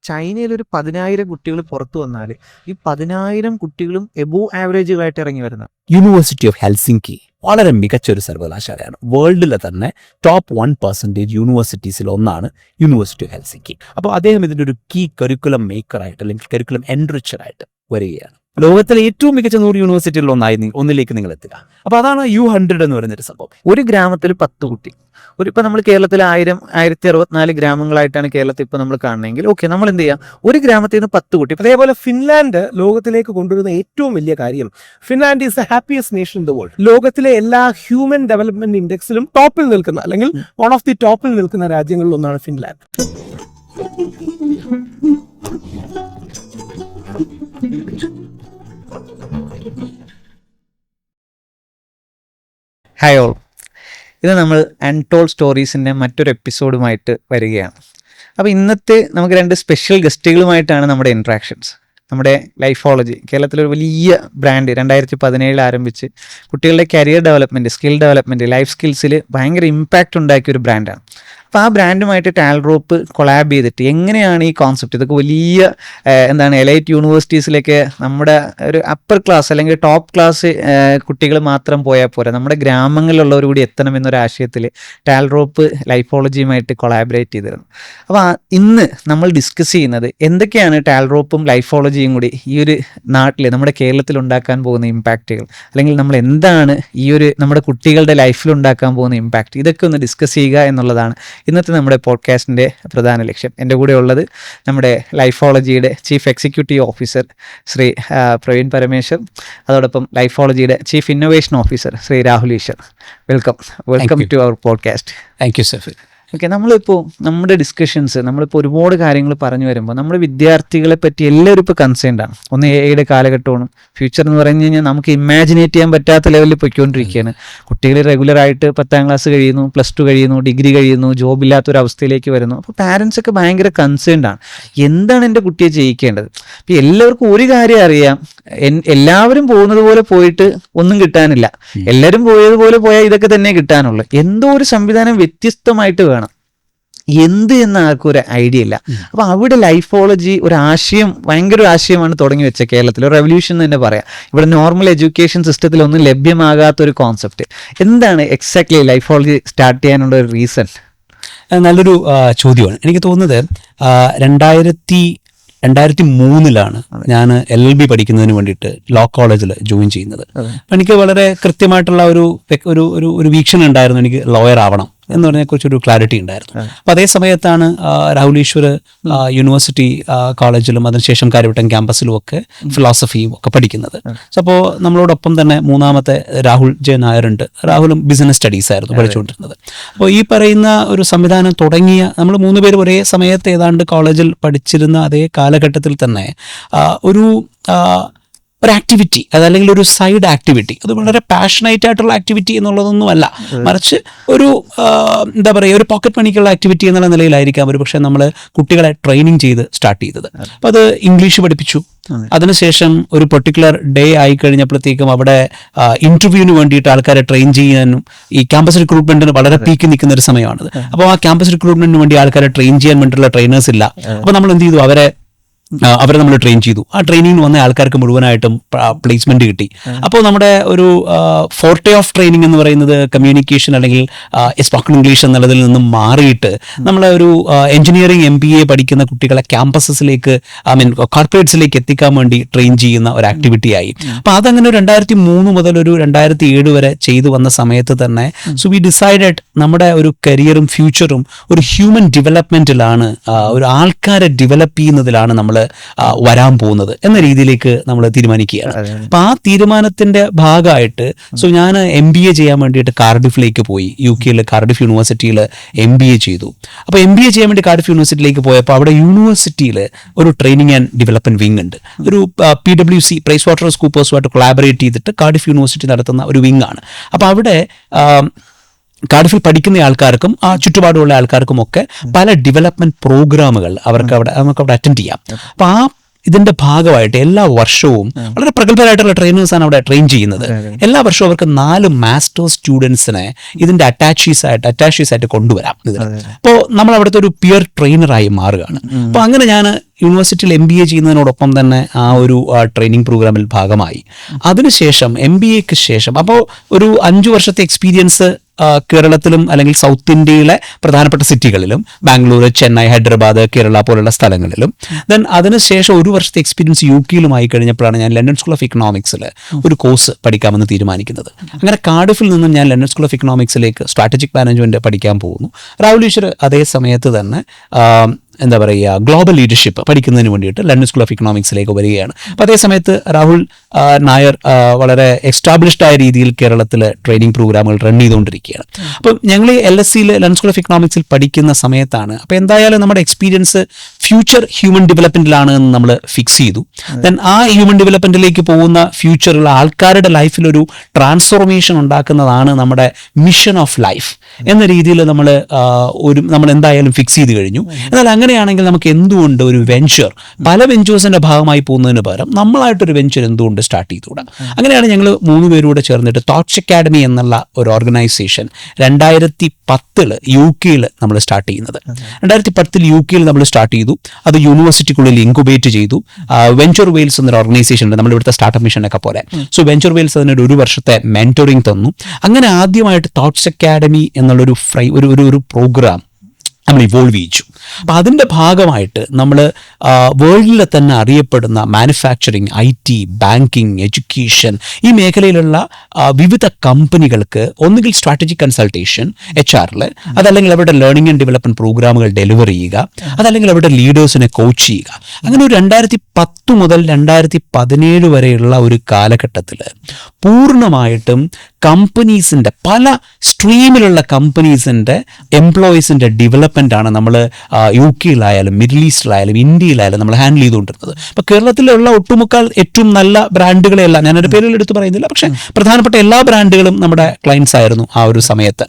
ചൈനയിൽ ഒരു 10,000 കുട്ടികൾ പുറത്തു വന്നാൽ ഈ 10,000 കുട്ടികളും എബോവ് ആവറേജുകളായിട്ട് ഇറങ്ങി വരുന്നത്. യൂണിവേഴ്സിറ്റി ഓഫ് ഹെൽസിങ്കി വളരെ മികച്ചൊരു സർവകലാശാലയാണ്. വേൾഡിലെ തന്നെ ടോപ്പ് 1% യൂണിവേഴ്സിറ്റീസിൽ ഒന്നാണ് യൂണിവേഴ്സിറ്റി ഓഫ് ഹെൽസിങ്കി. അപ്പോൾ അദ്ദേഹം ഇതിൻ്റെ ഒരു കീ കരിക്കുലം മേക്കറായിട്ട് അല്ലെങ്കിൽ കരിക്കുലം എൻറിച്ചറായിട്ട് വരികയാണ്. ലോകത്തിലെ ഏറ്റവും മികച്ച 100 യൂണിവേഴ്സിറ്റികളിൽ ഒന്നിലേക്ക് നിങ്ങൾ എത്തുക. അപ്പോൾ അതാണ് U100 എന്ന് പറയുന്നൊരു സംഭവം. ഒരു ഗ്രാമത്തിൽ 10 കുട്ടി. ഇപ്പം നമ്മൾ കേരളത്തിൽ 1064 ഗ്രാമങ്ങളായിട്ടാണ് കേരളത്തിൽ ഇപ്പം നമ്മൾ കാണണമെങ്കിൽ ഓക്കെ, നമ്മൾ എന്ത് ചെയ്യാം, ഒരു ഗ്രാമത്തിൽ നിന്ന് 10 കുട്ടി. അതേപോലെ ഫിൻലാൻഡ് ലോകത്തിലേക്ക് കൊണ്ടുവരുന്ന ഏറ്റവും വലിയ കാര്യം, Finland is the happiest nation in the world. ലോകത്തിലെ എല്ലാ ഹ്യൂമൻ ഡെവലപ്മെന്റ് ഇൻഡെക്സിലും ടോപ്പിൽ നിൽക്കുന്ന അല്ലെങ്കിൽ വൺ ഓഫ് ദി ടോപ്പിൽ നിൽക്കുന്ന രാജ്യങ്ങളിൽ ഒന്നാണ് ഫിൻലാൻഡ്. ഹായ് ഓൾ, ഇത് നമ്മൾ അൺടോൾഡ് സ്റ്റോറീസിൻ്റെ മറ്റൊരു എപ്പിസോഡുമായിട്ട് വരികയാണ്. അപ്പോൾ ഇന്നത്തെ നമുക്ക് 2 സ്പെഷ്യൽ ഗസ്റ്റുകളുമായിട്ടാണ് നമ്മുടെ ഇൻട്രാക്ഷൻസ്. നമ്മുടെ ലൈഫോളജി, കേരളത്തിലൊരു വലിയ ബ്രാൻഡ് 2017 ആരംഭിച്ച് കുട്ടികളുടെ career development, skill development, life സ്കിൽസിൽ ഭയങ്കര ഇമ്പാക്റ്റ് ഉണ്ടാക്കിയൊരു ബ്രാൻഡാണ്. അപ്പോൾ ആ ബ്രാൻഡുമായിട്ട് ടാൽറോപ്പ് കൊളാബ് ചെയ്തിട്ട് എങ്ങനെയാണ് ഈ കോൺസെപ്റ്റ്, ഇതൊക്കെ വലിയ എലൈറ്റ് യൂണിവേഴ്സിറ്റീസിലേക്ക് നമ്മുടെ ഒരു അപ്പർ ക്ലാസ് അല്ലെങ്കിൽ ടോപ്പ് ക്ലാസ് കുട്ടികൾ മാത്രം പോയാൽ പോരാ, നമ്മുടെ ഗ്രാമങ്ങളിലുള്ളവർ കൂടി എത്തണമെന്നൊരു ആശയത്തിൽ ടാൽറോപ്പ് ലൈഫോളജിയുമായിട്ട് കൊളാബറേറ്റ് ചെയ്തിരുന്നു. അപ്പോൾ ഇന്ന് നമ്മൾ ഡിസ്കസ് ചെയ്യുന്നത് എന്തൊക്കെയാണ് ടാൽറോപ്പും ലൈഫോളജിയും കൂടി ഈ ഒരു നാട്ടിൽ നമ്മുടെ കേരളത്തിൽ ഉണ്ടാക്കാൻ പോകുന്ന ഇമ്പാക്റ്റുകൾ, അല്ലെങ്കിൽ നമ്മൾ എന്താണ് ഈ ഒരു നമ്മുടെ കുട്ടികളുടെ ലൈഫിൽ ഉണ്ടാക്കാൻ പോകുന്ന ഇമ്പാക്റ്റ്, ഇതൊക്കെ ഒന്ന് ഡിസ്കസ് ചെയ്യുക എന്നുള്ളതാണ് ഇന്നത്തെ നമ്മുടെ പോഡ്കാസ്റ്റിൻ്റെ പ്രധാന ലക്ഷ്യം. എൻ്റെ കൂടെ ഉള്ളത് നമ്മുടെ ലൈഫോളജിയുടെ chief executive officer Shri Praveen Parameswar, അതോടൊപ്പം ലൈഫോളജിയുടെ chief innovation officer Shri Rahul Easwar. Welcome to our podcast. Thank you sir. Okay, നമ്മളിപ്പോൾ നമ്മുടെ ഡിസ്കഷൻസ് നമ്മളിപ്പോൾ ഒരുപാട് കാര്യങ്ങൾ പറഞ്ഞു വരുമ്പോൾ നമ്മുടെ വിദ്യാർത്ഥികളെ പറ്റി എല്ലാവരും ഇപ്പോൾ കൺസേൺഡ് ആണ്. ഒന്ന് AI കാലഘട്ടമാണ്, ഫ്യൂച്ചർ എന്ന് പറഞ്ഞു കഴിഞ്ഞാൽ നമുക്ക് ഇമാജിനേറ്റ് ചെയ്യാൻ പറ്റാത്ത ലെവലിൽ പൊയ്ക്കൊണ്ടിരിക്കുകയാണ്. കുട്ടികൾ റെഗുലറായിട്ട് 10ാം ക്ലാസ് കഴിയുന്നു, +2 കഴിയുന്നു, ഡിഗ്രി കഴിയുന്നു, ജോബില്ലാത്തൊരവസ്ഥയിലേക്ക് വരുന്നു. അപ്പോൾ പാരൻസ് ഒക്കെ ഭയങ്കര കൺസേൺഡ് ആണ്, എന്താണ് എൻ്റെ കുട്ടിയെ ചെയ്യിക്കേണ്ടത്. അപ്പോൾ എല്ലാവർക്കും ഒരു കാര്യം അറിയാം, എല്ലാവരും പോകുന്നത് പോലെ പോയിട്ട് ഒന്നും കിട്ടാനില്ല, എല്ലാവരും പോയതുപോലെ പോയാൽ ഇതൊക്കെ തന്നെ കിട്ടാനുള്ളൂ. എന്തോ ഒരു സംവിധാനം വ്യത്യസ്തമായിട്ട് വേണം, എന്ത് എന്ന് ആർക്കും ഒരു ഐഡിയ ഇല്ല. അപ്പോൾ അവിടെ ലൈഫോളജി ഒരു ആശയം, ഭയങ്കര ഒരു ആശയമാണ് തുടങ്ങി വെച്ച കേരളത്തിൽ, ഒരു റെവല്യൂഷൻ എന്ന് തന്നെ പറയാം. ഇവിടെ നോർമൽ എഡ്യൂക്കേഷൻ സിസ്റ്റത്തിലൊന്നും ലഭ്യമാകാത്തൊരു കോൺസെപ്റ്റ്. എന്താണ് എക്സാക്ട്ലി ലൈഫോളജി സ്റ്റാർട്ട് ചെയ്യാനുള്ള ഒരു റീസൺ? നല്ലൊരു ചോദ്യമാണ്. എനിക്ക് തോന്നുന്നത് 2003 ഞാൻ LLB പഠിക്കുന്നതിന് വേണ്ടിയിട്ട് ലോ കോളേജിൽ ജോയിൻ ചെയ്യുന്നത്. അപ്പം എനിക്ക് വളരെ കൃത്യമായിട്ടുള്ള ഒരു വീക്ഷണം ഉണ്ടായിരുന്നു, എനിക്ക് ലോയർ ആവണം എന്ന് പറഞ്ഞതിനെക്കുറിച്ചൊരു ക്ലാരിറ്റി ഉണ്ടായിരുന്നു. അപ്പോൾ അതേ സമയത്താണ് രാഹുൽ ഈശ്വർ യൂണിവേഴ്സിറ്റി കോളേജിലും അതിനുശേഷം കാര്യവട്ടം ക്യാമ്പസിലും ഒക്കെ ഫിലോസഫിയും ഒക്കെ പഠിക്കുന്നത്. സോ അപ്പോൾ നമ്മളോടൊപ്പം തന്നെ 3ാമത്തെ രാഹുൽ ജെ നായരുണ്ട്. രാഹുലും ബിസിനസ് സ്റ്റഡീസ് ആയിരുന്നു പഠിച്ചുകൊണ്ടിരുന്നത്. അപ്പോൾ ഈ പറയുന്ന ഒരു സംവിധാനം തുടങ്ങിയ നമ്മൾ 3 പേരും ഒരേ സമയത്ത് ഏതാണ്ട് കോളേജിൽ പഠിച്ചിരുന്ന അതേ കാലഘട്ടത്തിൽ തന്നെ ഒരു ആക്ടിവിറ്റി, അതല്ലെങ്കിൽ ഒരു സൈഡ് ആക്ടിവിറ്റി, അത് വളരെ പാഷനേറ്റ് ആയിട്ടുള്ള ആക്ടിവിറ്റി എന്നുള്ളതൊന്നുമല്ല, മറിച്ച് ഒരു എന്താ പറയുക, ഒരു പോക്കറ്റ് മണിക്കുള്ള ആക്ടിവിറ്റി എന്നുള്ള നിലയിലായിരിക്കാം ഒരു പക്ഷേ നമ്മൾ കുട്ടികളെ ട്രെയിനിങ് ചെയ്ത് സ്റ്റാർട്ട് ചെയ്തത്. അപ്പോൾ അത് ഇംഗ്ലീഷ് പഠിപ്പിച്ചു. അതിനുശേഷം ഒരു പെർട്ടിക്കുലർ ഡേ ആയി കഴിഞ്ഞപ്പോഴത്തേക്കും അവിടെ ഇന്റർവ്യൂവിന് വേണ്ടിയിട്ട് ആൾക്കാരെ ട്രെയിൻ ചെയ്യാനും, ഈ ക്യാമ്പസ് റിക്രൂട്ട്മെന്റിന് വളരെ പീക്ക് നിൽക്കുന്ന ഒരു സമയമാണത്. അപ്പോൾ ആ ക്യാമ്പസ് റിക്രൂട്ട്മെന്റിന് വേണ്ടി ആൾക്കാരെ ട്രെയിൻ ചെയ്യാൻ വേണ്ടിയിട്ടുള്ള ട്രെയിനേഴ്സ് ഇല്ല. അപ്പോൾ നമ്മൾ എന്ത് ചെയ്തു, അവരെ നമ്മൾ ട്രെയിൻ ചെയ്തു. ആ ട്രെയിനിങ്ങിന് വന്ന ആൾക്കാർക്ക് മുഴുവനായിട്ടും പ്ലേസ്മെന്റ് കിട്ടി. അപ്പോൾ നമ്മുടെ ഒരു ഫോർട്ടേ ഓഫ് ട്രെയിനിങ് എന്ന് പറയുന്നത് കമ്മ്യൂണിക്കേഷൻ അല്ലെങ്കിൽ സ്പോക്കൺ ഇംഗ്ലീഷ് എന്നുള്ളതിൽ നിന്നും മാറിയിട്ട് നമ്മളെ ഒരു എഞ്ചിനീയറിംഗ് MBA പഠിക്കുന്ന കുട്ടികളെ ക്യാമ്പസസിലേക്ക്, കോർപ്പറേറ്റ്സിലേക്ക് എത്തിക്കാൻ വേണ്ടി ട്രെയിൻ ചെയ്യുന്ന ഒരു ആക്ടിവിറ്റി ആയി. അപ്പോൾ അതങ്ങനെ 2003 മുതൽ ഒരു 2007 വരെ ചെയ്തു വന്ന സമയത്ത് തന്നെ സോ വി ഡിസൈഡഡ് നമ്മുടെ ഒരു കരിയറും ഫ്യൂച്ചറും ഒരു ഹ്യൂമൻ ഡെവലപ്മെന്റിലാണ്, ഒരു ആൾക്കാരെ ഡെവലപ്പ് ചെയ്യുന്നതിലാണ് നമ്മൾ വരാൻ പോകുന്നത് എന്ന രീതിയിലേക്ക് നമ്മൾ തീരുമാനിക്കുകയാണ്. അപ്പൊ ആ തീരുമാനത്തിന്റെ ഭാഗമായിട്ട് ഞാൻ MBA ചെയ്യാൻ വേണ്ടിയിട്ട് കാർഡിഫിലേക്ക് പോയി. UK കാർഡിഫ് യൂണിവേഴ്സിറ്റിയിൽ MBA ചെയ്തു. അപ്പോൾ MBA ചെയ്യാൻ വേണ്ടി കാർഡിഫ് യൂണിവേഴ്സിറ്റിയിലേക്ക് പോയപ്പോൾ അവിടെ യൂണിവേഴ്സിറ്റിയിൽ ഒരു ട്രെയിനിങ് ആൻഡ് ഡെവലപ്മെന്റ് വിങ് ഉണ്ട്. ഒരു PwC പ്രൈസ് വാട്ടർ സ്കൂപ്പേഴ്സുമായിട്ട് കൊളാബറേറ്റ് ചെയ്തിട്ട് കാർഡിഫ് യൂണിവേഴ്സിറ്റി നടത്തുന്ന ഒരു വിങ് ആണ്. അപ്പോൾ അവിടെ കാർഡിഫിൽ പഠിക്കുന്ന ആൾക്കാർക്കും ആ ചുറ്റുപാടുള്ള ആൾക്കാർക്കും ഒക്കെ പല ഡെവലപ്മെന്റ് പ്രോഗ്രാമുകൾ നമുക്ക് അവിടെ അറ്റൻഡ് ചെയ്യാം. അപ്പോൾ ആ ഇതിന്റെ ഭാഗമായിട്ട് എല്ലാ വർഷവും വളരെ പ്രഗത്ഭരായിട്ടുള്ള ട്രെയിനേഴ്സാണ് അവിടെ ട്രെയിൻ ചെയ്യുന്നത്. എല്ലാ വർഷവും അവർക്ക് 4 മാസ്റ്റേഴ്സ് സ്റ്റുഡൻസിനെ ഇതിന്റെ അറ്റാച്ചീസ് ആയിട്ട് കൊണ്ടുവരാം. അപ്പോൾ നമ്മൾ അവിടുത്തെ ഒരു പിയർ ട്രെയിനറായി മാറുകയാണ്. അപ്പോൾ അങ്ങനെ ഞാൻ യൂണിവേഴ്സിറ്റിയിൽ MBA ചെയ്യുന്നതിനോടൊപ്പം തന്നെ ആ ഒരു ട്രെയിനിങ് പ്രോഗ്രാമിൽ ഭാഗമായി. അതിനുശേഷം MBAക്ക് ശേഷം അപ്പോൾ ഒരു 5 വർഷത്തെ എക്സ്പീരിയൻസ് കേരളത്തിലും അല്ലെങ്കിൽ സൗത്ത് ഇന്ത്യയിലെ പ്രധാനപ്പെട്ട സിറ്റികളിലും, ബാംഗ്ലൂർ, ചെന്നൈ, ഹൈദരാബാദ്, കേരള പോലുള്ള സ്ഥലങ്ങളിലും. ദെൻ അതിനുശേഷം 1 വർഷത്തെ എക്സ്പീരിയൻസ് UK കഴിഞ്ഞപ്പോഴാണ് ഞാൻ ലണ്ടൻ സ്കൂൾ ഓഫ് ഇക്കണോമിക്സിൽ ഒരു കോഴ്സ് പഠിക്കാമെന്ന് തീരുമാനിക്കുന്നത്. അങ്ങനെ കാർഡിഫിൽ നിന്നും ഞാൻ ലണ്ടൻ സ്കൂൾ ഓഫ് ഇക്കണോമിക്സിലേക്ക് സ്ട്രാറ്റജിക് മാനേജ്മെന്റ് പഠിക്കാൻ പോകുന്നു. രാഹുൽ ഈശ്വർ അതേ സമയത്ത് തന്നെ എന്താ പറയുക, ഗ്ലോബൽ ലീഡർഷിപ്പ് പഠിക്കുന്നതിന് വേണ്ടിയിട്ട് ലണ്ടൻ സ്കൂൾ ഓഫ് ഇക്കണോമിക്സിലേക്ക് വരികയാണ്. അപ്പോൾ അതേ സമയത്ത് രാഹുൽ നായർ വളരെ എസ്റ്റാബ്ലിഷ്ഡ് ആയ രീതിയിൽ കേരളത്തിൽ ട്രെയിനിങ് പ്രോഗ്രാമുകൾ റൺ ചെയ്തുകൊണ്ടിരിക്കുകയാണ്. അപ്പം ഞങ്ങൾ LSEയിൽ ലണ്ടൻ സ്കൂൾ ഓഫ് ഇക്കണോമിക്സിൽ പഠിക്കുന്ന സമയത്താണ്. അപ്പോൾ എന്തായാലും നമ്മുടെ എക്സ്പീരിയൻസ് ഫ്യൂച്ചർ ഹ്യൂമൻ ഡെവലപ്മെന്റിലാണ് എന്ന് നമ്മൾ ഫിക്സ് ചെയ്തു. ദെൻ ആ ഹ്യൂമൻ ഡെവലപ്മെന്റിലേക്ക് പോകുന്ന ഫ്യൂച്ചറിൽ ആൾക്കാരുടെ ലൈഫിലൊരു ട്രാൻസ്ഫോർമേഷൻ ഉണ്ടാക്കുന്നതാണ് നമ്മുടെ മിഷൻ ഓഫ് ലൈഫ് എന്ന രീതിയിൽ നമ്മൾ എന്തായാലും ഫിക്സ് ചെയ്ത് കഴിഞ്ഞു. എന്നാൽ അങ്ങനെയാണെങ്കിൽ നമുക്ക് എന്തുകൊണ്ട് ഒരു വെഞ്ചർ, പല വെഞ്ചേഴ്സിന്റെ ഭാഗമായി പോകുന്നതിന് പകരം നമ്മളായിട്ടൊരു വെഞ്ചർ എന്തുകൊണ്ട് സ്റ്റാർട്ട് ചെയ്തുകൂടാ? അങ്ങനെയാണ് ഞങ്ങൾ 3 പേരൂടെ ചേർന്നിട്ട് തോട്ട്സ് അക്കാഡമി എന്നുള്ള ഒരു ഓർഗനൈസേഷൻ 2010 UK നമ്മൾ സ്റ്റാർട്ട് ചെയ്യുന്നത്. 2010 UK നമ്മൾ സ്റ്റാർട്ട് ചെയ്തു. അത് യൂണിവേഴ്സിറ്റിക്കുള്ളിൽ ഇൻക്യുബേറ്റ് ചെയ്തു. വെഞ്ചർ വെയിൽസ് എന്നൊരു ഓർഗനൈസേഷൻ ഉണ്ട്, നമ്മുടെ ഇവിടുത്തെ സ്റ്റാർട്ടപ്പ് മിഷനൊക്കെ പോലെ. സോ വെഞ്ചർ വെയിൽസ് അതിനൊരു 1 വർഷത്തെ മെന്ററിങ് തന്നു. അങ്ങനെ ആദ്യമായിട്ട് തോട്ട്സ് അക്കാഡമി എന്നുള്ളൊരു ഒരു പ്രോഗ്രാം നമ്മൾ ഇവോൾവ് ചെയ്യിച്ചു. അപ്പം അതിൻ്റെ ഭാഗമായിട്ട് നമ്മൾ വേൾഡിലെ തന്നെ അറിയപ്പെടുന്ന മാനുഫാക്ചറിങ്, IT, ബാങ്കിങ്, എഡ്യൂക്കേഷൻ ഈ മേഖലയിലുള്ള വിവിധ കമ്പനികൾക്ക് ഒന്നുകിൽ സ്ട്രാറ്റജിക് കൺസൾട്ടേഷൻ HR അതല്ലെങ്കിൽ അവരുടെ ലേണിംഗ് ആൻഡ് ഡെവലപ്മെന്റ് പ്രോഗ്രാമുകൾ ഡെലിവർ ചെയ്യുക, അതല്ലെങ്കിൽ അവരുടെ ലീഡേഴ്സിനെ കോച്ച് ചെയ്യുക. അങ്ങനെ ഒരു 2010 മുതൽ 2017 വരെയുള്ള ഒരു കാലഘട്ടത്തിൽ പൂർണ്ണമായിട്ടും കമ്പനീസിൻ്റെ പല സ്ട്രീമിലുള്ള കമ്പനീസിൻ്റെ എംപ്ലോയീസിൻ്റെ ഡെവലപ്മെൻ്റാണ് നമ്മൾ UK-യിലായാലും മിഡിൽ ഈസ്റ്റിലായാലും ഇന്ത്യയിലായാലും നമ്മൾ ഹാൻഡിൽ ചെയ്തുകൊണ്ടിരുന്നത്. അപ്പോൾ കേരളത്തിലുള്ള ഒട്ടുമുക്കാൽ ഏറ്റവും നല്ല ബ്രാൻഡുകളെല്ലാം, ഞാനൊരു പേരുകൾ എടുത്ത് പറയുന്നില്ല, പക്ഷേ പ്രധാനപ്പെട്ട എല്ലാ ബ്രാൻഡുകളും നമ്മുടെ ക്ലയൻസ് ആയിരുന്നു ആ ഒരു സമയത്ത്.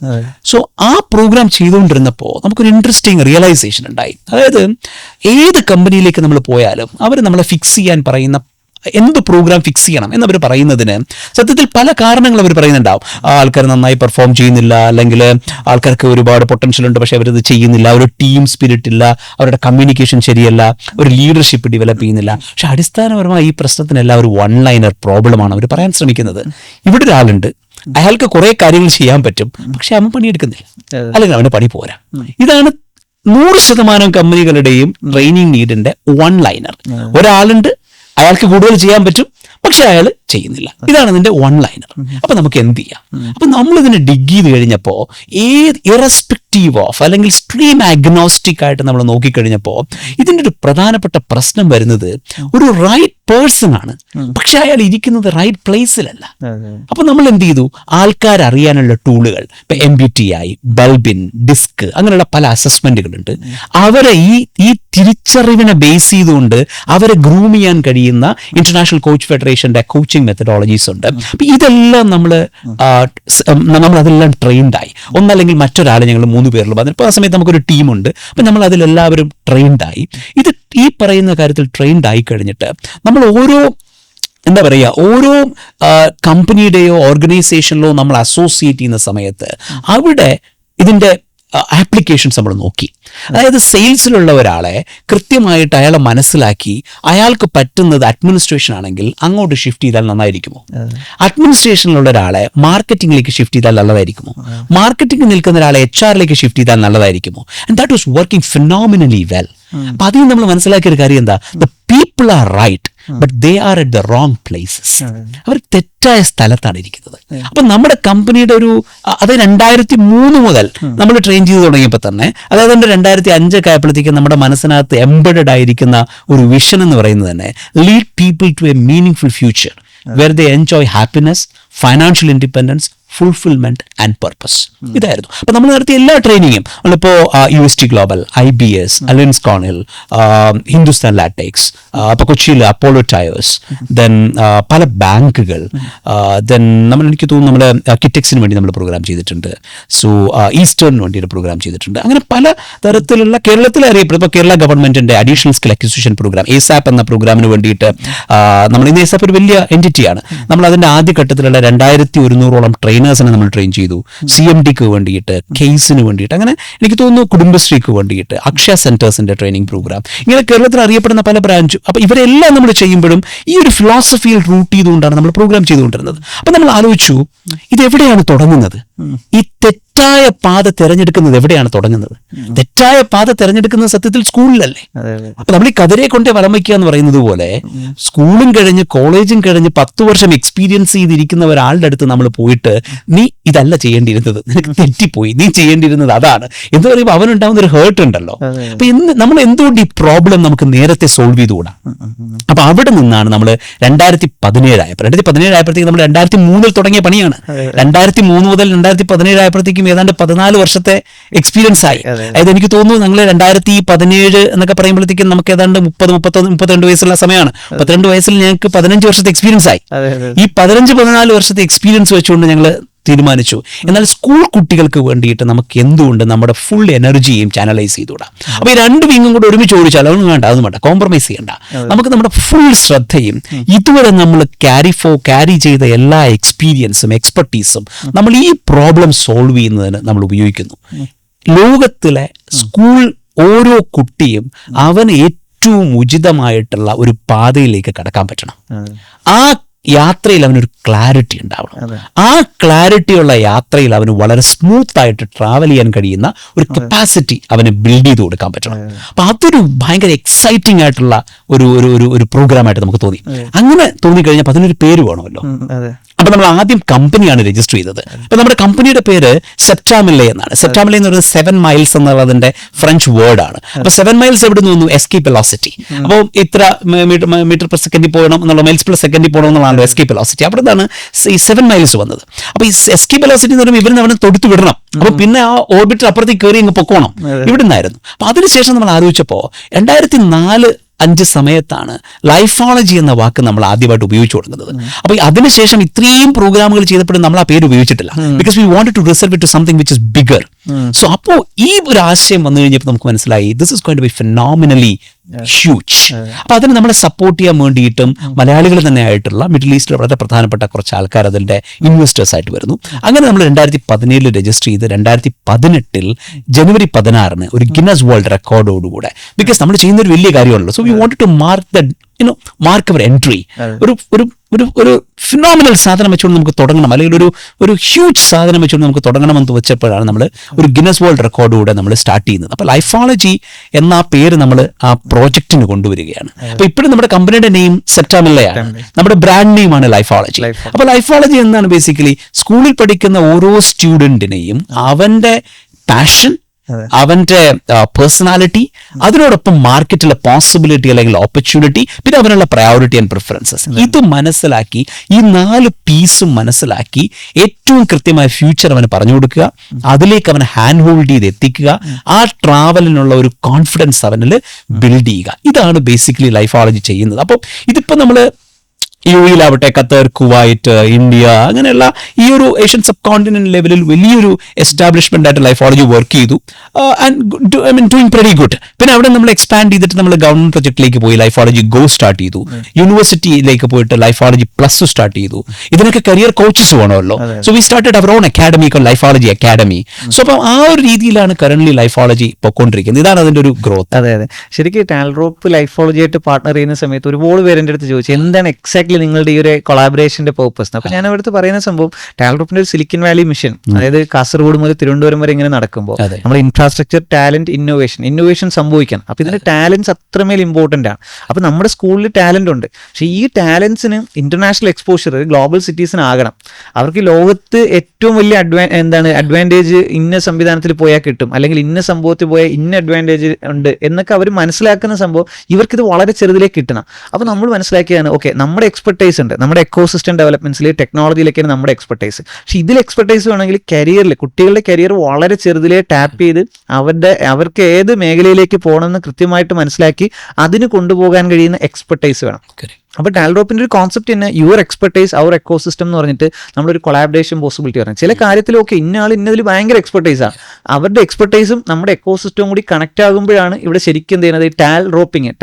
സോ ആ പ്രോഗ്രാം ചെയ്തുകൊണ്ടിരുന്നപ്പോൾ നമുക്കൊരു ഇൻട്രസ്റ്റിംഗ് റിയലൈസേഷൻ ഉണ്ടായി. അതായത് ഏത് കമ്പനിയിലേക്ക് നമ്മൾ പോയാലും അവർ നമ്മളെ ഫിക്സ് ചെയ്യാൻ പറയുന്ന എന്ത് പ്രോഗ്രാം ഫിക്സ് ചെയ്യണം എന്നവർ പറയുന്നതിന് സത്യത്തിൽ പല കാരണങ്ങൾ അവർ പറയുന്നുണ്ടാവും. ആൾക്കാർ നന്നായി പെർഫോം ചെയ്യുന്നില്ല, അല്ലെങ്കിൽ ആൾക്കാർക്ക് ഒരുപാട് പൊട്ടൻഷ്യൽ ഉണ്ട് പക്ഷെ അവരത് ചെയ്യുന്നില്ല, ഒരു ടീം സ്പിരിറ്റ് ഇല്ല, അവരുടെ കമ്മ്യൂണിക്കേഷൻ ശരിയല്ല, ഒരു ലീഡർഷിപ്പ് ഡെവലപ്പ് ചെയ്യുന്നില്ല. പക്ഷെ അടിസ്ഥാനപരമായി ഈ പ്രശ്നത്തിനെല്ലാം ഒരു 1-ലൈനർ പ്രോബ്ലമാണ് അവർ പറയാൻ ശ്രമിക്കുന്നത്. ഇവിടെ ഒരാളുണ്ട്, അയാൾക്ക് കുറെ കാര്യങ്ങൾ ചെയ്യാൻ പറ്റും, പക്ഷെ അവൻ പണിയെടുക്കുന്നില്ല, അല്ലെങ്കിൽ അവന് പണി പോരാ. ഇതാണ് 100% കമ്പനികളുടെയും ട്രെയിനിങ് നീഡിന്റെ 1-ലൈനർ. ഒരാളുണ്ട്, അയാൾക്ക് കൂടുതൽ ചെയ്യാൻ പറ്റും, പക്ഷെ അയാൾ ചെയ്യുന്നില്ല. ഇതാണ് ഇതിന്റെ 1-ലൈനർ. അപ്പൊ നമുക്ക് എന്ത് ചെയ്യാം? അപ്പൊ നമ്മൾ ഇതിനെ ഡിഗ് ചെയ്ത് കഴിഞ്ഞപ്പോൾ ഇറസ്പെക്റ്റീവ് ഓഫ് അല്ലെങ്കിൽ സ്ട്രീം അഗ്നോസ്റ്റിക് ആയിട്ട് നമ്മൾ നോക്കിക്കഴിഞ്ഞപ്പോൾ ഇതിന്റെ ഒരു പ്രധാനപ്പെട്ട പ്രശ്നം വരുന്നത് ഒരു റൈറ്റ് പേഴ്സൺ ആണ്, പക്ഷെ അയാൾ ഇരിക്കുന്നത് റൈറ്റ് പ്ലേസിലല്ല. അപ്പൊ നമ്മൾ എന്ത് ചെയ്തു? ആൾക്കാർ അറിയാനുള്ള ടൂളുകൾ, ഇപ്പൊ MBTI, ബൾബിൻ, ഡിസ്ക്, അങ്ങനെയുള്ള പല അസസ്മെന്റുകളുണ്ട്. അവരെ ഈ തിരിച്ചറിവിനെ ബേസ് ചെയ്തുകൊണ്ട് അവരെ ഗ്രൂം ചെയ്യാൻ കഴിയുന്ന ഇന്റർനാഷണൽ കോച്ച് ഫെഡറേഷന്റെ കോച്ചിങ് മെത്തഡോളജീസ് ഉണ്ട്. അപ്പൊ ഇതെല്ലാം നമ്മൾ അതെല്ലാം ട്രെയിൻഡായി. ഒന്നല്ലെങ്കിൽ മറ്റൊരാളെ ഞങ്ങൾ 3 പേരിൽ പറഞ്ഞു. ഇപ്പോൾ ആ സമയത്ത് നമുക്കൊരു ടീമുണ്ട്. അപ്പം നമ്മൾ അതിലെല്ലാവരും ട്രെയിൻഡായി. ഇത് ഈ പറയുന്ന കാര്യത്തിൽ ട്രെയിൻഡായി കഴിഞ്ഞിട്ട് നമ്മൾ ഓരോ കമ്പനിയുടെയോ ഓർഗനൈസേഷനിലോ നമ്മൾ അസോസിയേറ്റ് ചെയ്യുന്ന സമയത്ത് അവിടെ ഇതിൻ്റെ ആപ്ലിക്കേഷൻസ് നമ്മൾ നോക്കി. അതായത് സെയിൽസിലുള്ള ഒരാളെ കൃത്യമായിട്ട് അയാളെ മനസ്സിലാക്കി അയാൾക്ക് പറ്റുന്നത് അഡ്മിനിസ്ട്രേഷൻ ആണെങ്കിൽ അങ്ങോട്ട് ഷിഫ്റ്റ് ചെയ്താൽ നന്നായിരിക്കുമോ? അഡ്മിനിസ്ട്രേഷനിലുള്ള ഒരാളെ മാർക്കറ്റിംഗിലേക്ക് ഷിഫ്റ്റ് ചെയ്താൽ നല്ലതായിരിക്കുമോ? മാർക്കറ്റിംഗിൽ നിൽക്കുന്ന ഒരാളെ HR-ലേക്ക് ഷിഫ്റ്റ് ചെയ്താൽ നല്ലതായിരിക്കുമോ? And that was working phenomenally well. അപ്പൊ അതിൽ നമ്മൾ മനസ്സിലാക്കിയ ഒരു കാര്യം എന്താ? The people are right but they are at the wrong places. അവർ തെറ്റായ സ്ഥലത്താണ് ഇരിക്കുന്നത്. അപ്പൊ നമ്മുടെ കമ്പനിയുടെ അത് 2003 മുതൽ നമ്മൾ ട്രെയിൻ ചെയ്ത് തുടങ്ങിയപ്പോൾ തന്നെ, അതായത് 2005 ആയപ്പോഴത്തേക്കും നമ്മുടെ മനസ്സിനകത്ത് എംബഡഡ് ആയിരിക്കുന്ന ഒരു വിഷൻ എന്ന് പറയുന്നത് തന്നെ lead people to a meaningful future where they enjoy happiness, financial independence, fulfilment and purpose. ഇതായിരുന്നു. അപ്പൊ നമ്മൾ നടത്തിയ എല്ലാ ട്രെയിനിങ്ങും നമ്മളിപ്പോ UST ഗ്ലോബൽ, IBS, അലയൻസ് കോണിൽ, ഹിന്ദുസ്ഥാൻ ലാറ്റെക്സ്, ഇപ്പൊ കൊച്ചിയിൽ അപ്പോളോ ടയേഴ്സ്, ദെൻ പല ബാങ്കുകൾ, ദെൻ എനിക്ക് തോന്നുന്നു നമ്മുടെ കിറ്റെക്സിന് വേണ്ടി നമ്മൾ പ്രോഗ്രാം ചെയ്തിട്ടുണ്ട്. സോ ഈസ്റ്റേണിന് വേണ്ടി ഒരു പ്രോഗ്രാം ചെയ്തിട്ടുണ്ട്. അങ്ങനെ പല തരത്തിലുള്ള കേരളത്തിൽ അറിയപ്പെടും. ഇപ്പോൾ കേരള ഗവൺമെന്റിന്റെ additional skill acquisition programme ASAP എന്ന പ്രോഗ്രാമിന് വേണ്ടിയിട്ട് നമ്മൾ ഇന്ന് ASAP ഒരു വലിയ എൻറ്റിറ്റിയാണ്. നമ്മൾ അതിന്റെ ആദ്യഘട്ടത്തിലുള്ള 2100ഓളം ട്രെയിനേഴ്സിനെ നമ്മൾ ട്രെയിൻ ചെയ്തു. CMDക്ക് വേണ്ടിയിട്ട്, കേസിന് വേണ്ടിയിട്ട്, അങ്ങനെ എനിക്ക് തോന്നുന്നു കുടുംബശ്രീക്ക് വേണ്ടിയിട്ട്, അക്ഷയ സെന്റേഴ്സിന്റെ ട്രെയിനിങ് പ്രോഗ്രാം, ഇങ്ങനെ കേരളത്തിൽ അറിയപ്പെടുന്ന പല ബ്രാഞ്ചും. അപ്പൊ ഇവരെല്ലാം നമ്മൾ ചെയ്യുമ്പോഴും ഈ ഒരു ഫിലോസഫിയിൽ റൂട്ട് ചെയ്തുകൊണ്ടാണ് നമ്മൾ പ്രോഗ്രാം ചെയ്തുകൊണ്ടിരുന്നത്. അപ്പൊ നമ്മൾ ആലോചിച്ചു, ഇത് എവിടെയാണ് തുടങ്ങുന്നത്? ഈ തെറ്റായ പാത തെരഞ്ഞെടുക്കുന്നത് എവിടെയാണ് തുടങ്ങുന്നത്? തെറ്റായ പാത തെരഞ്ഞെടുക്കുന്നത് സത്യത്തിൽ സ്കൂളിലല്ലേ? അപ്പൊ നമ്മൾ ഈ കതിരെ കൊണ്ടേ വലം വയ്ക്കുക എന്ന് പറയുന്നത് പോലെ സ്കൂളും കഴിഞ്ഞ് കോളേജും കഴിഞ്ഞ് 10 വർഷം എക്സ്പീരിയൻസ് ചെയ്തിരിക്കുന്ന ഒരാളുടെ അടുത്ത് നമ്മൾ പോയിട്ട് നീ ഇതല്ല ചെയ്യേണ്ടിയിരുന്നത്, നിനക്ക് തെറ്റിപ്പോയി, നീ ചെയ്യേണ്ടിയിരുന്നത് അതാണ് എന്ന് പറയുമ്പോൾ അവനുണ്ടാവുന്ന ഒരു ഹേർട്ട് ഉണ്ടല്ലോ. അപ്പൊ നമ്മൾ എന്തുകൊണ്ട് ഈ പ്രോബ്ലം നമുക്ക് നേരത്തെ സോൾവ് ചെയ്തുകൂടാ? അപ്പൊ അവിടെ നിന്നാണ് നമ്മൾ 2017 ആയപ്പോഴത്തേക്ക് നമ്മൾ 2003 തുടങ്ങിയ പണിയാണ്. 2003 മുതൽ 2017 ആയപ്പോഴത്തേക്കും ഏതാണ്ട് 14 വർഷത്തെ എക്സ്പീരിയൻസ് ആയി. അതായത് എനിക്ക് തോന്നുന്നു ഞങ്ങൾ 2017 എന്നൊക്കെ പറയുമ്പോഴത്തേക്കും നമുക്ക് ഏതാണ്ട് 32 വയസ്സുള്ള സമയമാണ്. 32 വയസ്സിൽ ഞങ്ങൾക്ക് 15 വർഷത്തെ എക്സ്പീരിയൻസ് ആയി. ഈ 15-14 വർഷത്തെ എക്സ്പീരിയൻസ് വെച്ചുകൊണ്ട് ഞങ്ങൾ തീരുമാനിച്ചു, എന്നാൽ സ്കൂൾ കുട്ടികൾക്ക് വേണ്ടിയിട്ട് നമുക്ക് എന്തുകൊണ്ട് നമ്മുടെ ഫുൾ എനർജിയും ചാനലൈസ് ചെയ്തുകൂടാ? അപ്പൊ ഈ രണ്ട് വിങ്ങും കൂടെ ഒരുമിച്ച് ഓടിച്ചാൽ അതൊന്നും വേണ്ട, കോംപ്രമൈസ് ചെയ്യണ്ട. നമുക്ക് നമ്മുടെ ഫുൾ ശ്രദ്ധയും ഇതുവരെ നമ്മൾ ക്യാരി ചെയ്ത എല്ലാ എക്സ്പീരിയൻസും എക്സ്പെർട്ടീസും നമ്മൾ ഈ പ്രോബ്ലം സോൾവ് ചെയ്യുന്നതിന് നമ്മൾ ഉപയോഗിക്കുന്നു. ലോകത്തിലെ സ്കൂൾ ഓരോ കുട്ടിയും അവന് ഏറ്റവും ഉചിതമായിട്ടുള്ള ഒരു പാതയിലേക്ക് കടക്കാൻ പറ്റണം. ആ യാത്രയിൽ അവനൊരു ക്ലാരിറ്റി ഉണ്ടാവണം. ആ ക്ലാരിറ്റിയുള്ള യാത്രയിൽ അവന് വളരെ സ്മൂത്ത് ആയിട്ട് ട്രാവൽ ചെയ്യാൻ കഴിയുന്ന ഒരു കപ്പാസിറ്റി അവന് ബിൽഡ് ചെയ്ത് കൊടുക്കാൻ പറ്റണം. അപ്പൊ അതൊരു ഭയങ്കര എക്സൈറ്റിംഗ് ആയിട്ടുള്ള ഒരു പ്രോഗ്രാമായിട്ട് നമുക്ക് തോന്നി. അങ്ങനെ തോന്നിക്കഴിഞ്ഞപ്പോൾ അതിനൊരു പേര് വേണമല്ലോ. അപ്പൊ നമ്മൾ ആദ്യം കമ്പനിയാണ് രജിസ്റ്റർ ചെയ്തത്. അപ്പൊ നമ്മുടെ കമ്പനിയുടെ പേര് സെപ്റ്റാമിലെ എന്നാണ്. സെപ്റ്റാമിലെ എന്ന് പറയുന്നത് 7 മൈൽസ് എന്നുള്ളതിന്റെ ഫ്രഞ്ച് വേർഡ് ആണ്. അപ്പൊ 7 മൈൽസ് എവിടെ നിന്ന് വന്നു? Escape velocity. അപ്പോൾ ഇത്ര മീറ്റർ പെർ സെക്കൻഡിൽ പോകണം എന്നുള്ള, മൈൽസ് പെർ സെക്കൻഡിൽ പോകണം എന്നുള്ളതാണ് എസ്കേപ്പ് വെലോസിറ്റി. അവിടെ നിന്നാണ് ഈ 7 മൈൽസ് വന്നത്. അപ്പൊ ഈ എസ്കേപ്പ് വെലോസിറ്റി എന്ന് പറയുമ്പോൾ ഇവരിന് അവനെ തൊടുത്തു വിടണം. അപ്പൊ പിന്നെ ആ ഓർബിറ്റർ അപ്പുറത്തേക്ക് കയറി ഇങ്ങ് പൊക്കോണം, ഇവിടെ നിന്നായിരുന്നു. അപ്പൊ അതിനുശേഷം നമ്മൾ ആലോചിച്ചപ്പോ 2004-5 സമയത്താണ് ലൈഫോളജി എന്ന വാക്ക് നമ്മൾ ആദ്യമായിട്ട് ഉപയോഗിച്ചു കൊടുക്കുന്നത്. അപ്പൊ അതിനുശേഷം ഇത്രയും പ്രോഗ്രാമുകൾ ചെയ്തപ്പോഴും നമ്മൾ ആ പേര് ഉപയോഗിച്ചിട്ടില്ല. Because we wanted to reserve it to something which is bigger. So അപ്പോൾ ഈ ഒരു ആശയം വന്നു കഴിഞ്ഞപ്പോൾ നമുക്ക് മനസ്സിലായി this is going to be phenomenally huge. അപ്പൊ അതിന് നമ്മളെ സപ്പോർട്ട് ചെയ്യാൻ വേണ്ടിയിട്ടും മലയാളികൾ തന്നെ ആയിട്ടുള്ള മിഡിൽ ഈസ്റ്റിൽ വളരെ പ്രധാനപ്പെട്ട കുറച്ച് ആൾക്കാർ അതിന്റെ ഇൻവെസ്റ്റേഴ്സ് ആയിട്ട് വരുന്നു. അങ്ങനെ നമ്മൾ 2017 രജിസ്റ്റർ ചെയ്ത് 2018 ജനുവരി 16 ഒരു ഗിന്നസ് വേൾഡ് റെക്കോർഡോടുകൂടെ, ബിക്കോസ് നമ്മൾ ചെയ്യുന്ന ഒരു വലിയ കാര്യമാണല്ലോ. So we wanted to mark our entry. ഒരു ഫിനോമിനൽ സാധനം വെച്ചുകൊണ്ട് നമുക്ക് തുടങ്ങണം, അല്ലെങ്കിൽ ഒരു ഹ്യൂജ് സാധനം വെച്ചുകൊണ്ട് നമുക്ക് തുടങ്ങണമെന്ന് വെച്ചപ്പോഴാണ് നമ്മൾ ഒരു ഗിന്നസ് വേൾഡ് റെക്കോർഡുകൂടെ നമ്മൾ സ്റ്റാർട്ട് ചെയ്യുന്നത്. അപ്പൊ ലൈഫോളജി എന്ന പേര് നമ്മൾ ആ പ്രോജക്റ്റിന് കൊണ്ടുവരികയാണ്. അപ്പൊ ഇപ്പോഴും നമ്മുടെ കമ്പനിയുടെ നെയിം സെപ്റ്റാമില്ലയാണ്, നമ്മുടെ ബ്രാൻഡ് നെയിമാണ് ലൈഫോളജി. അപ്പൊ ലൈഫോളജി എന്താണ്? ബേസിക്കലി സ്കൂളിൽ പഠിക്കുന്ന ഓരോ സ്റ്റുഡന്റിനെയും അവന്റെ പാഷൻ, അവന്റെ പേഴ്സണാലിറ്റി, അതിനോടൊപ്പം മാർക്കറ്റിലെ പോസിബിലിറ്റി അല്ലെങ്കിൽ ഓപ്പർച്യൂണിറ്റി, പിന്നെ അവനുള്ള പ്രയോറിറ്റി ആൻഡ് പ്രിഫറൻസസ്, ഇത് മനസ്സിലാക്കി ഈ 4 പീസും മനസ്സിലാക്കി ഏറ്റവും കൃത്യമായ ഫ്യൂച്ചർ അവന് പറഞ്ഞു കൊടുക്കുക, അതിലേക്ക് അവനെ ഹാൻഡ് ഹോൾഡ് ചെയ്ത് എത്തിക്കുക, ആ ട്രാവലിനുള്ള ഒരു കോൺഫിഡൻസ് അവനിൽ ബിൽഡ് ചെയ്യുക. ഇതാണ് ബേസിക്കലി ലൈഫോളജി ചെയ്യുന്നത്. അപ്പോൾ ഇതിപ്പോ നമ്മള് യുഎയിലാവട്ടെ, ഖത്തർ, കുവൈറ്റ്, ഇന്ത്യ, അങ്ങനെയുള്ള ഈ ഒരു ഏഷ്യൻ സബ് കോണ്ടിനെന്റ് ലെവലിൽ വലിയൊരു എസ്റ്റാബ്ലിഷ്മെന്റ് ആയിട്ട് ലൈഫോളജി വർക്ക് ചെയ്തു. Doing very good. പിന്നെ അവിടെ നമ്മൾ എക്സ്പാൻഡ് ചെയ്തിട്ട് നമ്മൾ ഗവൺമെന്റ് പ്രൊജക്ടിലേക്ക് പോയി ലൈഫോളജി ഗോ സ്റ്റാർട്ട് ചെയ്തു. യൂണിവേഴ്സിറ്റിയിലേക്ക് പോയിട്ട് ലൈഫോളജി പ്ലസ് സ്റ്റാർട്ട് ചെയ്തു. ഇതിനൊക്കെ കരിയർ കോച്ചസ് വേണമല്ലോ. So we started our own academy, Lifology academy. So അപ്പം ആ ഒരു രീതിയിലാണ് കറന്റ് ലൈഫോളജി പൊക്കോണ്ടിരിക്കുന്നത്. ഇതാണ് അതിന്റെ ഒരു ഗ്രോത്ത്. അതെ, ശരിക്കും ടാൽറോപ്പ് ലൈഫോളജി ആയിട്ട് പാർട്ണർ ചെയ്യുന്ന സമയത്ത് ഒരുപാട് പേര് എൻ്റെ അടുത്ത് ചോദിച്ചു എന്താണ് എക്സാക്ട്ലി നിങ്ങളുടെ ഈ ഒരു കൊളാബറേഷന്റെ പേർപ്പസ്. അപ്പൊ ഞാൻ അവിടുത്തെ പറയുന്ന സംഭവം ടാൽറോപ്പിന്റെ ഒരു സിലിക്കൻ വാലി മിഷൻ, അതായത് കാസർഗോഡ് മുതൽ തിരുവനന്തപുരം വരെ ഇങ്ങനെ നടക്കുമ്പോൾ നമ്മൾ ഇൻഫ്രാസ്ട്രക്ചർ, ടാലന്റ്, ഇന്നോവേഷൻ സംഭവിക്കണം. അപ്പൊ ഇതിന്റെ ടാലൻസ് അത്രമേൽ ഇമ്പോർട്ടന്റ് ആണ്. അപ്പൊ നമ്മുടെ സ്കൂളിൽ ടാലന്റ് ഉണ്ട്, പക്ഷെ ഈ ടാലൻസിന് ഇന്റർനാഷണൽ എക്സ്പോഷർ, ഗ്ലോബൽ സിറ്റീസിന് ആകണം. അവർക്ക് ലോകത്ത് ഏറ്റവും വലിയ അഡ്വാൻറ്റേജ് ഇന്ന സംവിധാനത്തിൽ പോയാൽ കിട്ടും, അല്ലെങ്കിൽ ഇന്ന സംഭവത്തിൽ പോയാൽ ഇന്ന അഡ്വാൻറ്റേജ് ഉണ്ട് എന്നൊക്കെ അവർ മനസ്സിലാക്കുന്ന സംഭവം ഇവർക്കിത് വളരെ ചെറുതിലേക്ക് കിട്ടണം. അപ്പൊ നമ്മൾ മനസ്സിലാക്കിയാണ് ഓക്കെ, നമ്മുടെ എക്സ്പെർട്ടൈസ് ഉണ്ട് നമ്മുടെ എക്കോസിസ്റ്റം ഡെവലപ്മെന്റ്സിൽ, ടെക്നോളജിയിലൊക്കെയാണ് നമ്മുടെ എക്സ്പെർട്ടൈസ്. പക്ഷെ ഇതിൽ എക്സ്പെർട്ടൈസ് വേണമെങ്കിൽ കരിയറിൽ, കുട്ടികളുടെ കരിയർ വളരെ ചെറുതിലേ ടാപ്പ് ചെയ്ത് അവർക്ക് ഏത് മേഖലയിലേക്ക് പോകണമെന്ന് കൃത്യമായിട്ട് മനസ്സിലാക്കി അതിന് കൊണ്ടുപോകാൻ കഴിയുന്ന എക്സ്പെർട്ടൈസ് വേണം. അപ്പോൾ ടാൽഡ്രോപ്പിന്റെ ഒരു കോൺസെപ്റ്റ് തന്നെ യുവർ എക്സ്പെർട്ടൈസ് അവർ എക്കോസിസ്റ്റം എന്ന് പറഞ്ഞിട്ട് നമ്മളൊരു കൊളാബറേഷൻ പോസിബിലിറ്റി പറഞ്ഞു. ചില കാര്യത്തിലൊക്കെ ഇന്നയാൾ ഇന്നതിൽ ഭയങ്കര എക്സ്പെർട്ടൈസാണ്, അവരുടെ എക്സ്പെർട്ടൈസും നമ്മുടെ എക്കോസിസ്റ്റവും കൂടി കണക്ട് ആകുമ്പോഴാണ് ഇവിടെ ശരിക്കും എന്ത് ചെയ്യുന്നത്,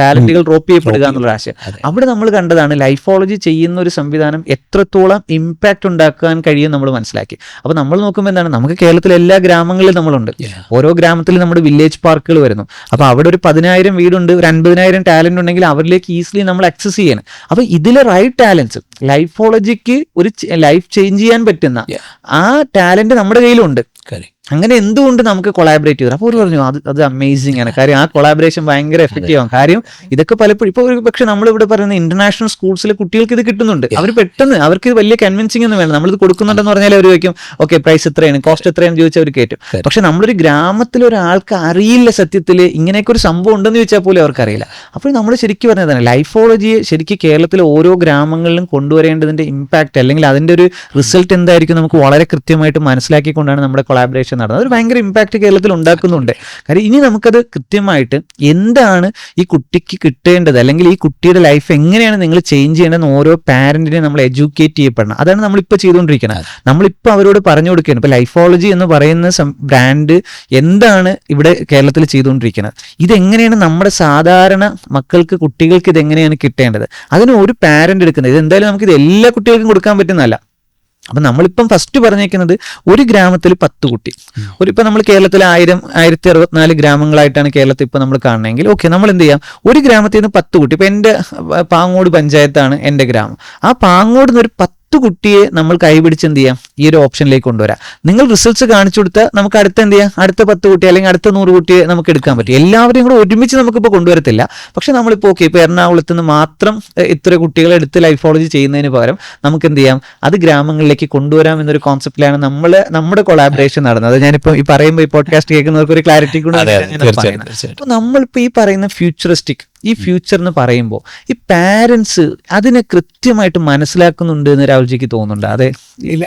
ടാലന്റുകൾ ഡ്രോപ്പ് ചെയ്യപ്പെടുക എന്നുള്ള ആശയം. അവിടെ നമ്മൾ കണ്ടതാണ് ലൈഫോളജി ചെയ്യുന്ന ഒരു സംവിധാനം എത്രത്തോളം ഇമ്പാക്ട് ഉണ്ടാക്കാൻ കഴിയും നമ്മൾ മനസ്സിലാക്കി. അപ്പോൾ നമ്മൾ നോക്കുമ്പോൾ എന്താണ്, നമുക്ക് കേരളത്തിലെ എല്ലാ ഗ്രാമങ്ങളിലും നമ്മളുണ്ട്, ഓരോ ഗ്രാമത്തിലും നമ്മുടെ വില്ലേജ് പാർക്കുകൾ വരുന്നു. അപ്പോൾ അവിടെ ഒരു 10,000 വീടുണ്ട്, ഒരു 50,000 ടാലന്റ് ഉണ്ടെങ്കിൽ അവരിലേക്ക് ഈസിലി നമ്മൾ ആക്സസ് ചെയ്യണം. അപ്പൊ ഇതിലെ റൈറ്റ് ടാലൻസ് ലൈഫോളജിക്ക് ഒരു ലൈഫ് ചേഞ്ച് ചെയ്യാൻ പറ്റുന്ന ആ ടാലന്റ് നമ്മുടെ കയ്യിലുണ്ട്. അങ്ങനെ എന്തുകൊണ്ട് നമുക്ക് കൊളാബറേറ്റ് ചെയ്തു? അപ്പോൾ അവർ പറഞ്ഞു അത് അമേസിംഗ് ആണ്. കാര്യം ആ കൊളാബറേഷൻ ഭയങ്കര എഫക്റ്റീവ് ആണ്. കാര്യം ഇതൊക്കെ പലപ്പോഴും ഇപ്പോൾ ഒരു പക്ഷെ നമ്മളിവിടെ പറയുന്ന ഇന്റർനാഷണൽ സ്കൂൾസിലെ കുട്ടികൾക്ക് ഇത് കിട്ടുന്നുണ്ട്. അവർ പെട്ടെന്ന് അവർക്ക് വലിയ കൺവിൻസിംഗ് ഒന്നും വേണം, നമ്മളിത് കൊടുക്കുന്നുണ്ടെന്ന് പറഞ്ഞാൽ അവർ ചോദിക്കും ഓക്കെ പ്രൈസ് എത്രയാണ്, കോസ്റ്റ് എത്രയാണെന്ന് ചോദിച്ചാൽ അവർ കയറ്റും. പക്ഷെ നമ്മളൊരു ഗ്രാമത്തിൽ ഒരാൾക്ക് അറിയില്ല സത്യത്തിൽ ഇങ്ങനെയൊക്കെ ഒരു സംഭവം ഉണ്ടെന്ന് ചോദിച്ചാൽ പോലും അവർക്കറിയില്ല. അപ്പോൾ നമ്മൾ ശരിക്കും പറഞ്ഞതാണ് ലൈഫോളജിയെ ശരിക്കും കേരളത്തിലെ ഓരോ ഗ്രാമങ്ങളിലും കൊണ്ടുവരേണ്ടതിന്റെ ഇമ്പാക്ട് അല്ലെങ്കിൽ അതിന്റെ ഒരു റിസൾട്ട് എന്തായിരിക്കും നമുക്ക് വളരെ കൃത്യമായിട്ട് മനസ്സിലാക്കിക്കൊണ്ടാണ് നമ്മുടെ കൊളാബറേഷൻ നടന്നത്. അത് ഭയങ്കര ഇമ്പാക്ട് കേരളത്തിൽ ഉണ്ടാക്കുന്നുണ്ട്. കാര്യം ഇനി നമുക്കത് കൃത്യമായിട്ട് എന്താണ് ഈ കുട്ടിക്ക് കിട്ടേണ്ടത് അല്ലെങ്കിൽ ഈ കുട്ടിയുടെ ലൈഫ് എങ്ങനെയാണ് നിങ്ങൾ ചേഞ്ച് ചെയ്യേണ്ടതെന്ന് ഓരോ പാരന്റിനെ നമ്മൾ എഡ്യൂക്കേറ്റ് ചെയ്യപ്പെടണം. അതാണ് നമ്മളിപ്പോൾ ചെയ്തുകൊണ്ടിരിക്കുന്നത്. നമ്മളിപ്പോൾ അവരോട് പറഞ്ഞു കൊടുക്കുകയാണ്. ഇപ്പോൾ ലൈഫോളജി എന്ന് പറയുന്ന ബ്രാൻഡ് എന്താണ് ഇവിടെ കേരളത്തിൽ ചെയ്തുകൊണ്ടിരിക്കുന്നത്, ഇതെങ്ങനെയാണ് നമ്മുടെ സാധാരണ മക്കൾക്ക് കുട്ടികൾക്ക് ഇതെങ്ങനെയാണ് കിട്ടേണ്ടത്, അതിന് ഒരു പാരന്റ് എടുക്കുന്നത്. ഇത് എന്തായാലും നമുക്ക് ഇത് എല്ലാ കുട്ടികൾക്കും കൊടുക്കാൻ പറ്റുന്നതല്ല. അപ്പം നമ്മളിപ്പം ഫസ്റ്റ് പറഞ്ഞേക്കുന്നത് ഒരു ഗ്രാമത്തിൽ 10 കുട്ടി, ഇപ്പം നമ്മൾ കേരളത്തിൽ 1064 ഗ്രാമങ്ങളായിട്ടാണ് കേരളത്തിൽ ഇപ്പം നമ്മൾ കാണണമെങ്കിൽ ഓക്കെ നമ്മൾ എന്ത് ചെയ്യാം, ഒരു ഗ്രാമത്തിൽ നിന്ന് 10 കുട്ടി. ഇപ്പം എൻ്റെ പാങ്ങോട് പഞ്ചായത്താണ് എൻ്റെ ഗ്രാമം, ആ പാങ്ങോട് നിന്ന് ഒരു 10 കുട്ടിയെ നമ്മൾ കൈപിടിച്ച് എന്ത് ചെയ്യാം ഈ ഒരു ഓപ്ഷനിലേക്ക് കൊണ്ടുവരാം. നിങ്ങൾ റിസൾട്ട്സ് കാണിച്ചു കൊടുത്താൽ നമുക്ക് അടുത്ത എന്ത് ചെയ്യാം, അടുത്ത 10 കുട്ടി അല്ലെങ്കിൽ അടുത്ത 100 കുട്ടിയെ നമുക്ക് എടുക്കാൻ പറ്റും. എല്ലാവരെയും കൂടെ ഒരുമിച്ച് നമുക്കിപ്പോൾ കൊണ്ടുവരത്തില്ല. പക്ഷെ നമ്മളിപ്പോൾ ഓക്കെ ഇപ്പോൾ എറണാകുളത്ത് നിന്ന് മാത്രം ഇത്ര കുട്ടികളെ എടുത്ത് ലൈഫോളജി ചെയ്യുന്നതിന് പകരം നമുക്ക് എന്ത് ചെയ്യാം, അത് ഗ്രാമങ്ങളിലേക്ക് കൊണ്ടുവരാം എന്നൊരു കോൺസെപ്റ്റിലാണ് നമ്മുടെ കൊളാബറേഷൻ നടന്നത്. ഞാനിപ്പോൾ ഈ പറയുമ്പോൾ ഈ പോഡ്കാസ്റ്റ് കേൾക്കുന്നവർക്ക് ഒരു ക്ലാരിറ്റി കൂടെ അപ്പോൾ നമ്മളിപ്പോൾ ഈ പറയുന്ന ഫ്യൂച്ചറിസ്റ്റിക് ഈ ഫ്യൂച്ചർ എന്ന് പറയുമ്പോൾ ഈ പാരൻസ് അതിനെ കൃത്യമായിട്ട് മനസ്സിലാക്കുന്നുണ്ട് എന്ന് രാഹുൽജിക്ക് തോന്നുന്നുണ്ട്? അതെ, ഇല്ല,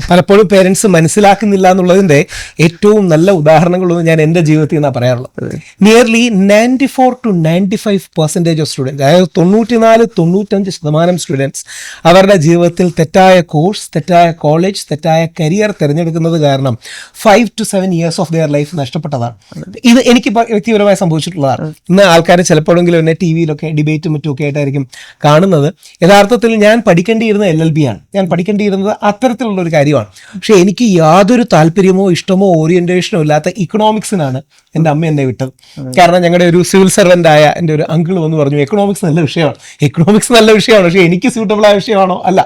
പലപ്പോഴും പേരൻസ് മനസ്സിലാക്കുന്നില്ല എന്നുള്ളതിന്റെ ഏറ്റവും നല്ല ഉദാഹരണങ്ങളൊന്നും ഞാൻ എൻ്റെ ജീവിതത്തിൽ നിന്നാണ് പറയാറുള്ളത്. നിയർലി 94 to 95% ഓഫ് സ്റ്റുഡൻസ്, അതായത് 94-95% സ്റ്റുഡൻസ് അവരുടെ ജീവിതത്തിൽ തെറ്റായ കോഴ്സ്, തെറ്റായ കോളേജ്, തെറ്റായ കരിയർ തിരഞ്ഞെടുക്കുന്നത് കാരണം 5 to 7 years of their life നഷ്ടപ്പെട്ടതാണ്. ഇത് എനിക്ക് വ്യക്തിപരമായി സംഭവിച്ചിട്ടുള്ളതാണ്. ഇന്ന് ആൾക്കാർ ചിലപ്പോഴെങ്കിലും എന്നെ ടി വിയിലൊക്കെ ഡിബേറ്റും മറ്റുമൊക്കെ ആയിട്ടായിരിക്കും കാണുന്നത്. യഥാർത്ഥത്തിൽ ഞാൻ പഠിക്കേണ്ടിയിരുന്നത് LLB ആണ്, ഞാൻ പഠിക്കേണ്ടിയിരുന്നത് അത്തരത്തിലുള്ള ഒരു കാര്യമാണ്. പക്ഷേ എനിക്ക് യാതൊരു താല്പര്യമോ ഇഷ്ടമോ ഓറിയന്റേഷനോ ഇല്ലാത്ത ഇക്കണോമിക്സിനാണ് എൻ്റെ അമ്മ എന്നെ വിട്ടത്. കാരണം ഞങ്ങളുടെ ഒരു സിവിൽ സർവൻ്റ് ആയ എൻ്റെ ഒരു അങ്കിൾ വന്ന് പറഞ്ഞു എക്കണോമിക്സ് നല്ല വിഷയമാണ്, എക്കണോമിക്സ് നല്ല വിഷയമാണ്, പക്ഷേ എനിക്ക് സ്യൂട്ടബിൾ ആയ വിഷയമാണോ? അല്ല.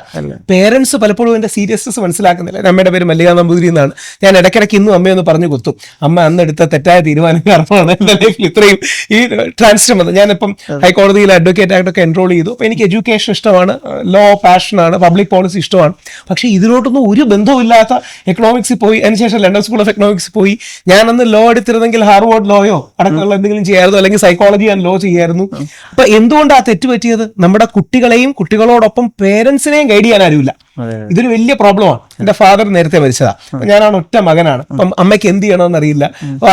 പേരൻസ് പലപ്പോഴും എൻ്റെ സീരിയസ്നെസ് മനസ്സിലാക്കുന്നില്ല. അമ്മയുടെ പേര് മല്ലിക നമ്പൂതിരി എന്നാണ്. ഞാൻ ഇടയ്ക്കിടയ്ക്ക് ഇന്നും അമ്മയൊന്ന് പറഞ്ഞു കുത്തും, അമ്മ അന്നെടുത്ത തെറ്റായ തീരുമാനം കാരണമാണ് എൻ്റെ ലൈഫിൽ ഇത്രയും ഈ ട്രാൻസിഷൻ വന്നത്. ഞാനിപ്പം ഹൈക്കോടതിയിൽ അഡ്വക്കേറ്റ് ആയിട്ടൊക്കെ എൻറോൾ ചെയ്തു. അപ്പോൾ എനിക്ക് എഡ്യൂക്കേഷൻ ഇഷ്ടമാണ്, ലോ പാഷനാണ്, പബ്ലിക് പോളിസി ഇഷ്ടമാണ്. പക്ഷേ ഇതിലോട്ടൊന്നും ഒരു ബന്ധവുമില്ലാത്ത എക്കണോമിക്സിൽ പോയി, അതിനുശേഷം ലണ്ടൻ സ്കൂൾ ഓഫ് എക്കണോമിക്സിൽ പോയി. ഞാനന്ന് ലോ എടുത്തിരുന്നെങ്കിൽ ഹാർവാർഡ് ലോയോ അടക്കമുള്ള എന്തെങ്കിലും ചെയ്യായിരുന്നു, അല്ലെങ്കിൽ സൈക്കോളജി ആൻഡ് ലോ ചെയ്യായിരുന്നു. അപ്പൊ എന്തുകൊണ്ടാണ് ആ തെറ്റ് പറ്റിയത്? നമ്മുടെ കുട്ടികളെയും കുട്ടികളോടൊപ്പം പേരൻസിനെയും ഗൈഡ് ചെയ്യാൻ ആരുമില്ല. ഇതൊരു വലിയ പ്രോബ്ലമാണ്. എൻ്റെ ഫാദർ നേരത്തെ മരിച്ചതാ, ഞാനാണ് ഒറ്റ മകനാണ്. അപ്പം അമ്മയ്ക്ക് എന്ത് ചെയ്യണമെന്ന് അറിയില്ല. അപ്പൊ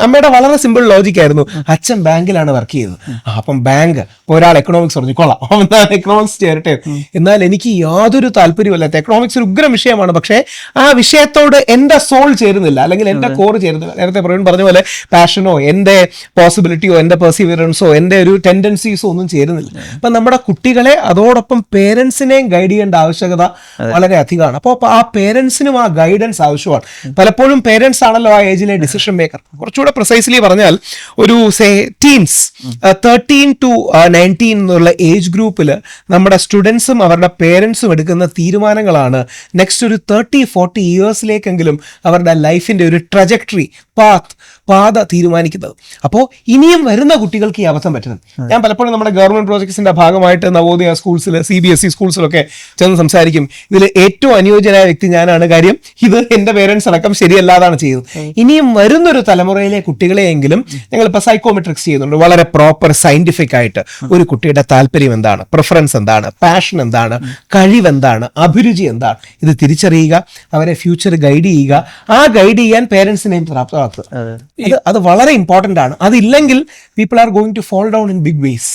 അമ്മയുടെ വളരെ സിമ്പിൾ ലോജിക്കായിരുന്നു, അച്ഛൻ ബാങ്കിലാണ് വർക്ക് ചെയ്തത്, അപ്പം ബാങ്ക് ഒരാൾ എക്കണോമിക്സ് പറഞ്ഞു കൊള്ളാം, ഞാൻ എക്കണോമിക്സ് ചേരട്ടെ. എന്നാൽ എനിക്ക് യാതൊരു താല്പര്യമല്ല. എക്കണോമിക്സ് ഒരു ഉഗ്രം വിഷയമാണ്, പക്ഷേ ആ വിഷയത്തോട് എൻ്റെ സോൾ ചേരുന്നില്ല, അല്ലെങ്കിൽ എൻ്റെ കോർ ചേരുന്നില്ല. നേരത്തെ പറഞ്ഞ പോലെ പാഷനോ എൻ്റെ പോസിബിലിറ്റിയോ എൻ്റെ പെർസിവിയറൻസോ എൻ്റെ ഒരു ടെൻഡൻസീസോ ഒന്നും ചേരുന്നില്ല. അപ്പം നമ്മുടെ കുട്ടികളെ അതോടൊപ്പം പേരൻസിനെയും ഗൈഡ് ചെയ്യേണ്ട ആവശ്യകത വളരെ അധികമാണ്. അപ്പോൾ ആ പേരൻസിനും ആ ഗൈഡൻസ് ആവശ്യമാണ്. പലപ്പോഴും പേരൻസ് ആണല്ലോ ആ ഏജിലെ ഡിസിഷൻ മേക്കർ. കുറച്ചുകൂടെ പ്രിസൈസ്ലി പറഞ്ഞാൽ ഒരു ടീൻസ് 13 to 19 എന്നുള്ള ഏജ് ഗ്രൂപ്പിൽ നമ്മുടെ സ്റ്റുഡൻസും അവരുടെ പേരൻസും എടുക്കുന്ന തീരുമാനങ്ങളാണ് നെക്സ്റ്റ് ഒരു 30-40 ഇയേഴ്സിലേക്കെങ്കിലും അവരുടെ ലൈഫിൻ്റെ ഒരു ട്രജക്ടറി പാത തീരുമാനിക്കുന്നത്. അപ്പോൾ ഇനിയും വരുന്ന കുട്ടികൾക്ക് ഈ അബദ്ധം പറ്റുന്നത്. ഞാൻ പലപ്പോഴും നമ്മുടെ ഗവൺമെന്റ് പ്രോജക്ട്സിന്റെ ഭാഗമായിട്ട് നവോദയ സ്കൂൾസിൽ CBSE സ്കൂൾസിലൊക്കെ ചെന്ന് സംസാരിക്കും. വിചാരിക്കും ഇതിൽ ഏറ്റവും അനുയോജ്യനായ വ്യക്തി ഞാനാണ്, കാര്യം ഇത് എന്റെ പേരൻസ് അടക്കം ശരിയല്ലാതാണ് ചെയ്തത്. ഇനിയും വരുന്നൊരു തലമുറയിലെ കുട്ടികളെയെങ്കിലും ഞങ്ങളിപ്പോൾ സൈക്കോമെട്രിക്സ് ചെയ്യുന്നുണ്ട്, വളരെ പ്രോപ്പർ സയന്റിഫിക് ആയിട്ട് ഒരു കുട്ടിയുടെ താല്പര്യം എന്താണ്, പ്രിഫറൻസ് എന്താണ്, പാഷൻ എന്താണ്, കഴിവെന്താണ്, അഭിരുചി എന്താണ്, ഇത് തിരിച്ചറിയുക, അവരെ ഫ്യൂച്ചർ ഗൈഡ് ചെയ്യുക, ആ ഗൈഡ് ചെയ്യാൻ പേരൻസിനെയും പ്രാപ്തമാക്കുക. അത് വളരെ ഇമ്പോർട്ടന്റ് ആണ്. അതില്ലെങ്കിൽ people are going to fall down in big ways.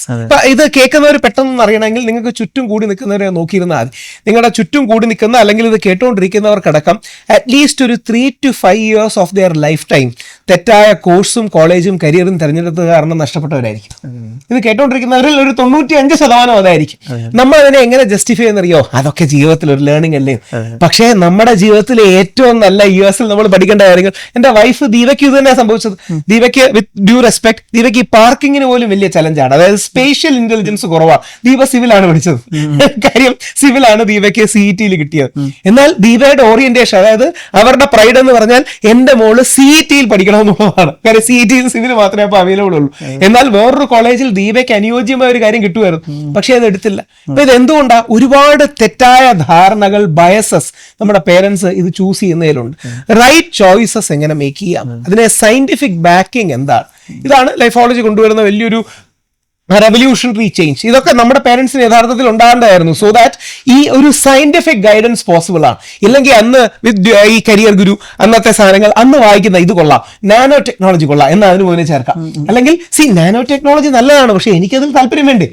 ഇത് കേൾക്കുന്നവർ പെട്ടെന്ന് അറിയണമെങ്കിൽ നിങ്ങൾക്ക് ചുറ്റും കൂടി നിൽക്കുന്നവരെ നോക്കിയിരുന്നാൽ മതി. നിങ്ങളുടെ ചുറ്റും കൂടി നിൽക്കുന്ന അല്ലെങ്കിൽ ഇത് കേട്ടുകൊണ്ടിരിക്കുന്നവർക്കടക്കം അറ്റ്ലീസ്റ്റ് ഒരു 3 to 5 years of their lifetime തെറ്റായ കോഴ്സും കോളേജും കരിയറും തിരഞ്ഞെടുത്തത് കാരണം നഷ്ടപ്പെട്ടവരായിരിക്കും. ഇത് കേട്ടുകൊണ്ടിരിക്കുന്നവരിൽ ഒരു 95% അതായിരിക്കും. നമ്മൾ അതിനെ എങ്ങനെ ജസ്റ്റിഫൈ ചെയ്യുന്നറിയോ? അതൊക്കെ ജീവിതത്തിൽ ഒരു ലേണിംഗ് അല്ലേ. പക്ഷേ നമ്മുടെ ജീവിതത്തിലെ ഏറ്റവും നല്ല ഇയേഴ്സിൽ നമ്മൾ പഠിക്കേണ്ട കാര്യങ്ങൾ, എന്റെ വൈഫ് ദീപയ്ക്ക് ഇത് തന്നെ സംഭവിച്ചത്. ദീപയ്ക്ക് വിത്ത് ഡ്യൂ റെസ്പെക്ട്, ദീപയ്ക്ക് ഈ പാർക്കിങ്ങിന് പോലും വലിയ ചലഞ്ചാണ്. അതായത് സ്പേഷ്യൽ ഇന്റലിജൻസ് കുറവാണ്. ദീപ സിവിലാണ് പഠിച്ചത്. കാര്യം സിവിലാണ് ദീപയ്ക്ക് CET-യിൽ കിട്ടിയത്. എന്നാൽ ദീപയുടെ ഓറിയന്റേഷൻ, അതായത് അവരുടെ പ്രൈഡ് എന്ന് പറഞ്ഞാൽ എന്റെ മോള് CET-യിൽ പഠിക്കണമെന്നുള്ളതാണ്. കാര്യം CET-യിൽ സിവിൽ മാത്രമേ അപ്പൊ അവൈലബിൾ ഉള്ളൂ. എന്നാൽ വേറൊരു കോളേജിൽ ദീപയ്ക്ക് അനുയോജ്യമായ ഒരു കാര്യം കിട്ടുമായിരുന്നു, പക്ഷെ അത് എടുത്തില്ല. അപ്പൊ ഇത് എന്തുകൊണ്ടാ? ഒരുപാട് തെറ്റായ ധാരണകൾ, ബയസസ് നമ്മുടെ പേരൻസ് ഇത് ചൂസ് ചെയ്യുന്നതിലുണ്ട്. റൈറ്റ് ചോയ്സസ് എങ്ങനെ മേക്ക് ചെയ്യാം, അതിനെ സയന്റിഫിക് ബാക്കിംഗ് എന്താണ്, ഇതാണ് ലൈഫോളജി കൊണ്ടുവരുന്ന വലിയൊരു റെവല്യൂഷണറി ചേഞ്ച്. ഇതൊക്കെ നമ്മുടെ പേരൻസിന് യഥാർത്ഥത്തിൽ ഉണ്ടാകേണ്ടതായിരുന്നു, സോ ദാറ്റ് ഈ ഒരു സയന്റിഫിക് ഗൈഡൻസ് പോസിബിൾ ആണ്. ഇല്ലെങ്കിൽ അന്ന് ഈ കരിയർ ഗുരു, അന്നത്തെ സാധനങ്ങൾ അന്ന് വായിക്കുന്ന ഇത് കൊള്ളാം, നാനോ ടെക്നോളജി കൊള്ളാം എന്ന് അതിന് മുന്നേ ചേർക്കാം. അല്ലെങ്കിൽ നാനോ ടെക്നോളജി നല്ലതാണ്, പക്ഷെ എനിക്കതിൽ താല്പര്യം വേണ്ടേ.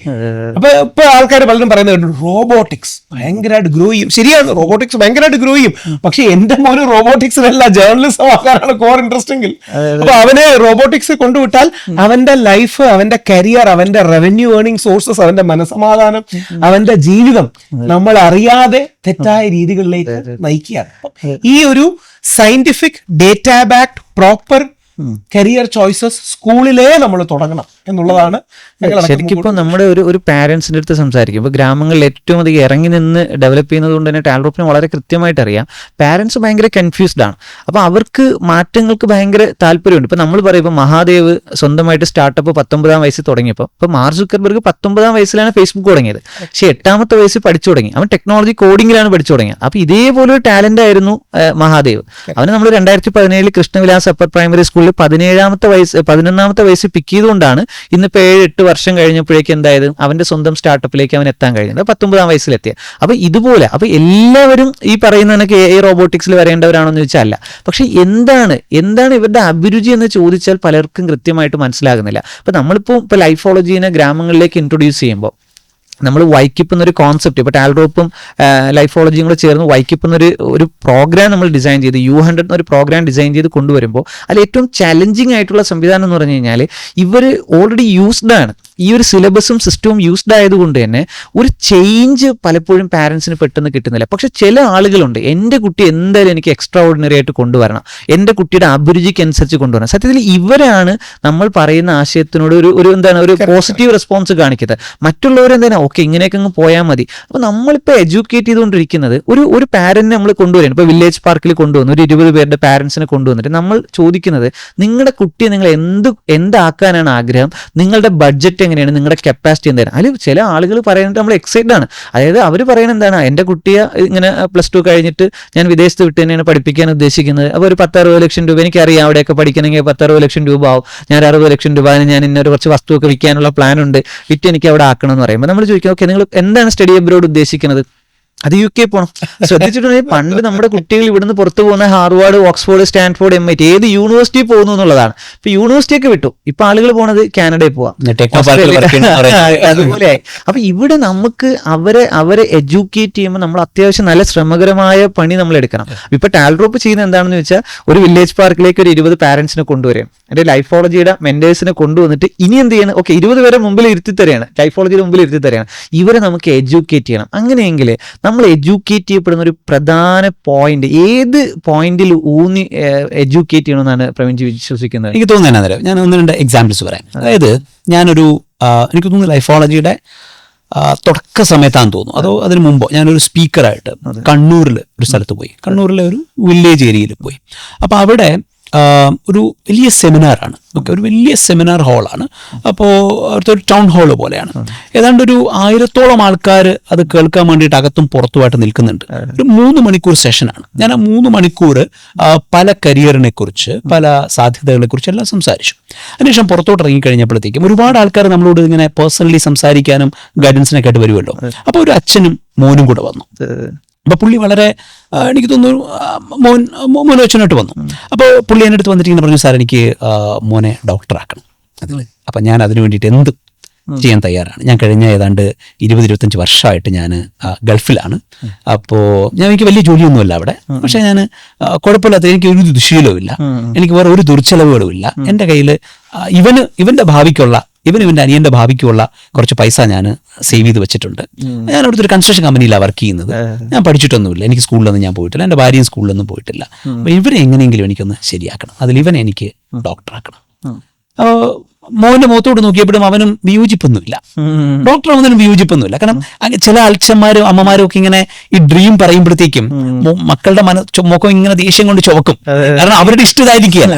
ഇപ്പൊ ആൾക്കാർ പലരും പറയുന്നത് റോബോട്ടിക്സ് ഭയങ്കരമായിട്ട് ഗ്രോ ചെയ്യും. ശരിയാണ്, റോബോട്ടിക്സ് ഭയങ്കരമായിട്ട് ഗ്രോ ചെയ്യും. പക്ഷെ എന്റെ മോന് റോബോട്ടിക്സിനല്ല ജേർണലിസം ആക്കാനാണ് കോർ ഇൻട്രസ്റ്റ് എങ്കിൽ, അപ്പൊ അവനെ റോബോട്ടിക്സ് കൊണ്ടുവിട്ടാൽ അവന്റെ ലൈഫ്, അവന്റെ കരിയർ, അവന്റെ റവന്യൂ ഏർണിംഗ് സോഴ്സസ്, അവന്റെ മനസ്സമാധാനം, അവന്റെ ജീവിതം നമ്മൾ അറിയാതെ തെറ്റായ രീതികളിലേക്ക് നയിക്കുകയാണ്. ഈ ഒരു scientific data backed proper career choices സ്കൂളിലേ നമ്മൾ തുടങ്ങണം എന്നുള്ളതാണ്. ശരിക്കും ഇപ്പോൾ നമ്മുടെ ഒരു പാരന്റ്സിന്റെ അടുത്ത് സംസാരിക്കും. ഇപ്പോൾ ഗ്രാമങ്ങളിൽ ഏറ്റവും അധികം ഇറങ്ങി നിന്ന് ഡെവലപ്പ് ചെയ്യുന്നത് കൊണ്ട് തന്നെ ടാൽറോപ്പിന് വളരെ കൃത്യമായിട്ട് അറിയാം പാരന്റ്സ് ഭയങ്കര കൺഫ്യൂസ്ഡ് ആണ്. അപ്പോൾ അവർക്ക് മാറ്റങ്ങൾക്ക് ഭയങ്കര താല്പര്യമുണ്ട്. ഇപ്പോൾ നമ്മൾ പറയും, ഇപ്പോൾ മഹാദേവ് സ്വന്തമായിട്ട് സ്റ്റാർട്ടപ്പ് 19-ാം വയസ്സിൽ തുടങ്ങിയപ്പോൾ, ഇപ്പോൾ മാർക്ക് സുക്കർബർഗ് 19-ാം വയസ്സിലാണ് ഫേസ്ബുക്ക് തുടങ്ങിയത്, പക്ഷേ 8-ാമത്തെ വയസ്സിൽ പഠിച്ചു തുടങ്ങി. അവൻ ടെക്നോളജി കോഡിങ്ങിലാണ് പഠിച്ചു തുടങ്ങിയത്. അപ്പോൾ ഇതേപോലെ ഒരു ടാലന്റ് ആയിരുന്നു മഹാദേവ്. അവന് നമ്മൾ 2017 കൃഷ്ണവിലാസ് അപ്പർ പ്രൈമറി സ്കൂളിൽ 11-ാമത്തെ വയസ്സിൽ പിക്ക് ചെയ്തുകൊണ്ടാണ് ഇന്നിപ്പോൾ 7-8 വർഷം കഴിഞ്ഞപ്പോഴേക്കും എന്തായത്, അവന്റെ സ്വന്തം സ്റ്റാർട്ടപ്പിലേക്ക് അവൻ എത്താൻ കഴിഞ്ഞത് 19-ാം വയസ്സിലെത്തിയ. അപ്പൊ ഇതുപോലെ അപ്പൊ എല്ലാവരും ഈ പറയുന്ന കണക്ക് AI റോബോട്ടിക്സിൽ വരേണ്ടവരാണെന്ന് ചോദിച്ചാൽ അല്ല. പക്ഷെ എന്താണ് ഇവരുടെ അഭിരുചി എന്ന് ചോദിച്ചാൽ പലർക്കും കൃത്യമായിട്ട് മനസ്സിലാകുന്നില്ല. അപ്പൊ നമ്മളിപ്പോൾ ലൈഫോളജീനെ ഗ്രാമങ്ങളിലേക്ക് ഇൻട്രൊഡ്യൂസ് ചെയ്യുമ്പോൾ നമ്മൾ വൈക്കിപ്പ് എന്നൊരു കോൺസെപ്റ്റ്, ഇപ്പോൾ ടാൽറോപ്പും ലൈഫോളജിയും കൂടെ ചേർന്ന് വൈക്കിപ്പ് എന്നൊരു പ്രോഗ്രാം നമ്മൾ ഡിസൈൻ ചെയ്ത് U100 എന്നൊരു പ്രോഗ്രാം ഡിസൈൻ ചെയ്ത് കൊണ്ടുവരുമ്പോൾ അതിൽ ഏറ്റവും ചലഞ്ചിങ് ആയിട്ടുള്ള സംവിധാനം എന്ന് പറഞ്ഞു കഴിഞ്ഞാൽ ഇവർ ഓൾറെഡി യൂസ്ഡ് ആണ്. ഈ ഒരു സിലബസും സിസ്റ്റവും യൂസ്ഡ് ആയതുകൊണ്ട് തന്നെ ഒരു ചേഞ്ച് പലപ്പോഴും പാരൻസിന് പെട്ടെന്ന് കിട്ടുന്നില്ല. പക്ഷെ ചില ആളുകളുണ്ട്, എൻ്റെ കുട്ടി എന്തായാലും എനിക്ക് എക്സ്ട്രാ ഓർഡിനറി ആയിട്ട് കൊണ്ടുവരണം, എൻ്റെ കുട്ടിയുടെ അഭിരുചിക്ക് അനുസരിച്ച് കൊണ്ടുവരണം. സത്യത്തിൽ ഇവരാണ് നമ്മൾ പറയുന്ന ആശയത്തിനോട് ഒരു പോസിറ്റീവ് റെസ്പോൺസ് കാണിക്കുന്നത്. മറ്റുള്ളവരെന്താണ് ഓക്കെ ഇങ്ങനെയൊക്കെ അങ്ങ് പോയാൽ മതി. അപ്പോൾ നമ്മളിപ്പോൾ എഡ്യൂക്കേറ്റ് ചെയ്തുകൊണ്ടിരിക്കുന്നത് ഒരു പാരന്റിനെ നമ്മൾ കൊണ്ടുവരണം. ഇപ്പോൾ വില്ലേജ് പാർക്കിൽ കൊണ്ടുവന്നു ഒരു 20 പേരുടെ പാരൻസിനെ കൊണ്ടുവന്നിട്ട് നമ്മൾ ചോദിക്കുന്നത്, നിങ്ങളുടെ കുട്ടിയെ നിങ്ങൾ എന്താക്കാനാണ് ആഗ്രഹം, നിങ്ങളുടെ ബഡ്ജറ്റ് എങ്ങനെയാണ്, നിങ്ങളുടെ കപ്പാസിറ്റി എന്താണ്. അതിൽ ചില ആളുകൾ പറയുന്നത് നമ്മൾ എക്സൈറ്റഡ് ആണ്. അതായത് അവർ പറയുന്നത് എന്താണ്, എൻ്റെ കുട്ടിയെ ഇങ്ങനെ +2 കഴിഞ്ഞിട്ട് ഞാൻ വിദേശത്ത് വിട്ട് തന്നെയാണ് പഠിപ്പിക്കാൻ ഉദ്ദേശിക്കുന്നത്. അപ്പോൾ ഒരു 10-60 ലക്ഷം രൂപ, എനിക്കറിയാം അവിടെയൊക്കെ പഠിക്കണമെങ്കിൽ 10-60 ലക്ഷം രൂപ ആവും, ഞാൻ 60 ലക്ഷം രൂപ ഞാൻ ഇന്നൊരു കുറച്ച് വസ്തുവൊക്കെ വിൽക്കാനുള്ള പ്ലാൻ ഉണ്ട്, വിറ്റ് എനിക്ക് അവിടെ ആക്കണം എന്ന് പറയുമ്പോൾ നമ്മൾ ചോദിക്കും, ഓക്കെ നിങ്ങൾ എന്താണ് സ്റ്റഡി അബ്രോഡ് ഉദ്ദേശിക്കുന്നത്? അത് UK പോകണം. ശ്രദ്ധിച്ചിട്ടുണ്ടെങ്കിൽ പണ്ട് നമ്മുടെ കുട്ടികൾ ഇവിടുന്ന് പുറത്തു പോകുന്ന ഹാർവാർഡ്, ഓക്സ്ഫോർഡ്, സ്റ്റാൻഫോർഡ്, MIT ഏത് യൂണിവേഴ്സിറ്റി പോകുന്നു എന്നുള്ളതാണ്. ഇപ്പൊ യൂണിവേഴ്സിറ്റിയൊക്കെ വിട്ടു, ഇപ്പൊ ആളുകൾ പോണത് കാനഡയിൽ പോവാം, അതുപോലെയായി. അപ്പൊ ഇവിടെ നമുക്ക് അവരെ എഡ്യൂക്കേറ്റ് ചെയ്യുമ്പോൾ നമ്മൾ അത്യാവശ്യം നല്ല ശ്രമകരമായ പണി നമ്മൾ എടുക്കണം. ഇപ്പൊ ടാൽറോപ്പ് ചെയ്യുന്നത് എന്താണെന്ന് വെച്ചാൽ ഒരു വില്ലേജ് പാർക്കിലേക്ക് ഒരു 20 പാരന്റ്സിനെ കൊണ്ടുവരികയാണ്, എൻ്റെ ലൈഫോളജിയുടെ മെന്റേഴ്സിനെ കൊണ്ടുവന്നിട്ട് ഇനി എന്ത് ചെയ്യണം, ഓക്കെ 20 പേരെ മുമ്പിൽ ഇരുത്തി തരികയാണ്, ലൈഫോളജിയുടെ മുമ്പിൽ ഇരുത്തി തരികയാണ്. ഇവരെ നമുക്ക് എഡ്യൂക്കേറ്റ് ചെയ്യണം. അങ്ങനെയെങ്കിൽ നമ്മൾ എഡ്യൂക്കേറ്റ് ചെയ്യപ്പെടുന്ന ഒരു പ്രധാന പോയിന്റ്, ഏത് പോയിന്റിൽ ഊന്നി എഡ്യൂക്കേറ്റ് ചെയ്യണമെന്നാണ് പ്രവീൺജി വിശ്വസിക്കുന്നത്? എനിക്ക് തോന്നുന്നത് ഞാൻ 1-2 എക്സാമ്പിൾസ് പറയാം. അതായത് എനിക്ക് തോന്നുന്നു ലൈഫോളജിയുടെ തുടക്ക സമയത്താണെന്ന് തോന്നുന്നു, അതോ അതിന് മുമ്പോ ഞാനൊരു സ്പീക്കറായിട്ട് കണ്ണൂരിൽ ഒരു സ്ഥലത്ത് പോയി, കണ്ണൂരിലെ ഒരു വില്ലേജ് ഏരിയയിൽ പോയി. അപ്പൊ അവിടെ ഒരു വലിയ സെമിനാറാണ്. ഓക്കെ, ഒരു വലിയ സെമിനാർ ഹാളാണ്. അപ്പോൾ അവിടുത്തെ ഒരു ടൗൺ ഹാള് പോലെയാണ്. ഏതാണ്ട് ഒരു 1000-ഓളം ആൾക്കാർ അത് കേൾക്കാൻ വേണ്ടിയിട്ട് അകത്തും പുറത്തുമായിട്ട് നിൽക്കുന്നുണ്ട്. ഒരു 3 മണിക്കൂർ സെഷനാണ്. ഞാൻ ആ 3 മണിക്കൂർ പല കരിയറിനെ കുറിച്ച്, പല സാധ്യതകളെ കുറിച്ച് എല്ലാം സംസാരിച്ചു. അതിനുശേഷം പുറത്തോട്ട് ഇറങ്ങിക്കഴിഞ്ഞപ്പോഴത്തേക്കും ഒരുപാട് ആൾക്കാർ നമ്മളോട് ഇങ്ങനെ പേഴ്സണലി സംസാരിക്കാനും ഗൈഡൻസിനൊക്കെ ആയിട്ട് വരുമല്ലോ. അപ്പോൾ ഒരു അച്ഛനും മോനും കൂടെ വന്നു. അപ്പൊ പുള്ളി വളരെ എനിക്ക് തോന്നുന്നു മോനോച്ചനായിട്ട് വന്നു. അപ്പോൾ പുള്ളി എൻ്റെ അടുത്ത് വന്നിട്ട് ഇങ്ങനെ പറഞ്ഞു, സാർ എനിക്ക് മോനെ ഡോക്ടറാക്കണം. അപ്പം ഞാൻ അതിനു വേണ്ടിയിട്ട് എന്ത് ചെയ്യാൻ തയ്യാറാണ്. ഞാൻ കഴിഞ്ഞ ഏതാണ്ട് 20-25 വർഷമായിട്ട് ഞാൻ ഗൾഫിലാണ്. അപ്പോൾ എനിക്ക് വലിയ ജോലിയൊന്നുമില്ല അവിടെ. പക്ഷെ ഞാൻ കുഴപ്പമില്ലാത്ത, എനിക്ക് ഒരു ദുശീലവും ഇല്ല, എനിക്ക് വേറെ ഒരു ദുർച്ചെലവുകളും ഇല്ല. എൻ്റെ കയ്യിൽ ഇവൻ്റെ ഭാവിക്കുള്ള ഇവൻ്റെ അനിയൻ്റെ ഭാവിക്കുള്ള കുറച്ച് പൈസ ഞാൻ സേവ് ചെയ്ത് വെച്ചിട്ടുണ്ട്. ഞാൻ അവിടുത്തെ ഒരു കൺസ്ട്രക്ഷൻ കമ്പനിയിലാണ് വർക്ക് ചെയ്യുന്നത്. ഞാൻ പഠിച്ചിട്ടൊന്നുമില്ല, എനിക്ക് സ്കൂളിലൊന്നും ഞാൻ പോയിട്ടില്ല, എൻ്റെ ഭാര്യയും സ്കൂളിലൊന്നും പോയിട്ടില്ല. അപ്പോൾ ഇവരെ എങ്ങനെയെങ്കിലും എനിക്കൊന്ന് ശരിയാക്കണം, അതിൽ ഇവനെ എനിക്ക് ഡോക്ടറാക്കണം. മോന്റെ മുഖത്തോട് നോക്കിയപ്പോഴും അവനും വിയോജിപ്പൊന്നുമില്ല, ഡോക്ടർ അവനും വിയോജിപ്പൊന്നുമില്ല. കാരണം ചില അച്ഛന്മാരും അമ്മമാരും ഒക്കെ ഇങ്ങനെ ഈ ഡ്രീം പറയുമ്പോഴത്തേക്കും മക്കളുടെ മുഖം ഇങ്ങനെ ദേഷ്യം കൊണ്ട് ചുവക്കും. കാരണം അവരുടെ ഇഷ്ടം ഇതായിരിക്കുകയല്ല,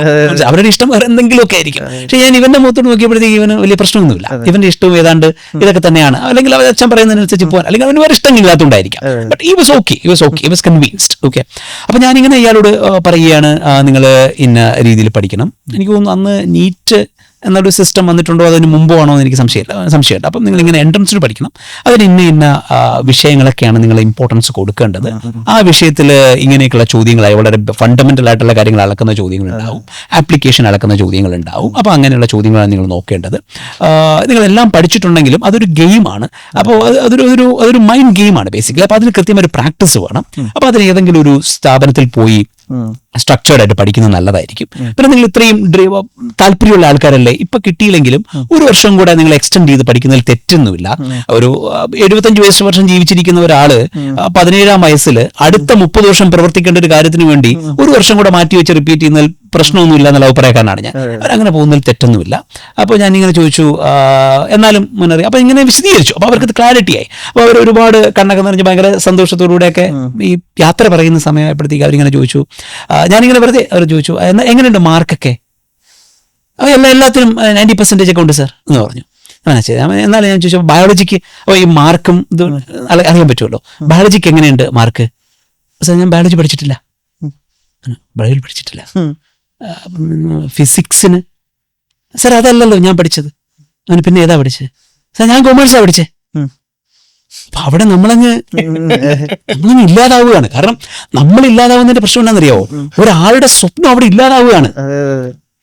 അവരുടെ ഇഷ്ടം വേറെ എന്തെങ്കിലും ഒക്കെ ആയിരിക്കും. പക്ഷെ ഞാൻ ഇവന്റെ മുഖത്തോട് നോക്കിയപ്പോഴത്തേക്ക് ഇവന് വലിയ പ്രശ്നമൊന്നുമില്ല. ഇവന്റെ ഇഷ്ടവും ഏതാണ്ട് ഇതൊക്കെ തന്നെയാണ്. അല്ലെങ്കിൽ അവർ അച്ഛൻ പറയുന്നതിനനുസരിച്ച് പോകാൻ, അല്ലെങ്കിൽ അവന് വേറെ ഇഷ്ടമില്ലാത്തതുകൊണ്ടായിരിക്കാം. ബട്ട് ഈ വാസ് ഓക്കെ, ഈ വാസ് കൺവിൻസ്ഡ്. ഓക്കെ, അപ്പൊ ഞാനിങ്ങനെ ഇയാളോട് പറയുകയാണ്, നിങ്ങൾ ഇന്ന രീതിയിൽ പഠിക്കണം. എനിക്ക് തോന്നുന്നു അന്ന് നീറ്റ് എന്നൊരു സിസ്റ്റം വന്നിട്ടുണ്ടോ, അതിന് മുമ്പോ ആണോ എന്ന് എനിക്ക് സംശയമുണ്ട്. അപ്പം നിങ്ങൾ ഇങ്ങനെ എൻട്രൻസിന് പഠിക്കണം, അതിന് ഇന്ന വിഷയങ്ങളൊക്കെയാണ് നിങ്ങൾ ഇമ്പോർട്ടൻസ് കൊടുക്കേണ്ടത്. ആ വിഷയത്തിൽ ഇങ്ങനെയൊക്കെയുള്ള ചോദ്യങ്ങളായി വളരെ ഫണ്ടമെന്റൽ ആയിട്ടുള്ള കാര്യങ്ങൾ അളക്കുന്ന ചോദ്യങ്ങളുണ്ടാവും, ആപ്ലിക്കേഷൻ അളക്കുന്ന ചോദ്യങ്ങളുണ്ടാവും. അപ്പോൾ അങ്ങനെയുള്ള ചോദ്യങ്ങളാണ് നിങ്ങൾ നോക്കേണ്ടത്. നിങ്ങളെല്ലാം പഠിച്ചിട്ടുണ്ടെങ്കിലും അതൊരു ഗെയിമാണ്. അപ്പോൾ അതൊരു മൈൻഡ് ഗെയിമാണ് ബേസിക്കലി. അപ്പോൾ അതിന് കൃത്യമായ ഒരു പ്രാക്ടീസ് വേണം. അപ്പോൾ അതിന് ഏതെങ്കിലും ഒരു സ്ഥാപനത്തിൽ പോയി സ്ട്രക്ചേർഡ് ആയിട്ട് പഠിക്കുന്നത് നല്ലതായിരിക്കും. പിന്നെ നിങ്ങൾ ഇത്രയും താല്പര്യമുള്ള ആൾക്കാരല്ലേ, ഇപ്പൊ കിട്ടിയില്ലെങ്കിലും 1 വർഷം കൂടെ നിങ്ങൾ എക്സ്റ്റെൻഡ് ചെയ്ത് പഠിക്കുന്നതിൽ തെറ്റൊന്നുമില്ല. ഒരു 75 വർഷം ജീവിച്ചിരിക്കുന്ന ഒരാള് 17-ാം വയസ്സിൽ അടുത്ത 30 വർഷം പ്രവർത്തിക്കേണ്ട ഒരു കാര്യത്തിന് വേണ്ടി 1 വർഷം കൂടെ മാറ്റി വെച്ച് റിപ്പീറ്റ് ചെയ്യുന്നതിൽ പ്രശ്നമൊന്നുമില്ല എന്നുള്ള അഭിപ്രായക്കാരനാണ് ഞാൻ. അവരങ്ങനെ പോകുന്നതിൽ തെറ്റൊന്നുമില്ല. അപ്പോൾ ഞാൻ ഇങ്ങനെ ചോദിച്ചു, എന്നാലും മുന്നറിയാം. അപ്പൊ ഇങ്ങനെ വിശദീകരിച്ചു. അപ്പൊ അവർക്ക് ക്ലാരിറ്റി ആയി. അപ്പൊ അവർ ഒരുപാട് കണ്ണൊക്കെ നിറഞ്ഞ് ഭയങ്കര സന്തോഷത്തോടുകൂടെയൊക്കെ ഈ യാത്ര പറയുന്ന സമയമായപ്പോഴത്തേക്ക് അവരിങ്ങനെ ചോദിച്ചു, ഞാനിങ്ങനെ വെറുതെ അവർ ചോദിച്ചു, എങ്ങനെയുണ്ട് മാർക്കൊക്കെ? എല്ലാത്തിനും 90% ഒക്കെ ഉണ്ട് സാർ എന്ന് പറഞ്ഞു. ശരി, എന്നാലും ഞാൻ ചോദിച്ചു, ബയോളജിക്ക് അപ്പോൾ ഈ മാർക്കും ഇത് അറിയാൻ പറ്റുമല്ലോ, ബയോളജിക്ക് എങ്ങനെയുണ്ട് മാർക്ക്? സാർ ഞാൻ ബയോളജി പഠിച്ചിട്ടില്ല. ഫിസിക്സിന്? സാർ അതല്ലല്ലോ ഞാൻ പഠിച്ചത്. അവന് പിന്നെ ഏതാ പഠിച്ചത്? സാർ ഞാൻ കൊമേഴ്സാണ് പഠിച്ചേ. അപ്പൊ അവിടെ നമ്മളങ്ങ് ഇല്ലാതാവുകയാണ്. കാരണം നമ്മൾ ഇല്ലാതാവുന്നതിന്റെ പ്രശ്നം എന്താണെന്നറിയാവോ? ഒരാളുടെ സ്വപ്നം അവിടെ ഇല്ലാതാവുകയാണ്.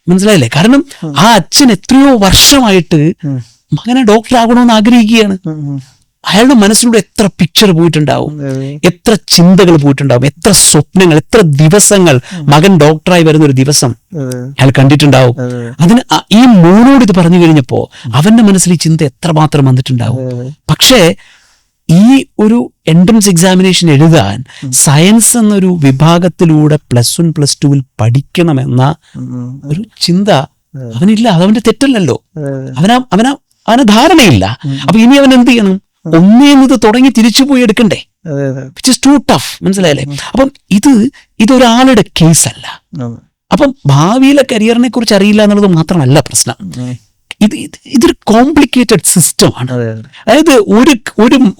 മനസ്സിലായില്ലേ? കാരണം ആ അച്ഛൻ എത്രയോ വർഷമായിട്ട് മകനെ ഡോക്ടർ ആകണമെന്ന് ആഗ്രഹിക്കുകയാണ്. അയാളുടെ മനസ്സിലൂടെ എത്ര പിക്ചർ പോയിട്ടുണ്ടാവും, എത്ര ചിന്തകൾ പോയിട്ടുണ്ടാവും, എത്ര സ്വപ്നങ്ങൾ, എത്ര ദിവസങ്ങൾ മകൻ ഡോക്ടറായി വരുന്ന ഒരു ദിവസം അയാൾ കണ്ടിട്ടുണ്ടാവും. അതിന് ഈ മോനോട് ഇത് പറഞ്ഞു കഴിഞ്ഞപ്പോ അവന്റെ മനസ്സിൽ ഈ ചിന്ത എത്രമാത്രം വന്നിട്ടുണ്ടാവും. പക്ഷേ ഈ ഒരു എൻട്രൻസ് എക്സാമിനേഷൻ എഴുതാൻ സയൻസ് എന്നൊരു വിഭാഗത്തിലൂടെ +1 +2 പഠിക്കണമെന്ന ഒരു ചിന്ത അവനില്ല. അതവന്റെ തെറ്റല്ലല്ലോ, അവന് ധാരണയില്ല. അപ്പൊ ഇനി അവൻ എന്ത് ചെയ്യണം? ഒന്നേന്നത് തുടങ്ങി തിരിച്ചു പോയി എടുക്കണ്ടേ? Which is too tough. മനസ്സിലായല്ലേ? അപ്പം ഇതൊരാളുടെ കേസ് അല്ല. അപ്പം ഭാവിയിലെ കരിയറിനെ കുറിച്ച് അറിയില്ല എന്നുള്ളത് മാത്രമല്ല പ്രശ്നം. ഇതൊരു കോംപ്ലിക്കേറ്റഡ് സിസ്റ്റമാണ്. അതായത്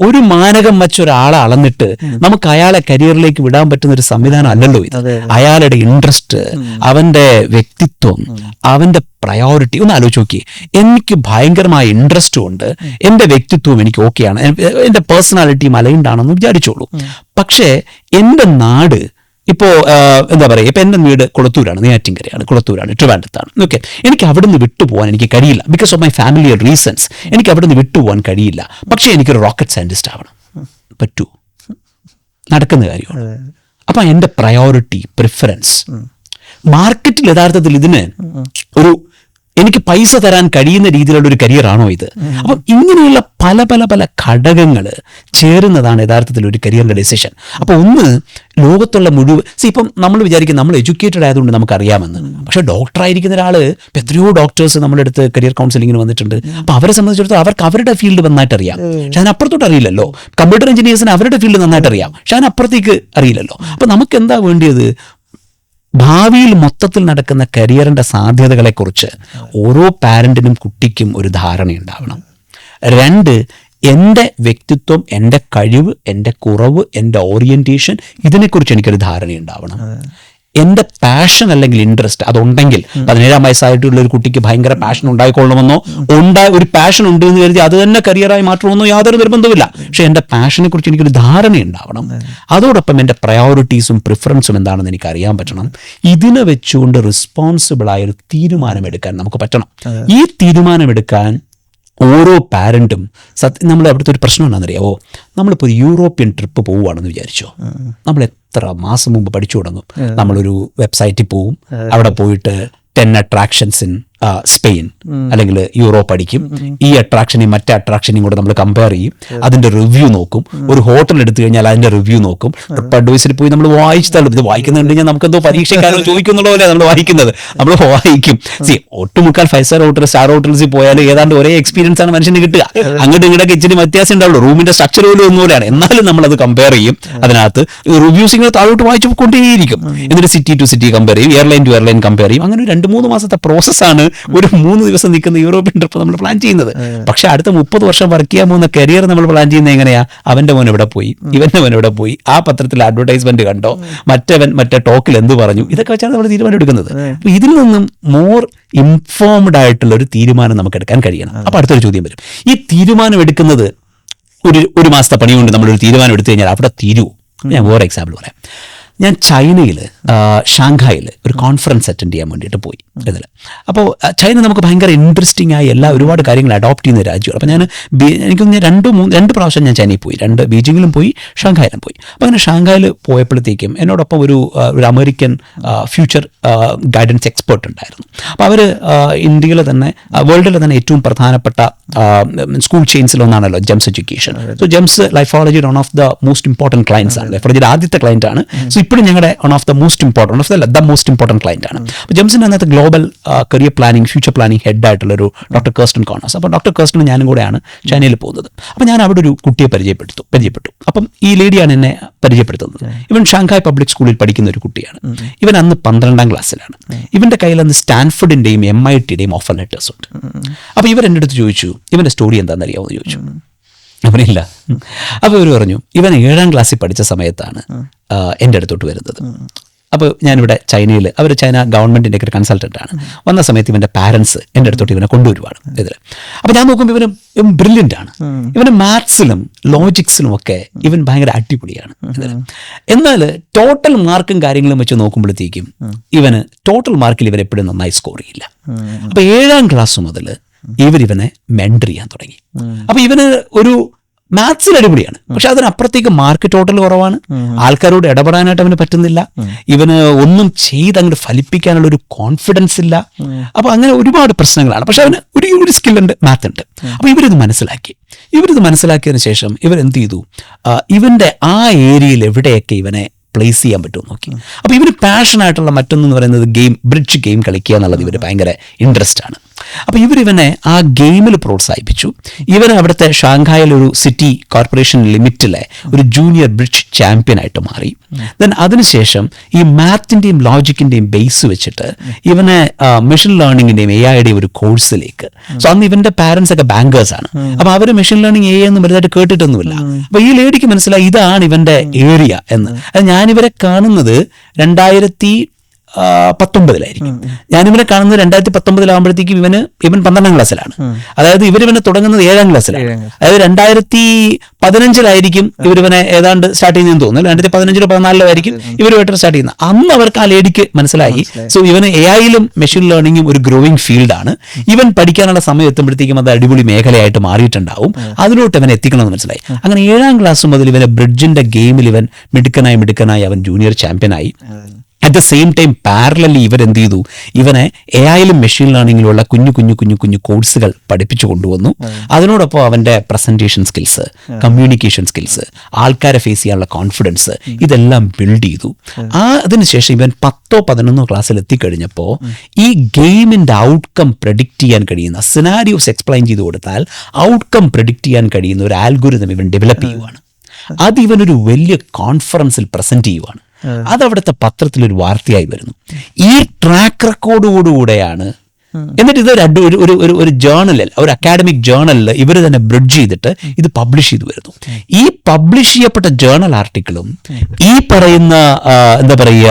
ഒരു മാനകം വെച്ചൊരാളെ അളന്നിട്ട് നമുക്ക് അയാളെ കരിയറിലേക്ക് വിടാൻ പറ്റുന്ന ഒരു സംവിധാനം അല്ലല്ലോ ഇത്. അയാളുടെ ഇൻട്രസ്റ്റ്, അവന്റെ വ്യക്തിത്വം, അവന്റെ പ്രയോറിറ്റി ഒന്ന് ആലോചിച്ച് നോക്കി. എനിക്ക് ഭയങ്കരമായ ഇൻട്രസ്റ്റും ഉണ്ട്, എന്റെ വ്യക്തിത്വവും എനിക്ക് ഓക്കെയാണ്, എന്റെ പേഴ്സണാലിറ്റിയും അലൈൻഡാണെന്ന് വിചാരിച്ചോളൂ. പക്ഷേ എന്റെ നാട് ഇപ്പോൾ എന്താ പറയുക, ഇപ്പം എൻ്റെ വീട് കുളത്തൂരാണ്, നെയ്യാറ്റിൻകരയാണ്, കുളത്തൂരാണ്, ട്രിവാൻഡ്രത്താണ്. ഓക്കെ, എനിക്ക് അവിടെ നിന്ന് വിട്ടുപോകാൻ എനിക്ക് കഴിയില്ല. Because of my family reasons എനിക്ക് അവിടെ നിന്ന് വിട്ടുപോകാൻ കഴിയില്ല. പക്ഷേ എനിക്കൊരു റോക്കറ്റ് സയൻറ്റിസ്റ്റ് ആവണം. പറ്റൂ, നടക്കുന്ന കാര്യമാണ്. അപ്പം എൻ്റെ പ്രയോറിറ്റി, പ്രിഫറൻസ്, മാർക്കറ്റിൽ യഥാർത്ഥത്തിൽ ഇതിന് എനിക്ക് പൈസ തരാൻ കഴിയുന്ന രീതിയിലുള്ള ഒരു കരിയറാണോ ഇത്? അപ്പം ഇങ്ങനെയുള്ള പല പല പല ഘടകങ്ങൾ ചേരുന്നതാണ് യഥാർത്ഥത്തിൽ ഒരു കരിയറിന്റെ ഡെസിഷൻ. അപ്പൊ ഒന്ന്, ലോകത്തുള്ള മുഴുവൻ ഇപ്പം നമ്മൾ വിചാരിക്കും നമ്മൾ എഡ്യൂക്കേറ്റഡ് ആയതുകൊണ്ട് നമുക്കറിയാമെന്ന്. പക്ഷെ ഡോക്ടറായിരിക്കുന്ന ഒരാള് എത്രയോ ഡോക്ടേഴ്സ് നമ്മുടെ അടുത്ത് കരിയർ കൗൺസിലിങ്ങിന് വന്നിട്ടുണ്ട്. അപ്പൊ അവരെ സംബന്ധിച്ചിടത്തോളം അവർക്ക് അവരുടെ ഫീൽഡ് നന്നായിട്ട് അറിയാം, പക്ഷെ അതിനപ്പുറത്തോട്ട് അറിയില്ലല്ലോ. കമ്പ്യൂട്ടർ എഞ്ചിനീയേഴ്സിന് അവരുടെ ഫീൽഡ് നന്നായിട്ട് അറിയാം, പക്ഷെ അതിനപ്പുറത്തേക്ക് അറിയില്ലല്ലോ. അപ്പൊ നമുക്ക് എന്താ വേണ്ടിയത്? ഭാവിയിൽ മൊത്തത്തിൽ നടക്കുന്ന കരിയറിൻ്റെ സാധ്യതകളെക്കുറിച്ച് ഓരോ പാരൻറ്റിനും കുട്ടിക്കും ഒരു ധാരണയുണ്ടാവണം. 2, എൻ്റെ വ്യക്തിത്വം, എൻ്റെ കഴിവ്, എൻ്റെ കുറവ്, എൻ്റെ ഓറിയൻറ്റേഷൻ, ഇതിനെക്കുറിച്ച് എനിക്കൊരു ധാരണയുണ്ടാവണം. എൻ്റെ പാഷൻ അല്ലെങ്കിൽ ഇൻട്രസ്റ്റ് അതുണ്ടെങ്കിൽ 17 വയസ്സായിട്ടുള്ള ഒരു കുട്ടിക്ക് ഭയങ്കര പാഷൻ ഉണ്ടായിക്കൊള്ളണമെന്നോ ഒരു പാഷൻ ഉണ്ട് എന്ന് കരുതി അത് തന്നെ കരിയറായി മാറ്റണമെന്നോ യാതൊരു നിർബന്ധമില്ല. പക്ഷെ എൻ്റെ പാഷനെ കുറിച്ച് എനിക്കൊരു ധാരണയുണ്ടാവണം. അതോടൊപ്പം എൻ്റെ പ്രയോറിറ്റീസും പ്രിഫറൻസും എന്താണെന്ന് എനിക്ക് അറിയാൻ പറ്റണം. ഇതിനെ വെച്ചുകൊണ്ട് റെസ്പോൺസിബിളായ ഒരു തീരുമാനമെടുക്കാൻ നമുക്ക് പറ്റണം. ഈ തീരുമാനമെടുക്കാൻ ഓരോ പാരൻറ്റും നമ്മൾ അവിടുത്തെ ഒരു പ്രശ്നം എന്താണെന്നറിയാവോ, നമ്മളിപ്പോൾ ഒരു യൂറോപ്യൻ ട്രിപ്പ് പോവുകയാണെന്ന് വിചാരിച്ചോ, നമ്മൾ എത്ര മാസം മുമ്പ് പഠിച്ചു തുടങ്ങും. നമ്മളൊരു വെബ്സൈറ്റിൽ പോവും, അവിടെ പോയിട്ട് 10 attractions in സ്പെയിൻ അല്ലെങ്കിൽ യൂറോപ്പ് അടിക്കും. ഈ അട്രാക്ഷനെയും മറ്റേ അട്രാക്ഷനെയും കൂടെ നമ്മൾ കമ്പയർ ചെയ്യും, അതിൻ്റെ റിവ്യൂ നോക്കും. ഒരു ഹോട്ടൽ എടുത്തു കഴിഞ്ഞാൽ അതിൻ്റെ റിവ്യൂ നോക്കും. ട്രിപ്പ് അഡ്വൈസറിൽ പോയി നമ്മൾ വായിച്ചു തള്ളും. ഇത് വായിക്കുന്നുണ്ട് കഴിഞ്ഞാൽ നമുക്കെന്തോ പരീക്ഷക്കാരോ ചോദിക്കുന്നുള്ള പോലെ നമ്മൾ വായിക്കുന്നത്, നമ്മൾ വായിക്കും. ഒട്ടുമുക്കാൽ 5-star ഹോട്ടൽ, സ്റ്റാർ ഹോട്ടൽസിൽ പോയാൽ ഏതാണ്ട് ഒരേ എക്സ്പീരിയൻസ് ആണ് മനുഷ്യന് കിട്ടുക. അങ്ങോട്ട് ഇങ്ങോട്ടൊക്കെ ഇച്ചിരി വ്യത്യാസം ഉണ്ടാവുള്ളൂ, റൂമിന്റെ സ്ട്രക്ചർ പോലും ഒന്നുപോലെയാണ്. എന്നാലും നമ്മളത് കമ്പയർ ചെയ്യും. അതിനകത്ത് റിവ്യൂസ് ഇങ്ങനെ താഴോട്ട് വായിച്ചു കൊണ്ടേയിരിക്കും. എന്നിട്ട് സിറ്റി ടു സിറ്റി കമ്പയർ ചെയ്യും, എയർലൈൻ ടു എയർലൈൻ കമ്പയർ ചെയ്യും. അങ്ങനെ 2-3 മാസത്തെ പ്രോസസ്സാണ് ഒരു 3 ദിവസം നിൽക്കുന്ന യൂറോപ്യൻ ട്രിപ്പ് നമ്മൾ പ്ലാൻ ചെയ്യുന്നത്. പക്ഷെ അടുത്ത 30 വർഷം വർക്ക് ചെയ്യാൻ പോകുന്ന കരിയർ നമ്മൾ പ്ലാൻ ചെയ്യുന്നത് എങ്ങനെയാ? അവന്റെ മോൻ എവിടെ പോയി, ഇവന്റെ മോൻ എവിടെ പോയി, ആ പത്രത്തിൽ അഡ്വർടൈസ്മെന്റ് കണ്ടോ, മറ്റേ ടോക്കിൽ എന്ത് പറഞ്ഞു, ഇതൊക്കെ വെച്ചാണ് നമ്മൾ തീരുമാനം എടുക്കുന്നത്. അപ്പൊ ഇതിൽ നിന്നും മോർ ഇൻഫോംഡ് ആയിട്ടുള്ള ഒരു തീരുമാനം നമുക്ക് എടുക്കാൻ കഴിയണം. അപ്പൊ അടുത്തൊരു ചോദ്യം വരും, ഈ തീരുമാനം എടുക്കുന്നത് ഒരു മാസത്തെ പണി കൊണ്ട് നമ്മളൊരു തീരുമാനം എടുത്തു കഴിഞ്ഞാൽ അവിടെ തീരുവോ? ഞാൻ വേറെ എക്സാമ്പിൾ പറയാം. ഞാൻ ചൈനയിൽ ഷാങ്ഹായിൽ ഒരു കോൺഫറൻസ് അറ്റൻഡ് ചെയ്യാൻ വേണ്ടിയിട്ട് പോയി ഇതിൽ. അപ്പോൾ ചൈന നമുക്ക് ഭയങ്കര ഇൻട്രസ്റ്റിംഗ് ആയി ഒരുപാട് കാര്യങ്ങൾ അഡോപ്റ്റ് ചെയ്യുന്ന രാജ്യമാണ്. അപ്പോൾ എനിക്കൊന്ന് 2 പ്രാവശ്യം ഞാൻ ചൈനയിൽ പോയി, 2 ബീജിങ്ങിലും പോയി, ഷാങ്ഹായിലും പോയി. അപ്പോൾ അങ്ങനെ ഷാങ്ഹായിൽ പോയപ്പോഴത്തേക്കും എന്നോടൊപ്പം ഒരു അമേരിക്കൻ ഫ്യൂച്ചർ ഗൈഡൻസ് എക്സ്പേർട്ട് ഉണ്ടായിരുന്നു. അപ്പോൾ അവർ ഇന്ത്യയിലെ തന്നെ വേൾഡിലെ തന്നെ ഏറ്റവും പ്രധാനപ്പെട്ട സ്കൂൾ ചെയിൻസിലൊന്നാണല്ലോ GEMS education. So GEMS Lifology one of the most important clients ആണ്. ലൈഫോളജിയുടെ ആദ്യത്തെ ക്ലയൻ്റ് ആണ്. സോ ഇപ്പോഴും ഞങ്ങളുടെ one of the most important client ആണ്. അപ്പോൾ ജെംസിൻ്റെ അന്നത്തെ global career planning, future planning head ആയിട്ടുള്ളൊരു ഡോക്ടർ കേർസ്റ്റൻ കോണേഴ്സ്. അപ്പോൾ ഡോക്ടർ കേർസ്റ്റനും ഞാനും കൂടെയാണ് ചൈനയിൽ പോകുന്നത്. അപ്പോൾ ഞാൻ അവിടെ ഒരു കുട്ടിയെ പരിചയപ്പെട്ടു. അപ്പം ഈ ലേഡിയാണ് എന്നെ പരിചയപ്പെടുത്തുന്നത്. ഇവൻ ഷാങ്ഹായ് പബ്ലിക് സ്കൂളിൽ പഠിക്കുന്ന ഒരു കുട്ടിയാണ്. ഇവൻ അന്ന് 12ാം ക്ലാസ്സിലാണ്. ഇവന്റെ കയ്യിൽ അന്ന് സ്റ്റാൻഫോർഡിന്റെയും MITയുടെയും ഓഫർ ലെറ്റേഴ്സ് ഉണ്ട്. അപ്പോൾ ഇവർ എൻ്റെ അടുത്ത് ചോദിച്ചു, ഇവന്റെ സ്റ്റോറി എന്താണെന്ന് അറിയാമെന്ന് ചോദിച്ചു. അവനില്ല. അപ്പോൾ ഇവർ പറഞ്ഞു, ഇവൻ 7ാം ക്ലാസ്സിൽ പഠിച്ച സമയത്താണ് എൻ്റെ അടുത്തോട്ട് വരുന്നത്. അപ്പോൾ ഞാനിവിടെ ചൈനയിൽ, അവർ ചൈന ഗവൺമെൻറ്റിൻ്റെ ഒരു കൺസൾട്ടൻ്റ് ആണ്. വന്ന സമയത്ത് ഇവൻ്റെ പാരൻസ് എൻ്റെ അടുത്തോട്ട് ഇവനെ കൊണ്ടുവരുവാണ് ഇതിൽ. അപ്പോൾ ഞാൻ നോക്കുമ്പോൾ ഇവൻ ബ്രില്യൻ്റ് ആണ്. ഇവന് മാത്സിലും ലോജിക്സിലും ഒക്കെ ഇവൻ ഭയങ്കര അടിപൊളിയാണ് ഇതിൽ. എന്നാൽ ടോട്ടൽ മാർക്കും കാര്യങ്ങളും വെച്ച് നോക്കുമ്പോഴത്തേക്കും ഇവന് ടോട്ടൽ മാർക്കിൽ ഇവൻ എപ്പോഴും നന്നായി സ്കോർ ചെയ്യില്ല. അപ്പോൾ 7ാം ക്ലാസ് മുതൽ ഇവനെ മെൻറ്റർ ചെയ്യാൻ തുടങ്ങി. അപ്പോൾ ഇവന് ഒരു മാത്സിൽ അടിപൊളിയാണ്, പക്ഷെ അതിനപ്പുറത്തേക്ക് മാർക്ക് ടോട്ടൽ കുറവാണ്. ആൾക്കാരോട് ഇടപെടാനായിട്ട് അവന് പറ്റുന്നില്ല. ഇവന് ഒന്നും ചെയ്ത് അങ്ങോട്ട് ഫലിപ്പിക്കാനുള്ള ഒരു കോൺഫിഡൻസ് ഇല്ല. അപ്പൊ അങ്ങനെ ഒരുപാട് പ്രശ്നങ്ങളാണ്. പക്ഷെ അവന് ഒരു സ്കില്ലുണ്ട്, മാത്ത് ഉണ്ട്. അപ്പൊ ഇവരിത് മനസ്സിലാക്കിയതിനു ശേഷം ഇവരെന്ത് ചെയ്തു, ഇവന്റെ ആ ഏരിയയിൽ എവിടെയൊക്കെ ഇവനെ പ്ലേസ് ചെയ്യാൻ പറ്റുമെന്ന് നോക്കി. അപ്പോൾ ഇവന് പാഷനായിട്ടുള്ള മറ്റൊന്നെന്ന് പറയുന്നത് ബ്രിഡ്ജ് ഗെയിം കളിക്കുക എന്നുള്ളത് ഇവർ ഭയങ്കര ഇൻട്രസ്റ്റ് ആണ്. അപ്പോൾ ഇവനെ ആ ഗെയിമിൽ പ്രോത്സാഹിപ്പിച്ചു. ഇവൻ അവിടുത്തെ ഷാങ്ഹായിൽ ഒരു സിറ്റി കോർപ്പറേഷൻ ലിമിറ്റിലെ ഒരു ജൂനിയർ ബ്രിഡ്ജ് ചാമ്പ്യനായിട്ട് മാറി. ദെൻ അതിനുശേഷം ഈ മാത്തിൻ്റെയും ലോജിക്കിൻ്റെയും ബേസ് വെച്ചിട്ട് ഇവനെ മെഷീൻ ലേണിങ്ങിൻ്റെയും AIയുടെയും ഒരു കോഴ്സിലേക്ക്. സോ അന്ന് ഇവൻ്റെ പാരൻസ് ഒക്കെ ബാങ്കേഴ്സ് ആണ്. അപ്പോൾ അവർ മെഷീൻ ലേണിംഗ് AI ഒന്നും വലുതായിട്ട് കേട്ടിട്ടൊന്നുമില്ല. അപ്പോൾ ഈ ലേഡിക്ക് മനസ്സിലായി ഇതാണ് ഇവൻ്റെ ഏരിയ എന്ന്. അത് ഞാനിവരെ കാണുന്നത് 2019 ഞാനിവനെ കാണുന്നത് 2019 ഇവൻ 12ാം ക്ലാസ്സിലാണ്. അതായത് ഇവനെ തുടങ്ങുന്നത് 7ാം ക്ലാസ്സിലാണ്. അതായത് 2015 ഇവരിവനെ ഏതാണ്ട് സ്റ്റാർട്ട് ചെയ്യുന്നതെന്ന് തോന്നുന്നു. 2015-14 ഇവരുമായിട്ട് സ്റ്റാർട്ട് ചെയ്യുന്നത്. അന്ന് അവർക്ക് ആ ലേഡിക്ക് മനസ്സിലായി, സോ ഇവന് AIയിലും മെഷീൻ ലേണിംഗും ഒരു ഗ്രോയിങ് ഫീൽഡാണ്. ഇവൻ പഠിക്കാനുള്ള സമയം എത്തുമ്പോഴത്തേക്കും അത് അടിപൊളി മേഖലയായിട്ട് മാറിയിട്ടുണ്ടാവും. അതിലോട്ട് ഇവൻ എത്തിക്കണമെന്ന് മനസ്സിലായി. അങ്ങനെ 7ാം ക്ലാസ് മുതൽ ഇവനെ ബ്രിഡ്ജിന്റെ ഗെയിമിൽ ഇവൻ മിടുക്കനായി അവൻ ജൂനിയർ ചാമ്പ്യനായി. At the same time parallelly ഇവരെന്ത് ചെയ്തു, ഇവനെ AIയിലും മെഷീൻ ലേണിങ്ങിലുള്ള കുഞ്ഞു കോഴ്സുകൾ പഠിപ്പിച്ചു കൊണ്ടുവന്നു. അതിനോടൊപ്പം അവൻ്റെ പ്രസന്റേഷൻ സ്കിൽസ്, കമ്മ്യൂണിക്കേഷൻ സ്കിൽസ്, ആൾക്കാരെ ഫേസ് ചെയ്യാനുള്ള കോൺഫിഡൻസ്, ഇതെല്ലാം ബിൽഡ് ചെയ്തു. അതിനുശേഷം ഇവൻ 10-11 ക്ലാസ്സിൽ എത്തിക്കഴിഞ്ഞപ്പോൾ ഈ ഗെയിമിൻ്റെ ഔട്ട്കം പ്രെഡിക്റ്റ് ചെയ്യാൻ കഴിയുന്ന, സിനാരിയോസ് എക്സ്പ്ലെയിൻ ചെയ്ത് കൊടുത്താൽ ഔട്ട്കം പ്രെഡിക്റ്റ് ചെയ്യാൻ കഴിയുന്ന ഒരു ആൽഗോരിതം ഇവൻ ഡെവലപ്പ് ചെയ്യുവാണ്. അത് ഇവനൊരു വലിയ കോൺഫറൻസിൽ പ്രസന്റ് ചെയ്യുവാണ്. അതവിടുത്തെ പത്രത്തിലൊരു വാർത്തയായി വരുന്നു. ഈ ട്രാക്ക് റെക്കോർഡോടുകൂടെയാണ് എന്നിട്ട് ഇത് ഒരു ജേർണലിൽ, ഒരു അക്കാഡമിക് ജേർണലിൽ ഇവർ തന്നെ ബ്രിഡ്ജ് ചെയ്തിട്ട് ഇത് പബ്ലിഷ് ചെയ്തു വരുന്നു. ഈ പബ്ലിഷ് ചെയ്യപ്പെട്ട ജേർണൽ ആർട്ടിക്കിളും ഈ പറയുന്ന എന്താ പറയുക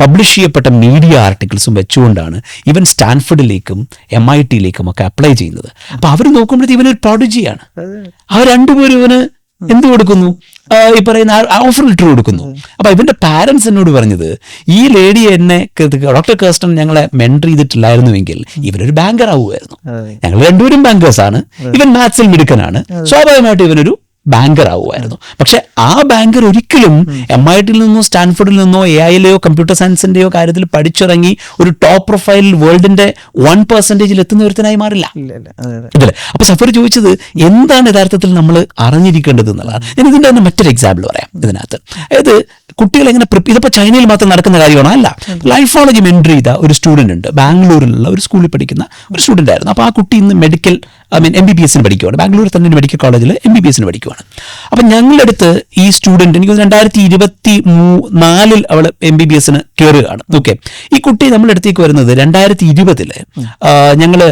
പബ്ലിഷ് ചെയ്യപ്പെട്ട മീഡിയ ആർട്ടിക്കിൾസും വെച്ചുകൊണ്ടാണ് ഇവൻ സ്റ്റാൻഫോർഡിലേക്കും MIT-യിലേക്കും ഒക്കെ അപ്ലൈ ചെയ്യുന്നത്. അപ്പൊ അവർ നോക്കുമ്പോഴത്തേക്ക് ഇവനൊരു പ്രോഡിജിയാണ്. അവർ രണ്ടുപേരും ഇവന് എന്ത് കൊടുക്കുന്നു, ഈ പറയുന്ന ഓഫർ ലെറ്റർ കൊടുക്കുന്നു. അപ്പൊ ഇവന്റെ പാരന്റ്സ് എന്നോട് പറഞ്ഞത്, ഈ ലേഡി എന്നെ ഡോക്ടർ കേസ്റ്റൺ ഞങ്ങളെ മെന്റർ ചെയ്തിട്ടില്ലായിരുന്നുവെങ്കിൽ ഇവനൊരു ബാങ്കർ ആവുമായിരുന്നു. ഞങ്ങൾ രണ്ടുപേരും ബാങ്കേഴ്സാണ്. ഇവൻ മാത്സിൽ മിടുക്കനാണ്, സ്വാഭാവികമായിട്ട് ഇവനൊരു ബാങ്കർ ആവുമായിരുന്നു. പക്ഷെ ആ ബാങ്കർ ഒരിക്കലും MIT-യിൽ നിന്നോ സ്റ്റാൻഫോർഡിൽ നിന്നോ AI-യിലെയോ കമ്പ്യൂട്ടർ സയൻസിന്റെയോ കാര്യത്തിൽ പഠിച്ചിറങ്ങി ഒരു ടോപ്പ് പ്രൊഫൈൽ വേൾഡിന്റെ 1% എത്തുന്ന ഒരുത്തനായി മാറില്ല. ഇതല്ലേ? അപ്പൊ സഫർ ചോദിച്ചത് എന്താണ് യഥാർത്ഥത്തിൽ നമ്മൾ അറിഞ്ഞിരിക്കേണ്ടത് എന്നുള്ളതാണ്. ഞാൻ ഇതിന്റെ തന്നെ മറ്റൊരു എക്സാമ്പിൾ പറയാം ഇതിനകത്ത്. അതായത് കുട്ടികൾ എങ്ങനെ ഇതിപ്പോ ചൈനയിൽ മാത്രം നടക്കുന്ന കാര്യമാണോ? അല്ല. ലൈഫോളജി മെന്റർ ചെയ്ത ഒരു സ്റ്റുഡന്റ് ഉണ്ട്, ബാംഗ്ലൂരിലുള്ള ഒരു സ്കൂളിൽ പഠിക്കുന്ന ഒരു സ്റ്റുഡന്റ് ആയിരുന്നു. അപ്പൊ ആ കുട്ടി ഇന്ന് മെഡിക്കൽ MBBS പഠിക്കുവാണ്. ബാംഗ്ലൂർ തന്നെ മെഡിക്കൽ കോളേജിൽ MBBS പഠിക്കുവാണ്. അപ്പൊ ഞങ്ങളുടെ അടുത്ത് ഈ സ്റ്റുഡന്റ്, എനിക്ക് 2024 അവൾ MBBS കയറുകയാണ്. ഓക്കെ, ഈ കുട്ടി നമ്മുടെ അടുത്തേക്ക് വരുന്നത് 2020 ഞങ്ങള്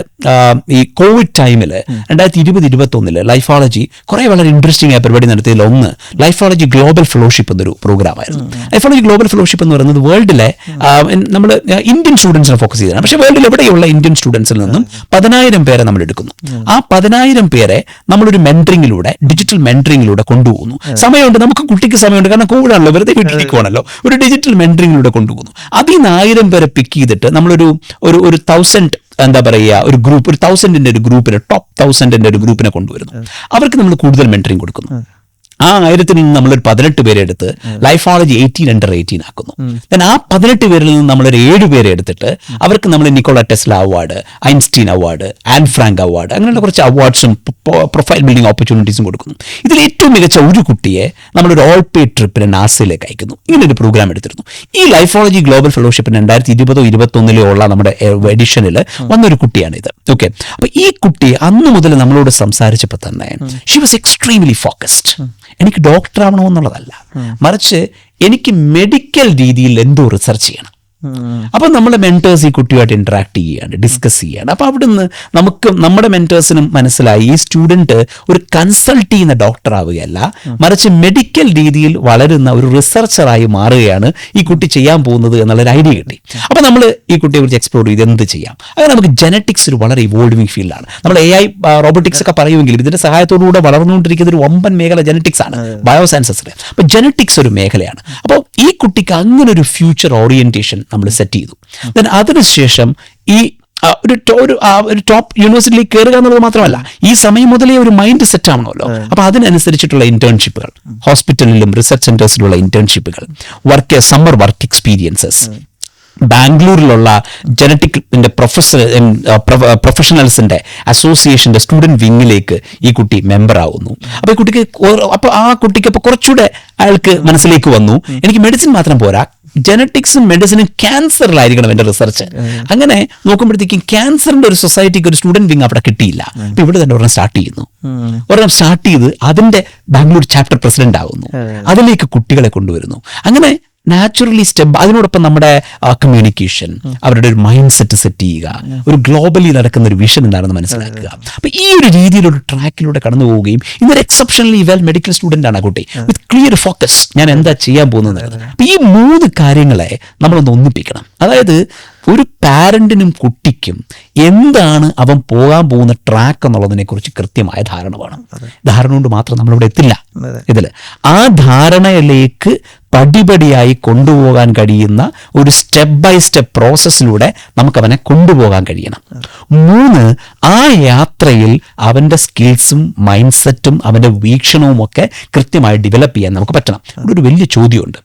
ഈ കോവിഡ് ടൈമില് 2020-21 ലൈഫോളജി കുറെ വളരെ ഇൻട്രസ്റ്റിംഗ് ആയ പരിപാടി നടത്തിയതിൽ ഒന്ന് ലൈഫോളജി ഗ്ലോബൽ ഫെലോഷിപ്പ് എന്നൊരു പ്രോഗ്രാം ആയിരുന്നു. ലൈഫോളജി ഗ്ലോബൽ ഫെലോഷിപ്പ് എന്ന് പറയുന്നത് വേൾഡിലെ നമ്മൾ ഇന്ത്യൻ സ്റ്റുഡൻസിനെ ഫോക്കസ് ചെയ്തതാണ്. പക്ഷേ വേൾഡിൽ എവിടെയുള്ള ഇന്ത്യൻ സ്റ്റുഡൻസിൽ നിന്നും 10,000 പേരെ നമ്മൾ എടുക്കുന്നു. ആ 10,000 പേരെ നമ്മളൊരു മെന്ററിംഗിലൂടെ, ഡിജിറ്റൽ മെന്ററിംഗിലൂടെ കൊണ്ടുപോകുന്നു. സമയമുണ്ട്, നമുക്ക് കുട്ടിക്ക് സമയമുണ്ട്, കാരണം കോവിഡ് ആണല്ലോ, വെറുതെ വീട്ടിലിരിക്കുവാണല്ലോ. ഒരു ഡിജിറ്റൽ മെന്ററിംഗിലൂടെ കൊണ്ടുപോകുന്നു. അതിൽ നിന്ന് 1000 പേരെ പിക്ക് ചെയ്തിട്ട് നമ്മളൊരു 1000 എന്താ പറയുക, ഒരു ഗ്രൂപ്പ്, ഒരു 1000-ന്റെ ഒരു ഗ്രൂപ്പിനെ, ടോപ്പ് 1000-ന്റെ ഒരു ഗ്രൂപ്പിനെ കൊണ്ടുവരുന്നു. അവർക്ക് നമ്മൾ കൂടുതൽ മെന്ററിംഗ് കൊടുക്കുന്നു. ആ 1000-ൽ നിന്ന് നമ്മളൊരു 18 പേരെ എടുത്ത് ലൈഫോളജി 18 ആക്കുന്നു. ആ 18 പേരിൽ നിന്ന് നമ്മളൊരു 7 പേരെ എടുത്തിട്ട് അവർക്ക് നമ്മൾ Nikola Tesla award, Einstein award, Anne Frank award, അങ്ങനെയുള്ള കുറച്ച് അവാർഡ്സും പ്രൊഫൈൽ ബിൽഡിംഗ് ഓപ്പർച്യൂണിറ്റീസും കൊടുക്കുന്നു. ഇതിൽ ഏറ്റവും മികച്ച ഒരു കുട്ടിയെ നമ്മളൊരു ഓൾ പേ ട്രിപ്പിന് നാസയിലേക്ക് അയക്കുന്നു. ഇങ്ങനെ ഒരു പ്രോഗ്രാം എടുത്തിരുന്നു. ഈ ലൈഫോളജി ഗ്ലോബൽ ഫെലോഷിപ്പിന് 2020-21 ഉള്ള നമ്മുടെ എഡിഷനിൽ വന്നൊരു കുട്ടിയാണ് ഇത്. ഓക്കെ, അപ്പൊ ഈ കുട്ടി അന്ന് മുതൽ നമ്മളോട് സംസാരിച്ചപ്പോൾ തന്നെ ഷി വാസ് എക്സ്ട്രീംലി ഫോക്കസ്ഡ്. എനിക്ക് ഡോക്ടർ ആവണമെന്നുള്ളതല്ല, മറിച്ച് എനിക്ക് മെഡിക്കൽ രീതിയിൽ എന്തോ റിസർച്ച് ചെയ്യണം. അപ്പൊ നമ്മുടെ മെന്റേഴ്സ് ഈ കുട്ടിയുമായിട്ട് ഇന്ററാക്ട് ചെയ്യാണ്, ഡിസ്കസ് ചെയ്യാണ്. അപ്പൊ അവിടുന്ന് നമുക്ക് നമ്മുടെ മെന്റേഴ്സിനും മനസ്സിലായി ഈ സ്റ്റുഡന്റ് ഒരു കൺസൾട്ട് ചെയ്യുന്ന ഡോക്ടർ ആവുകയല്ല, മറിച്ച് മെഡിക്കൽ രീതിയിൽ വളരുന്ന ഒരു റിസർച്ചറായി മാറുകയാണ് ഈ കുട്ടി ചെയ്യാൻ പോകുന്നത് എന്നുള്ളൊരു ഐഡിയ കിട്ടി. അപ്പൊ നമ്മൾ ഈ കുട്ടിയെ കുറിച്ച് എക്സ്പ്ലോർ ചെയ്ത് എന്ത് ചെയ്യാം. അങ്ങനെ നമുക്ക് ജനറ്റിക്സ് ഒരു വളരെ ഇവോൾവിംഗ് ഫീൽഡാണ്. നമ്മൾ AI റോബോട്ടിക്സ് ഒക്കെ പറയുമെങ്കിലും ഇതിന്റെ സഹായത്തോടുകൂടെ വളർന്നുകൊണ്ടിരിക്കുന്ന ഒരു വമ്പൻ മേഖല ജനറ്റിക്സ് ആണ്, ബയോസയൻസസിലെ. അപ്പൊ ജനറ്റിക്സ് ഒരു മേഖലയാണ്. അപ്പോൾ ഈ കുട്ടിക്ക് അങ്ങനെ ഒരു ഫ്യൂച്ചർ ഓറിയന്റേഷൻ നമ്മൾ സെറ്റ് ചെയ്തു. ദെൻ അതിനുശേഷം ഈ ഒരു ടോപ്പ് യൂണിവേഴ്സിറ്റിയിലേക്ക് കയറുക എന്നുള്ളത് മാത്രമല്ല, ഈ സമയം മുതലേ ഒരു മൈൻഡ് സെറ്റ് ആവണമല്ലോ. അപ്പൊ അതിനനുസരിച്ചിട്ടുള്ള ഇന്റേൺഷിപ്പുകൾ, ഹോസ്പിറ്റലിലും റിസർച്ച് സെന്റേഴ്സിലുള്ള ഇന്റേൺഷിപ്പുകൾ, സമ്മർ വർക്ക് എക്സ്പീരിയൻസസ്, ബാംഗ്ലൂരിലുള്ള ജനറ്റിക്കിന്റെ പ്രൊഫഷണൽസിന്റെ അസോസിയേഷന്റെ സ്റ്റുഡന്റ് വിങ്ങിലേക്ക് ഈ കുട്ടി മെമ്പർ ആവുന്നു. അപ്പൊ ആ കുട്ടിക്ക് അപ്പൊ കുറച്ചുകൂടെ അയാൾക്ക് മനസ്സിലേക്ക് വന്നു, എനിക്ക് മെഡിസിൻ മാത്രം പോരാ, ജനറ്റിക്സും മെഡിസിനും ക്യാൻസറിലായിരിക്കണം എന്റെ റിസർച്ച്. അങ്ങനെ നോക്കുമ്പോഴത്തേക്കും ക്യാൻസറിന്റെ ഒരു സൊസൈറ്റിക്ക് ഒരു സ്റ്റുഡന്റ് വിങ് അവിടെ കിട്ടിയില്ല. അപ്പൊ ഇവിടെ തന്നെ ഒരെണ്ണം സ്റ്റാർട്ട് ചെയ്യുന്നു. ഒരെണ്ണം സ്റ്റാർട്ട് ചെയ്ത് അതിന്റെ ബാംഗ്ലൂർ ചാപ്റ്റർ പ്രസിഡന്റ് ആവുന്നു. അതിലേക്ക് കുട്ടികളെ കൊണ്ടുവരുന്നു. അങ്ങനെ നാച്ചുറലി സ്റ്റെപ്പ്, അതിനോടൊപ്പം നമ്മുടെ കമ്മ്യൂണിക്കേഷൻ, അവരുടെ ഒരു മൈൻഡ് സെറ്റ് ചെയ്യുക, ഒരു ഗ്ലോബലി നടക്കുന്ന ഒരു വിഷൻ എന്താണെന്ന് മനസ്സിലാക്കുക. അപ്പൊ ഈ ഒരു രീതിയിലൊരു ട്രാക്കിലൂടെ കടന്നു പോവുകയും ഇന്നൊരു എക്സെപ്ഷണലി വെൽ മെഡിക്കൽ സ്റ്റുഡന്റ് ആണ് ആ കുട്ടി, വിത്ത് ക്ലിയർ ഫോക്കസ്, ഞാൻ എന്താ ചെയ്യാൻ പോകുന്നത്. അപ്പൊ ഈ 3 കാര്യങ്ങളെ നമ്മളൊന്ന് ഒന്നിപ്പിക്കണം. അതായത് ഒരു പാരന്റിനും കുട്ടിക്കും എന്താണ് അവൻ പോകാൻ പോകുന്ന ട്രാക്ക് എന്നുള്ളതിനെ കുറിച്ച് കൃത്യമായ ധാരണ വേണം. ധാരണ കൊണ്ട് മാത്രം നമ്മളിവിടെ എത്തില്ല. ഇതില് ആ ധാരണയിലേക്ക് പടിപടിയായി കൊണ്ടുപോകാൻ കഴിയുന്ന ഒരു സ്റ്റെപ്പ് ബൈ സ്റ്റെപ്പ് പ്രോസസ്സിലൂടെ നമുക്ക് അവനെ കൊണ്ടുപോകാൻ കഴിയണം. 3, ആ യാത്രയിൽ അവന്റെ സ്കിൽസും മൈൻഡ് സെറ്റും അവന്റെ വീക്ഷണവും ഒക്കെ കൃത്യമായി ഡെവലപ്പ് ചെയ്യാൻ നമുക്ക് പറ്റണം. ഇവിടെ ഒരു വലിയ ചോദ്യമുണ്ട്,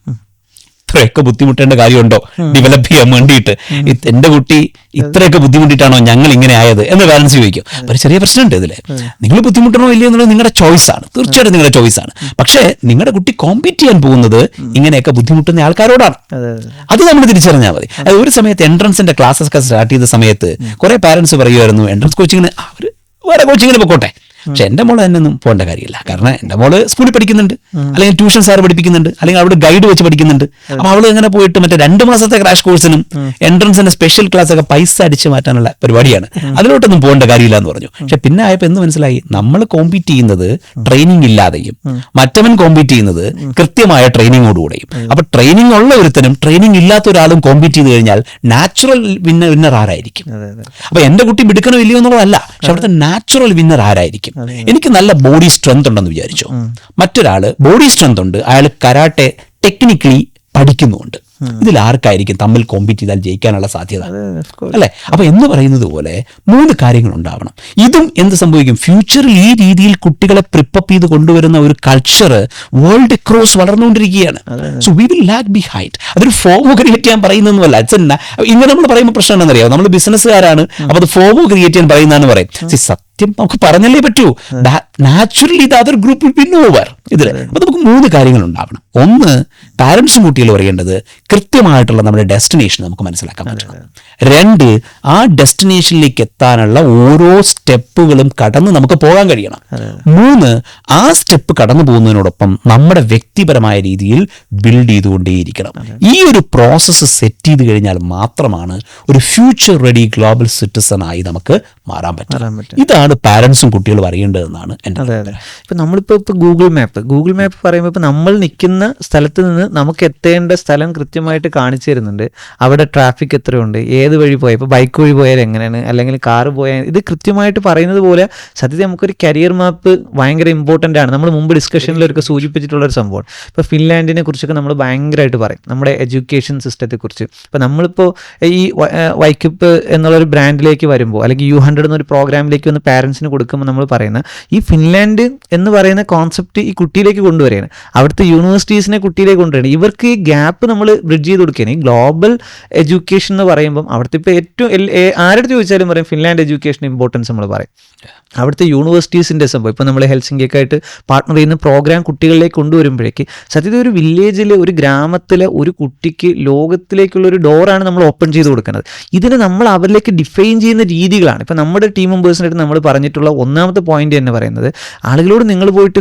ഇത്രയൊക്കെ ബുദ്ധിമുട്ടേണ്ട കാര്യമുണ്ടോ ഡെവലപ്പ് ചെയ്യാൻ വേണ്ടിയിട്ട്? എന്റെ കുട്ടി ഇത്രയൊക്കെ ബുദ്ധിമുട്ടിയിട്ടാണോ ഞങ്ങൾ ഇങ്ങനെ ആയത് എന്ന് പാരന്റ്സ് ചോദിക്കും. ഒരു ചെറിയ പ്രശ്നമുണ്ട് ഇതില്. നിങ്ങൾ ബുദ്ധിമുട്ടണോ ഇല്ലയോ എന്നുള്ളത് നിങ്ങളുടെ ചോയ്സാണ്, തീർച്ചയായിട്ടും നിങ്ങളുടെ ചോയ്സാണ്. പക്ഷേ നിങ്ങളുടെ കുട്ടി കോമ്പീറ്റ് ചെയ്യാൻ പോകുന്നത് ഇങ്ങനെയൊക്കെ ബുദ്ധിമുട്ടുന്ന ആൾക്കാരോടാണ്. അത് നമ്മൾ തിരിച്ചറിഞ്ഞാൽ മതി. അത് ഒരു സമയത്ത് എൻട്രൻസിന്റെ ക്ലാസ്സസ് ഒക്കെ സ്റ്റാർട്ട് ചെയ്ത സമയത്ത് കുറെ പാരന്റ്സ് പറയുമായിരുന്നു, എൻട്രൻസ് കോച്ചിങ്ങിന് വേറെ കോച്ചിങ്ങിന് പൊക്കോട്ടെ, പക്ഷെ എൻ്റെ മോള് തന്നെ ഒന്നും പോകേണ്ട കാര്യമില്ല. കാരണം എൻ്റെ മോള് സ്കൂളിൽ പഠിക്കുന്നുണ്ട്, അല്ലെങ്കിൽ ട്യൂഷൻ സാർ പഠിപ്പിക്കുന്നുണ്ട്, അല്ലെങ്കിൽ അവിടെ ഗൈഡ് വെച്ച് പഠിക്കുന്നുണ്ട്. അപ്പൊ അവള് എങ്ങനെ പോയിട്ട് മറ്റേ 2 മാസത്തെ ക്രാഷ് കോഴ്സിനും എൻട്രൻസിന്റെ സ്പെഷ്യൽ ക്ലാസ് ഒക്കെ പൈസ അടിച്ച് മാറ്റാനുള്ള പരിപാടിയാണ്, അതിലോട്ടൊന്നും പോകേണ്ട കാര്യമില്ല എന്ന് പറഞ്ഞു. പക്ഷെ പിന്നെ ആയപ്പോൾ എന്ത് മനസ്സിലായി, നമ്മൾ കോമ്പീറ്റ് ചെയ്യുന്നത് ട്രെയിനിങ് ഇല്ലാതെയും മറ്റവൻ കോമ്പീറ്റ് ചെയ്യുന്നത് കൃത്യമായ ട്രെയിനിങ്ങോടുകൂടെയും. അപ്പൊ ട്രെയിനിങ് ഉള്ള ഒരുത്തനും ട്രെയിനിങ് ഇല്ലാത്ത ഒരാളും കോമ്പീറ്റ് ചെയ്ത് കഴിഞ്ഞാൽ നാച്ചുറൽ വിന്നർ ആരായിരിക്കും? അപ്പൊ എന്റെ കുട്ടി മിടുക്കനോ ഇല്ലയോ എന്നുള്ളതല്ല, പക്ഷെ അവിടുത്തെ നാച്ചുറൽ വിന്നർ ആരായിരിക്കും? എനിക്ക് നല്ല ബോഡി സ്ട്രെങ്ത് ഉണ്ടെന്ന് വിചാരിച്ചോ, മറ്റൊരാള് ബോഡി സ്ട്രെങ്ത് ഉണ്ട്, അയാൾ കരാട്ടെ ടെക്നിക്കലി പഠിക്കുന്നുണ്ട്, ഇതിൽ ആർക്കായിരിക്കും തമ്മിൽ കോമ്പീറ്റ് ചെയ്താൽ ജയിക്കാനുള്ള സാധ്യത? അല്ലെ? അപ്പൊ എന്ന് പറയുന്നത് പോലെ 3 കാര്യങ്ങൾ ഉണ്ടാവണം. ഇതും എന്ത് സംഭവിക്കും, ഫ്യൂച്ചറിൽ ഈ രീതിയിൽ കുട്ടികളെ പ്രിപ്പപ്പ് ചെയ്ത് കൊണ്ടുവരുന്ന ഒരു കൾച്ചർ വേൾഡ് അക്രോസ് വളർന്നുകൊണ്ടിരിക്കുകയാണ്. So we will lag behind. അതൊരു ഫോമോ ക്രിയേറ്റ് ചെയ്യാൻ പറയുന്നൊന്നുമല്ല. ഇങ്ങനെ നമ്മൾ പറയുമ്പോൾ പ്രശ്നം എന്താണെന്നറിയാമോ, നമ്മൾ ബിസിനസ്സുകാരാണ്, അപ്പൊ അത് ഫോമോ ക്രിയേറ്റ് ചെയ്യാൻ പറയുന്നതെന്ന് പറയും. സത്യം നമുക്ക് പറഞ്ഞല്ലേ പറ്റൂ, naturally the other group will win over ഇതിൽ. അപ്പൊ നമുക്ക് 3 കാര്യങ്ങൾ ഉണ്ടാവണം. ഒന്ന്, പാരന്റ്സും കുട്ടികളും അറിയേണ്ടത് കൃത്യമായിട്ടുള്ള നമ്മുടെ ഡെസ്റ്റിനേഷൻ നമുക്ക് മനസ്സിലാക്കാൻ പറ്റണം. 2, ആ ഡെസ്റ്റിനേഷനിലേക്ക് എത്താനുള്ള ഓരോ സ്റ്റെപ്പുകളും കടന്ന് നമുക്ക് പോകാൻ കഴിയണം. 3, ആ സ്റ്റെപ്പ് കടന്നു പോകുന്നതിനോടൊപ്പം നമ്മുടെ വ്യക്തിപരമായ രീതിയിൽ ബിൽഡ് ചെയ്തുകൊണ്ടേയിരിക്കണം. ഈ ഒരു പ്രോസസ്സ് സെറ്റ് ചെയ്ത് കഴിഞ്ഞാൽ മാത്രമാണ് ഒരു ഫ്യൂച്ചർ റെഡി ഗ്ലോബൽ സിറ്റിസൺ ആയി നമുക്ക് മാറാൻ പറ്റും. ഇതാണ് പാരന്റ്സും കുട്ടികളും അറിയേണ്ടതെന്നാണ് എൻ്റെ. ഇപ്പൊ നമ്മളിപ്പോ ഗൂഗിൾ മാപ്പ് പറയുമ്പോൾ ഇപ്പൊ നമ്മൾ നിൽക്കുന്ന സ്ഥലത്ത് നിന്ന് നമുക്ക് എത്തേണ്ട സ്ഥലം കൃത്യമായിട്ട് കാണിച്ചു തരുന്നുണ്ട്. അവിടെ ട്രാഫിക് എത്രയുണ്ട്, ഏത് വഴി പോയാൽ, ഇപ്പോൾ ബൈക്ക് വഴി പോയാൽ എങ്ങനെയാണ്, അല്ലെങ്കിൽ കാറ് പോയാൽ, ഇത് കൃത്യമായിട്ട് പറയുന്നത് പോലെ സത്യത്തിൽ നമുക്കൊരു കരിയർ മാപ്പ് ഭയങ്കര ഇമ്പോർട്ടൻ്റ് ആണ്. നമ്മൾ മുമ്പ് ഡിസ്കഷനിലൊക്കെ സൂചിപ്പിച്ചിട്ടുള്ളൊരു സംഭവം. ഇപ്പോൾ ഫിൻലാൻഡിനെ കുറിച്ചൊക്കെ നമ്മൾ ഭയങ്കരമായിട്ട് പറയും, നമ്മുടെ എഡ്യൂക്കേഷൻ സിസ്റ്റത്തെക്കുറിച്ച്. ഇപ്പോൾ നമ്മളിപ്പോൾ ഈ വൈക്കപ്പ് എന്നുള്ളൊരു ബ്രാൻഡിലേക്ക് വരുമ്പോൾ, അല്ലെങ്കിൽ U100 എന്നൊരു പ്രോഗ്രാമിലേക്ക് വന്ന് പാരൻസിന് കൊടുക്കുമ്പോൾ നമ്മൾ പറയുന്ന ഈ ഫിൻലാൻഡ് എന്ന് പറയുന്ന കോൺസെപ്റ്റ് ഈ കുട്ടിയിലേക്ക് കൊണ്ടുവരികയാണ്. അവിടുത്തെ യൂണിവേഴ്സിറ്റീസിനെ കുട്ടിയിലേക്ക് കൊണ്ടുവരികയാണ്. ഇവർക്ക് ഈ ഗ്യാപ്പ് നമ്മൾ ബ്രിഡ്ജ് ചെയ്ത് കൊടുക്കുകയാണ്. ഈ ഗ്ലോബൽ എഡ്യൂക്കേഷൻ എന്ന് പറയുമ്പം അവിടുത്തെ ഇപ്പോൾ ഏറ്റവും ആരുടെ ചോദിച്ചാലും പറയും ഫിൻലാൻഡ് എഡ്യൂക്കേഷൻ ഇമ്പോർട്ടൻസ് നമ്മൾ പറയും. അവിടുത്തെ യൂണിവേഴ്സിറ്റീസിൻ്റെ സംഭവം ഇപ്പോൾ നമ്മൾ ഹെൽസിങ്കിയൊക്കെയായിട്ട് പാർട്ട്ണർ ചെയ്യുന്ന പ്രോഗ്രാം കുട്ടികളിലേക്ക് കൊണ്ടുവരുമ്പോഴേക്ക് സത്യത്തിൽ ഒരു വില്ലേജിൽ, ഒരു ഗ്രാമത്തിലെ ഒരു കുട്ടിക്ക് ലോകത്തിലേക്കുള്ള ഒരു ഡോറാണ് നമ്മൾ ഓപ്പൺ ചെയ്ത് കൊടുക്കുന്നത്. ഇതിന് നമ്മൾ അവരിലേക്ക് ഡിഫൈൻ ചെയ്യുന്ന രീതികളാണ്. ഇപ്പോൾ നമ്മുടെ ടീം മെമ്പേഴ്സിനായിട്ട് നമ്മൾ പറഞ്ഞിട്ടുള്ള ഒന്നാമത്തെ പോയിന്റ് തന്നെ പറയുന്നത്, ആളുകളോട് നിങ്ങൾ പോയിട്ട്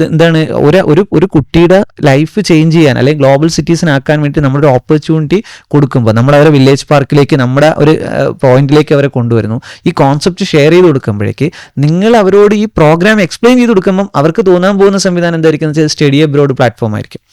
എന്താണ് ഒരു കുട്ടിയുടെ ലൈഫ് ചേഞ്ച് ചെയ്യാൻ അല്ലെങ്കിൽ ഗ്ലോബൽ സിറ്റീസൺ ആക്കാൻ വേണ്ടി നമ്മളൊരു ഓപ്പർച്യൂണിറ്റി കൊടുക്കുമ്പോൾ നമ്മൾ അവരെ വില്ലേജ് പാർക്കിലേക്ക്, നമ്മുടെ ഒരു പോയിന്റിലേക്ക് അവരെ കൊണ്ടുവരുന്നു. ഈ കോൺസെപ്റ്റ് ഷെയർ ചെയ്ത് കൊടുക്കുമ്പോഴേക്ക് നിങ്ങൾ അവരോട് ഈ പ്രോഗ്രാം എക്സ്പ്ലെയിൻ ചെയ്ത് കൊടുക്കുമ്പം അവർക്ക് തോന്നാൻ പോകുന്ന സംവിധാനം എന്തായിരിക്കും എന്ന് വെച്ചാൽ സ്റ്റഡി അബ്രോഡ് പ്ലാറ്റ്ഫോം ആയിരിക്കും.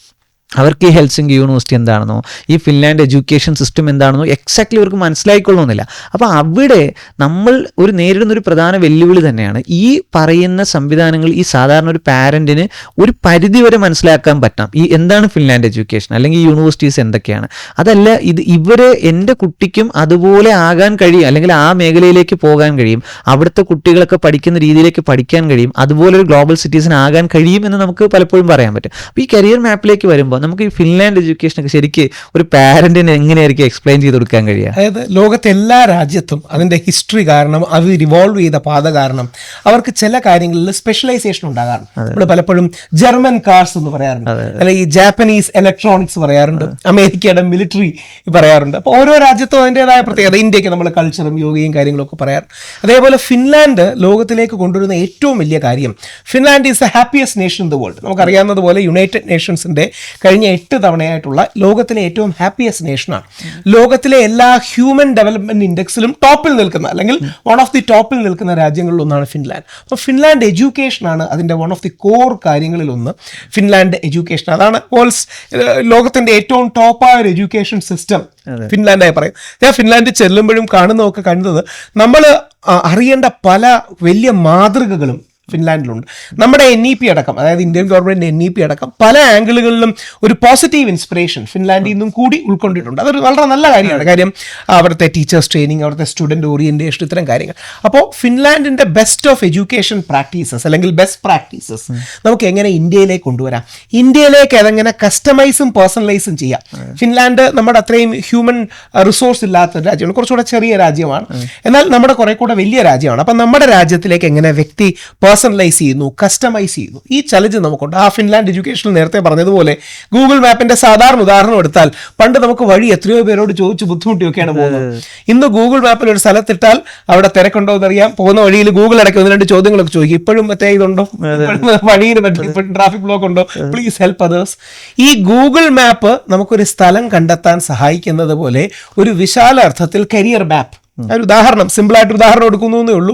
അവർക്ക് ഈ ഹെൽസിങ്കി യൂണിവേഴ്സിറ്റി എന്താണെന്നോ ഈ ഫിൻലാൻഡ് എഡ്യൂക്കേഷൻ സിസ്റ്റം എന്താണെന്നോ എക്സാക്ട്ലി അവർക്ക് മനസ്സിലായിക്കൊള്ളണമെന്നില്ല. അപ്പോൾ അവിടെ നമ്മൾ നേരിടുന്നൊരു പ്രധാന വെല്ലുവിളി തന്നെയാണ് ഈ പറയുന്ന സംവിധാനങ്ങൾ ഈ സാധാരണ ഒരു പാരൻറ്റിന് ഒരു പരിധി വരെ മനസ്സിലാക്കാൻ പറ്റാം. ഈ എന്താണ് ഫിൻലാൻഡ് എഡ്യൂക്കേഷൻ അല്ലെങ്കിൽ യൂണിവേഴ്സിറ്റീസ് എന്തൊക്കെയാണ്, അതല്ല എൻ്റെ കുട്ടിക്കും അതുപോലെ ആകാൻ കഴിയും, അല്ലെങ്കിൽ ആ മേഖലയിലേക്ക് പോകാൻ കഴിയും, അവിടുത്തെ കുട്ടികളൊക്കെ പഠിക്കുന്ന രീതിയിലേക്ക് പഠിക്കാൻ കഴിയും, അതുപോലെ ഒരു ഗ്ലോബൽ സിറ്റീസൺ ആകാൻ കഴിയും എന്ന് നമുക്ക് പലപ്പോഴും പറയാൻ പറ്റും. അപ്പോൾ ഈ കരിയർ മാപ്പിലേക്ക് വരുമ്പോൾ നമുക്ക് ഈ ഫിൻലാൻഡ് എഡ്യൂക്കേഷനൊക്കെ ശരിക്കും ഒരു പാരന്റിന് എങ്ങനെയായിരിക്കും എക്സ്പ്ലെയിൻ ചെയ്ത് കൊടുക്കാൻ കഴിയുക? അതായത് ലോകത്തെ എല്ലാ രാജ്യത്തും അതിൻ്റെ ഹിസ്റ്ററി കാരണം, അത് റിവോൾവ് ചെയ്ത പാത കാരണം അവർക്ക് ചില കാര്യങ്ങളിൽ സ്പെഷ്യലൈസേഷൻ ഉണ്ടാകാറുണ്ട്. നമ്മൾ പലപ്പോഴും ജർമ്മൻ കാർസ് എന്ന് പറയാറുണ്ട്, അല്ലെങ്കിൽ ഈ ജാപ്പനീസ് ഇലക്ട്രോണിക്സ് പറയാറുണ്ട്, അമേരിക്കയുടെ മിലിറ്ററി പറയാറുണ്ട്. അപ്പോൾ ഓരോ രാജ്യത്തും അതിൻ്റെതായ പ്രത്യേകത. ഇന്ത്യക്ക് നമ്മൾ കൾച്ചറും യോഗയും കാര്യങ്ങളൊക്കെ പറയാറുണ്ട്. അതേപോലെ ഫിൻലാൻഡ് ലോകത്തിലേക്ക് കൊണ്ടുവരുന്ന ഏറ്റവും വലിയ കാര്യം, Finland is the happiest nation in the world. നമുക്കറിയാവുന്നതുപോലെ യുണൈറ്റഡ് നേഷൻസിൻ്റെ കഴിഞ്ഞ 8 തവണയായിട്ടുള്ള ലോകത്തിലെ ഏറ്റവും ഹാപ്പിയസ്റ്റ് നേഷനാണ്. ലോകത്തിലെ എല്ലാ ഹ്യൂമൻ ഡെവലപ്മെന്റ് ഇൻഡെക്സിലും ടോപ്പിൽ നിൽക്കുന്ന, അല്ലെങ്കിൽ വൺ ഓഫ് ദി ടോപ്പിൽ നിൽക്കുന്ന രാജ്യങ്ങളിൽ ഒന്നാണ് ഫിൻലാൻഡ്. അപ്പോൾ ഫിൻലാൻഡ് എഡ്യൂക്കേഷനാണ് അതിൻ്റെ വൺ ഓഫ് ദി കോർ കാര്യങ്ങളിലൊന്ന്. ഫിൻലാൻഡ് എഡ്യൂക്കേഷൻ, അതാണ് ലോകത്തിൻ്റെ ഏറ്റവും ടോപ്പായ ഒരു എഡ്യൂക്കേഷൻ സിസ്റ്റം ഫിൻലാൻഡായി പറയും. ഞാൻ ഫിൻലാൻഡിൽ ചെല്ലുമ്പോഴും കണ്ടത് നമ്മൾ അറിയേണ്ട പല വലിയ മാതൃകകളും ഫിൻലാൻഡിലുണ്ട്. നമ്മുടെ NEP അടക്കം, അതായത് ഇന്ത്യൻ ഗവൺമെൻറ് NEP അടക്കം പല ആംഗിളുകളിലും ഒരു പോസിറ്റീവ് ഇൻസ്പിറേഷൻ ഫിൻലാൻഡിൽ നിന്നും കൂടി ഉൾക്കൊണ്ടിട്ടുണ്ട്. അതൊരു വളരെ നല്ല കാര്യമാണ്. കാര്യം അവിടുത്തെ ടീച്ചേഴ്സ് ട്രെയിനിങ്, അവിടുത്തെ സ്റ്റുഡൻറ് ഓറിയൻറ്റേഷൻ, ഇത്തരം കാര്യങ്ങൾ. അപ്പോൾ ഫിൻലാൻഡിൻ്റെ ബെസ്റ്റ് ഓഫ് എഡ്യൂക്കേഷൻ പ്രാക്ടീസസ് അല്ലെങ്കിൽ ബെസ്റ്റ് പ്രാക്ടീസസ് നമുക്ക് എങ്ങനെ ഇന്ത്യയിലേക്ക് കൊണ്ടുവരാം, ഇന്ത്യയിലേക്ക് അതെങ്ങനെ കസ്റ്റമൈസും പേഴ്സണലൈസും ചെയ്യാം. ഫിൻലാൻഡ് നമ്മുടെ അത്രയും ഹ്യൂമൻ റിസോഴ്സ് ഇല്ലാത്ത രാജ്യമാണ്, കുറച്ചുകൂടെ ചെറിയ രാജ്യമാണ്, എന്നാൽ നമ്മുടെ കുറെ കൂടെ വലിയ രാജ്യമാണ്. അപ്പം നമ്മുടെ രാജ്യത്തിലേക്ക് എങ്ങനെ പേഴ്സണലൈസ് ചെയ്യുന്നു, കസ്റ്റമൈസ് ചെയ്യുന്നു. ഈ ചലഞ്ച് നമുക്കുണ്ട്. ആ ഫിൻലാൻഡ് എഡ്യൂക്കേഷനിൽ നേരത്തെ പറഞ്ഞതുപോലെ ഗൂഗിൾ മാപ്പിന്റെ സാധാരണ ഉദാഹരണം എടുത്താൽ, പണ്ട് നമുക്ക് വഴി എത്രയോ പേരോട് ചോദിച്ച് ബുദ്ധിമുട്ടിയൊക്കെയാണ് പോകുന്നത്. ഇന്ന് ഗൂഗിൾ മാപ്പിൽ ഒരു സ്ഥലത്തിട്ടാൽ അവിടെ തിരക്കുണ്ടോ എന്നറിയാം, പോകുന്ന വഴിയിൽ ഗൂഗിൾ ഇടയ്ക്ക് 1-2 ചോദ്യങ്ങളൊക്കെ ചോദിക്കും. ഇപ്പോഴും മറ്റേ ഇതുണ്ടോ, വഴിയിൽ ഇപ്പോഴും ട്രാഫിക് ബ്ലോക്ക് ഉണ്ടോ, പ്ലീസ് ഹെൽപ്പ് അതേഴ്സ്. ഈ ഗൂഗിൾ മാപ്പ് നമുക്കൊരു സ്ഥലം കണ്ടെത്താൻ സഹായിക്കുന്നത് പോലെ ഒരു വിശാല അർത്ഥത്തിൽ കരിയർ മാപ്പ്, ഒരു ഉദാഹരണം, സിമ്പിളായിട്ട് ഉദാഹരണം എടുക്കുന്നേ ഉള്ളൂ,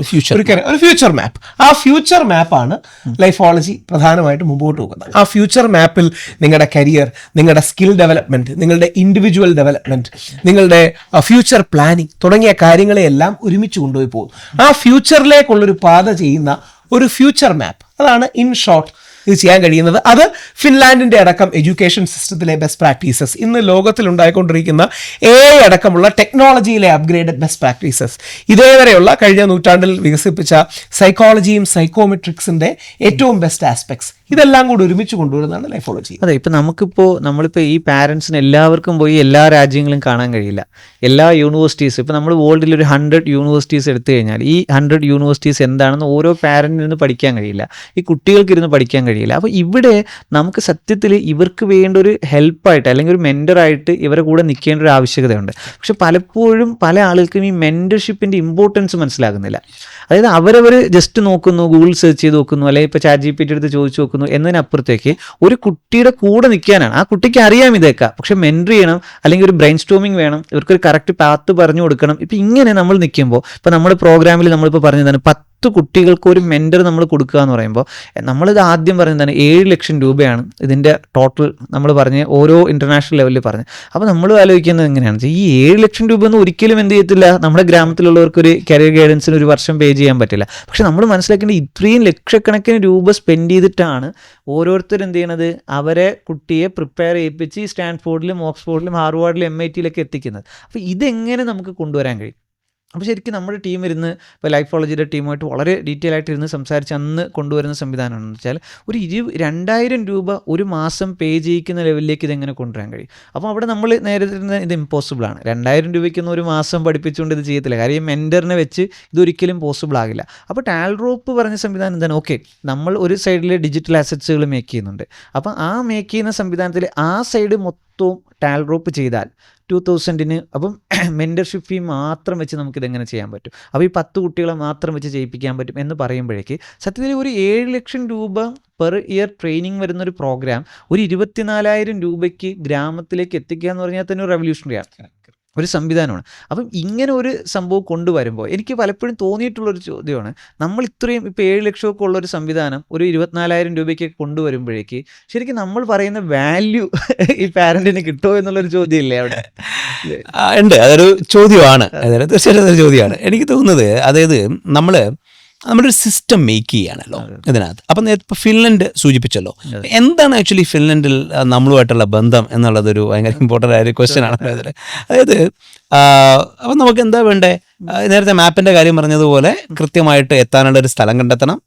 ഒരു ഫ്യൂച്ചർ മാപ്പ്. ആ ഫ്യൂച്ചർ മാപ്പാണ് ലൈഫോളജി പ്രധാനമായിട്ട് മുമ്പോട്ട് പോകുന്നത്. ആ ഫ്യൂച്ചർ മാപ്പിൽ നിങ്ങളുടെ കരിയർ, നിങ്ങളുടെ സ്കിൽ ഡെവലപ്മെന്റ്, നിങ്ങളുടെ ഇൻഡിവിജ്വൽ ഡെവലപ്മെന്റ്, നിങ്ങളുടെ ഫ്യൂച്ചർ പ്ലാനിങ് തുടങ്ങിയ കാര്യങ്ങളെയെല്ലാം ഒരുമിച്ച് കൊണ്ടുപോയി പോകും. ആ ഫ്യൂച്ചറിലേക്കുള്ളൊരു പാത ചെയ്യുന്ന ഒരു ഫ്യൂച്ചർ മാപ്പ്, അതാണ് ഇൻ ഷോർട്ട് ഇത് ചെയ്യാൻ കഴിയുന്നത്. അത് ഫിൻലാൻഡിന്റെ അടക്കം എഡ്യൂക്കേഷൻ സിസ്റ്റത്തിലെ ബെസ്റ്റ് പ്രാക്ടീസസ്, ഇന്ന് ലോകത്തിൽ ഉണ്ടായിക്കൊണ്ടിരിക്കുന്ന AI അടക്കമുള്ള ടെക്നോളജിയിലെ അപ്ഗ്രേഡഡ് ബെസ്റ്റ് പ്രാക്ടീസസ്, ഇതേവരെയുള്ള കഴിഞ്ഞ നൂറ്റാണ്ടിൽ വികസിപ്പിച്ച സൈക്കോളജിയും സൈക്കോമെട്രിക്സിന്റെ ഏറ്റവും ബെസ്റ്റ് ആസ്പെക്ട്സ്, ഇതെല്ലാം കൂടി ഒരുമിച്ച് കൊണ്ടുവരുന്നതാണ് ലൈഫോളജി. അതെ, ഇപ്പം നമ്മളിപ്പോൾ ഈ പാരൻസിന് എല്ലാവർക്കും പോയി എല്ലാ രാജ്യങ്ങളും കാണാൻ കഴിയില്ല. എല്ലാ യൂണിവേഴ്സിറ്റീസ്, ഇപ്പോൾ നമ്മൾ വേൾഡിൽ ഒരു 100 യൂണിവേഴ്സിറ്റീസ് എടുത്തു കഴിഞ്ഞാൽ ഈ 100 യൂണിവേഴ്സിറ്റീസ് എന്താണെന്ന് ഓരോ പാരന്റിൽ നിന്ന് പഠിക്കാൻ കഴിയില്ല, ഈ കുട്ടികൾക്ക് ഇരുന്ന് പഠിക്കാൻ കഴിയില്ല. അപ്പോൾ ഇവിടെ നമുക്ക് സത്യത്തിൽ ഇവർക്ക് വേണ്ട ഒരു ഹെൽപ്പായിട്ട് അല്ലെങ്കിൽ ഒരു മെൻറ്ററായിട്ട് ഇവരെ കൂടെ നിൽക്കേണ്ട ഒരു ആവശ്യകതയുണ്ട്. പക്ഷെ പലപ്പോഴും പല ആളുകൾക്കും ഈ മെൻറ്റർഷിപ്പിൻ്റെ ഇമ്പോർട്ടൻസ് മനസ്സിലാകുന്നില്ല. അതായത് അവരവർ ജസ്റ്റ് നോക്കുന്നു, ഗൂഗിൾ സെർച്ച് ചെയ്ത് നോക്കുന്നു, അല്ലെങ്കിൽ ഇപ്പോൾ ChatGPT എടുത്ത് ചോദിച്ചു നോക്കുന്നു എന്നതിനപ്പുറത്തേക്ക് ഒരു കുട്ടിയുടെ കൂടെ നിൽക്കാനാണ്. ആ കുട്ടിക്ക് അറിയാം ഇതൊക്കെ, പക്ഷെ മെൻറ്റർ ചെയ്യണം, അല്ലെങ്കിൽ ഒരു ബ്രെയിൻ സ്റ്റോമിങ് വേണം, ഇവർക്കൊരു കറക്റ്റ് പാത്ത് പറഞ്ഞു കൊടുക്കണം. ഇപ്പം ഇങ്ങനെ നമ്മൾ നിൽക്കുമ്പോൾ, ഇപ്പോൾ നമ്മുടെ പ്രോഗ്രാമിൽ നമ്മളിപ്പോൾ പറഞ്ഞതാണ് 10 കുട്ടികൾക്ക് ഒരു മെൻറ്റർ നമ്മൾ കൊടുക്കുക എന്ന് പറയുമ്പോൾ, നമ്മളിത് ആദ്യം പറഞ്ഞതാണ് 7 ലക്ഷം രൂപയാണ് ഇതിൻ്റെ ടോട്ടൽ നമ്മൾ പറഞ്ഞ് ഓരോ ഇൻ്റർനാഷണൽ ലെവലിൽ പറഞ്ഞ്. അപ്പോൾ നമ്മൾ ആലോചിക്കുന്നത് എങ്ങനെയാണെന്ന് വെച്ചാൽ, ഈ 7 ലക്ഷം രൂപ ഒന്നും ഒരിക്കലും എന്ത് ചെയ്യത്തില്ല, നമ്മുടെ ഗ്രാമത്തിലുള്ളവർക്ക് ഒരു കരിയർ ഗൈഡൻസിന് ഒരു വർഷം പേ ചെയ്യാൻ പറ്റില്ല. പക്ഷെ നമ്മൾ മനസ്സിലാക്കേണ്ടത് ഇത്രയും ലക്ഷക്കണക്കിന് രൂപ സ്പെൻഡ് ചെയ്തിട്ടാണ് ഓരോരുത്തർ എന്ത് ചെയ്യണത്, അവരെ കുട്ടിയെ പ്രിപ്പയർ ചെയ്യിപ്പിച്ച് ഈ സ്റ്റാൻഫോർഡിലും ഓക്സ്ഫോർഡിലും ഹാർവാർഡിലും MIT-യിലൊക്കെ എത്തിക്കുന്നത്. അപ്പോൾ ഇതെങ്ങനെ നമുക്ക് കൊണ്ടുവരാൻ കഴിയും? അപ്പോൾ ശരിക്കും നമ്മുടെ ടീം ഇരുന്ന്, ഇപ്പോൾ ലൈഫോളജിയുടെ ടീമായിട്ട് വളരെ ഡീറ്റെയിൽ ആയിട്ട് ഇരുന്ന് സംസാരിച്ച് അന്ന് കൊണ്ടുവരുന്ന സംവിധാനമാണെന്ന് വെച്ചാൽ, ഒരു 2000 രൂപ ഒരു മാസം പേ ചെയ്യിക്കുന്ന ലെവലിലേക്ക് ഇതെങ്ങനെ കൊണ്ടുവരാൻ കഴിയും. അപ്പോൾ അവിടെ നമ്മൾ നേരത്തെ ഇത് ഇമ്പോസിബിൾ ആണ്. 2000 രൂപയ്ക്കൊന്നും ഒരു മാസം പഠിപ്പിച്ചുകൊണ്ട് ഇത് ചെയ്യത്തില്ല. കാര്യം ഈ മെൻറ്ററിനെ വെച്ച് ഇതൊരിക്കലും പോസിബിൾ ആകില്ല. അപ്പോൾ ടാൽറോപ്പ് പറഞ്ഞ സംവിധാനം എന്താണ്, ഓക്കെ, നമ്മൾ ഒരു സൈഡിൽ ഡിജിറ്റൽ അസറ്റ്സുകൾ മേക്ക് ചെയ്യുന്നുണ്ട്. അപ്പോൾ ആ മേക്ക് ചെയ്യുന്ന സംവിധാനത്തിൽ ആ സൈഡ് മൊത്തവും ടാൽറോപ്പ് ചെയ്താൽ 2000-ന് അപ്പം മെൻറ്റർഷിപ്പ് ഫീ മാത്രം വെച്ച് നമുക്കിതെങ്ങനെ ചെയ്യാൻ പറ്റും. അപ്പോൾ ഈ 10 കുട്ടികളെ മാത്രം വെച്ച് ചെയ്യിപ്പിക്കാൻ പറ്റും എന്ന് പറയുമ്പോഴേക്ക് സത്യത്തിൽ ഒരു 7 ലക്ഷം രൂപ പെർ ഇയർ ട്രെയിനിങ് വരുന്നൊരു പ്രോഗ്രാം ഒരു 24,000 രൂപയ്ക്ക് ഗ്രാമത്തിലേക്ക് എത്തിക്കുക എന്ന് പറഞ്ഞാൽ തന്നെ ഒരു റെവല്യൂഷണറിയാണ് ഒരു സംവിധാനമാണ്. അപ്പം ഇങ്ങനെ ഒരു സംഭവം കൊണ്ടുവരുമ്പോൾ എനിക്ക് പലപ്പോഴും തോന്നിയിട്ടുള്ളൊരു ചോദ്യമാണ്, നമ്മൾ ഇത്രയും ഇപ്പോൾ 7 ലക്ഷമൊക്കെ ഉള്ളൊരു സംവിധാനം ഒരു 24,000 രൂപയ്ക്ക് കൊണ്ടുവരുമ്പോഴേക്ക് ശരിക്കും നമ്മൾ പറയുന്ന വാല്യൂ ഈ പാരൻറ്റിന് കിട്ടുമോ എന്നുള്ളൊരു ചോദ്യമില്ലേ അവിടെ? ഉണ്ട്, അതൊരു ചോദ്യമാണ്. അതായത് തീർച്ചയായിട്ടും അതൊരു ചോദ്യമാണ്. എനിക്ക് തോന്നുന്നത്, അതായത് നമ്മളൊരു സിസ്റ്റം മേക്ക് ചെയ്യുകയാണല്ലോ ഇതിനകത്ത്. അപ്പം നേരത്തെ ഫിൻലൻഡ് സൂചിപ്പിച്ചല്ലോ, എന്താണ് ആക്ച്വലി ഫിൻലൻഡിൽ നമ്മളുമായിട്ടുള്ള ബന്ധം എന്നുള്ളതൊരു ഭയങ്കര ഇമ്പോർട്ടൻ്റ് ആയ ഒരു ക്വസ്റ്റ്യൻ ആണ്. അതായത് അപ്പം നമുക്ക് എന്താ വേണ്ടേ, നേരത്തെ മാപ്പിന്റെ കാര്യം പറഞ്ഞതുപോലെ കൃത്യമായിട്ട് എത്താനുള്ള ഒരു സ്ഥലം കണ്ടെത്തണം,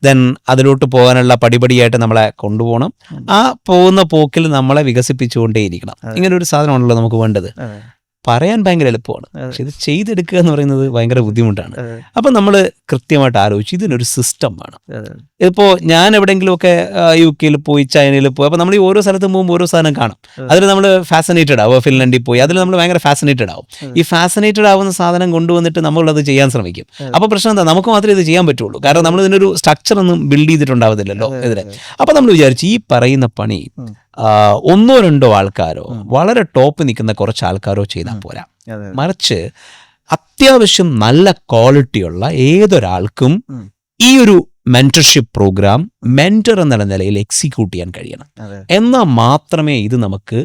ദെൻ അതിലോട്ട് പോകാനുള്ള പടിപടിയായിട്ട് നമ്മളെ കൊണ്ടുപോകണം, ആ പോകുന്ന പോക്കിൽ നമ്മളെ വികസിപ്പിച്ചുകൊണ്ടേയിരിക്കണം. ഇങ്ങനെ ഒരു സാധനമാണല്ലോ നമുക്ക് വേണ്ടത്. പറയാൻ ഭയങ്കര എളുപ്പമാണ്, പക്ഷെ ഇത് ചെയ്തെടുക്കുക എന്ന് പറയുന്നത് ഭയങ്കര ബുദ്ധിമുട്ടാണ്. അപ്പം നമ്മൾ കൃത്യമായിട്ട് ആലോചിച്ച് ഇതിനൊരു സിസ്റ്റം വേണം. ഇപ്പോൾ ഞാൻ എവിടെയെങ്കിലുമൊക്കെ UK പോയി, ചൈനയിൽ പോയി, അപ്പോൾ നമ്മൾ ഈ ഓരോ സ്ഥലത്തും പോകുമ്പോൾ ഓരോ സാധനം കാണും, അതിൽ നമ്മൾ ഫാസിനേറ്റഡ് ആവും. ഫിൻലൻഡിൽ പോയി അതിൽ നമ്മൾ ഭയങ്കര ഫാസിനേറ്റഡ് ആവും. ഈ ഫാസിനേറ്റഡ് ആവുന്ന സാധനം കൊണ്ടുവന്നിട്ട് നമ്മളത് ചെയ്യാൻ ശ്രമിക്കും. അപ്പോൾ പ്രശ്നം എന്താ, നമുക്ക് മാത്രമേ ഇത് ചെയ്യാൻ പറ്റുള്ളൂ, കാരണം നമ്മൾ ഇതിനൊരു സ്ട്രക്ചർ ഒന്നും ബിൽഡ് ചെയ്തിട്ടുണ്ടാവത്തില്ലല്ലോ ഇതിന്. അപ്പോൾ നമ്മൾ വിചാരിച്ചു ഈ പറയുന്ന പണി 1-2 ആൾക്കാരോ വളരെ ടോപ്പ് നിൽക്കുന്ന കുറച്ച് ആൾക്കാരോ ചെയ്താൽ പോരാ, മറിച്ച് അത്യാവശ്യം നല്ല ക്വാളിറ്റിയുള്ള ഏതൊരാൾക്കും ഈ ഒരു മെന്റർഷിപ്പ് പ്രോഗ്രാം മെന്റർ എന്ന നിലയിൽ എക്സിക്യൂട്ട് ചെയ്യാൻ കഴിയണം. എന്നാൽ മാത്രമേ ഇത് നമുക്ക്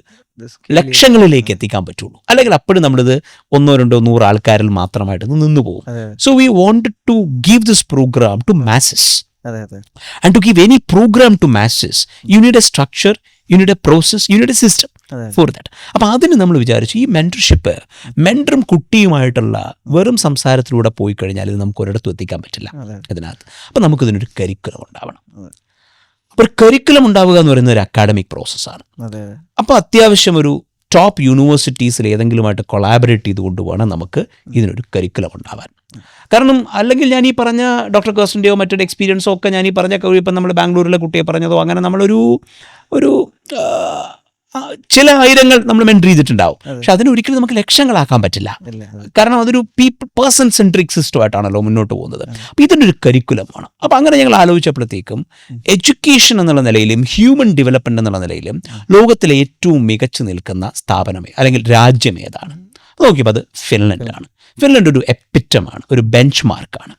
ലക്ഷങ്ങളിലേക്ക് എത്തിക്കാൻ പറ്റുള്ളൂ. അല്ലെങ്കിൽ അപ്പോഴും നമ്മളിത് 100-200 ആൾക്കാരിൽ മാത്രമായിട്ട് നിന്നു പോകും. So we wanted to give this programme to masses. And to give any program to masses, you need a structure, you need a process, you need a system for that. അപ്പോൾ അതിന് നമ്മൾ വിചാരിച്ചു ഈ മെൻറ്റർഷിപ്പ് മെൻറ്ററും കുട്ടിയുമായിട്ടുള്ള വെറും സംസാരത്തിലൂടെ പോയി കഴിഞ്ഞാൽ ഇത് നമുക്ക് ഒരിടത്തും എത്തിക്കാൻ പറ്റില്ല ഇതിനകത്ത്. അപ്പോൾ നമുക്കിതിനൊരു കരിക്കുലം ഉണ്ടാവണം. അപ്പോൾ ഒരു കരിക്കുലം ഉണ്ടാവുക എന്ന് പറയുന്നത് ഒരു അക്കാഡമിക് പ്രോസസ്സാണ്. അപ്പോൾ അത്യാവശ്യം ഒരു ടോപ്പ് യൂണിവേഴ്സിറ്റീസിൽ ഏതെങ്കിലുമായിട്ട് കൊളാബറേറ്റ് ചെയ്തുകൊണ്ട് വേണം നമുക്ക് ഇതിനൊരു കരിക്കുലം ഉണ്ടാവാൻ. കാരണം അല്ലെങ്കിൽ ഞാൻ ഈ പറഞ്ഞ ഡോക്ടർ കേഴ്സൻ്റെയോ മറ്റൊരു എക്സ്പീരിയൻസോ ഒക്കെ ഞാൻ ഈ പറഞ്ഞ ഇപ്പം നമ്മൾ ബാംഗ്ലൂരിലെ കുട്ടിയെ പറഞ്ഞതോ അങ്ങനെ നമ്മളൊരു ചില ആയിരങ്ങൾ നമ്മൾ മെൻറ്റർ ചെയ്തിട്ടുണ്ടാവും. പക്ഷെ അതിനൊരിക്കലും നമുക്ക് ലക്ഷങ്ങളാക്കാൻ പറ്റില്ല. കാരണം അതൊരു പേഴ്സൺ സെൻട്രിക് സിസ്റ്റമായിട്ടാണല്ലോ മുന്നോട്ട് പോകുന്നത്. അപ്പം ഇതിൻ്റെ ഒരു കരിക്കുലം വേണം. അപ്പം അങ്ങനെ ഞങ്ങൾ ആലോചിച്ചപ്പോഴത്തേക്കും എഡ്യൂക്കേഷൻ എന്നുള്ള നിലയിലും ഹ്യൂമൻ ഡെവലപ്മെൻറ്റ് എന്നുള്ള നിലയിലും ലോകത്തിലെ ഏറ്റവും മികച്ചു നിൽക്കുന്ന സ്ഥാപനമേ അല്ലെങ്കിൽ രാജ്യം ഏതാണ് നോക്കിയപ്പോൾ അത് ഫിൻലൻഡാണ്. ഫിൻലൻഡ് ഒരു എപ്പിറ്റമാണ്, ഒരു ബെഞ്ച് മാർക്കാണ്.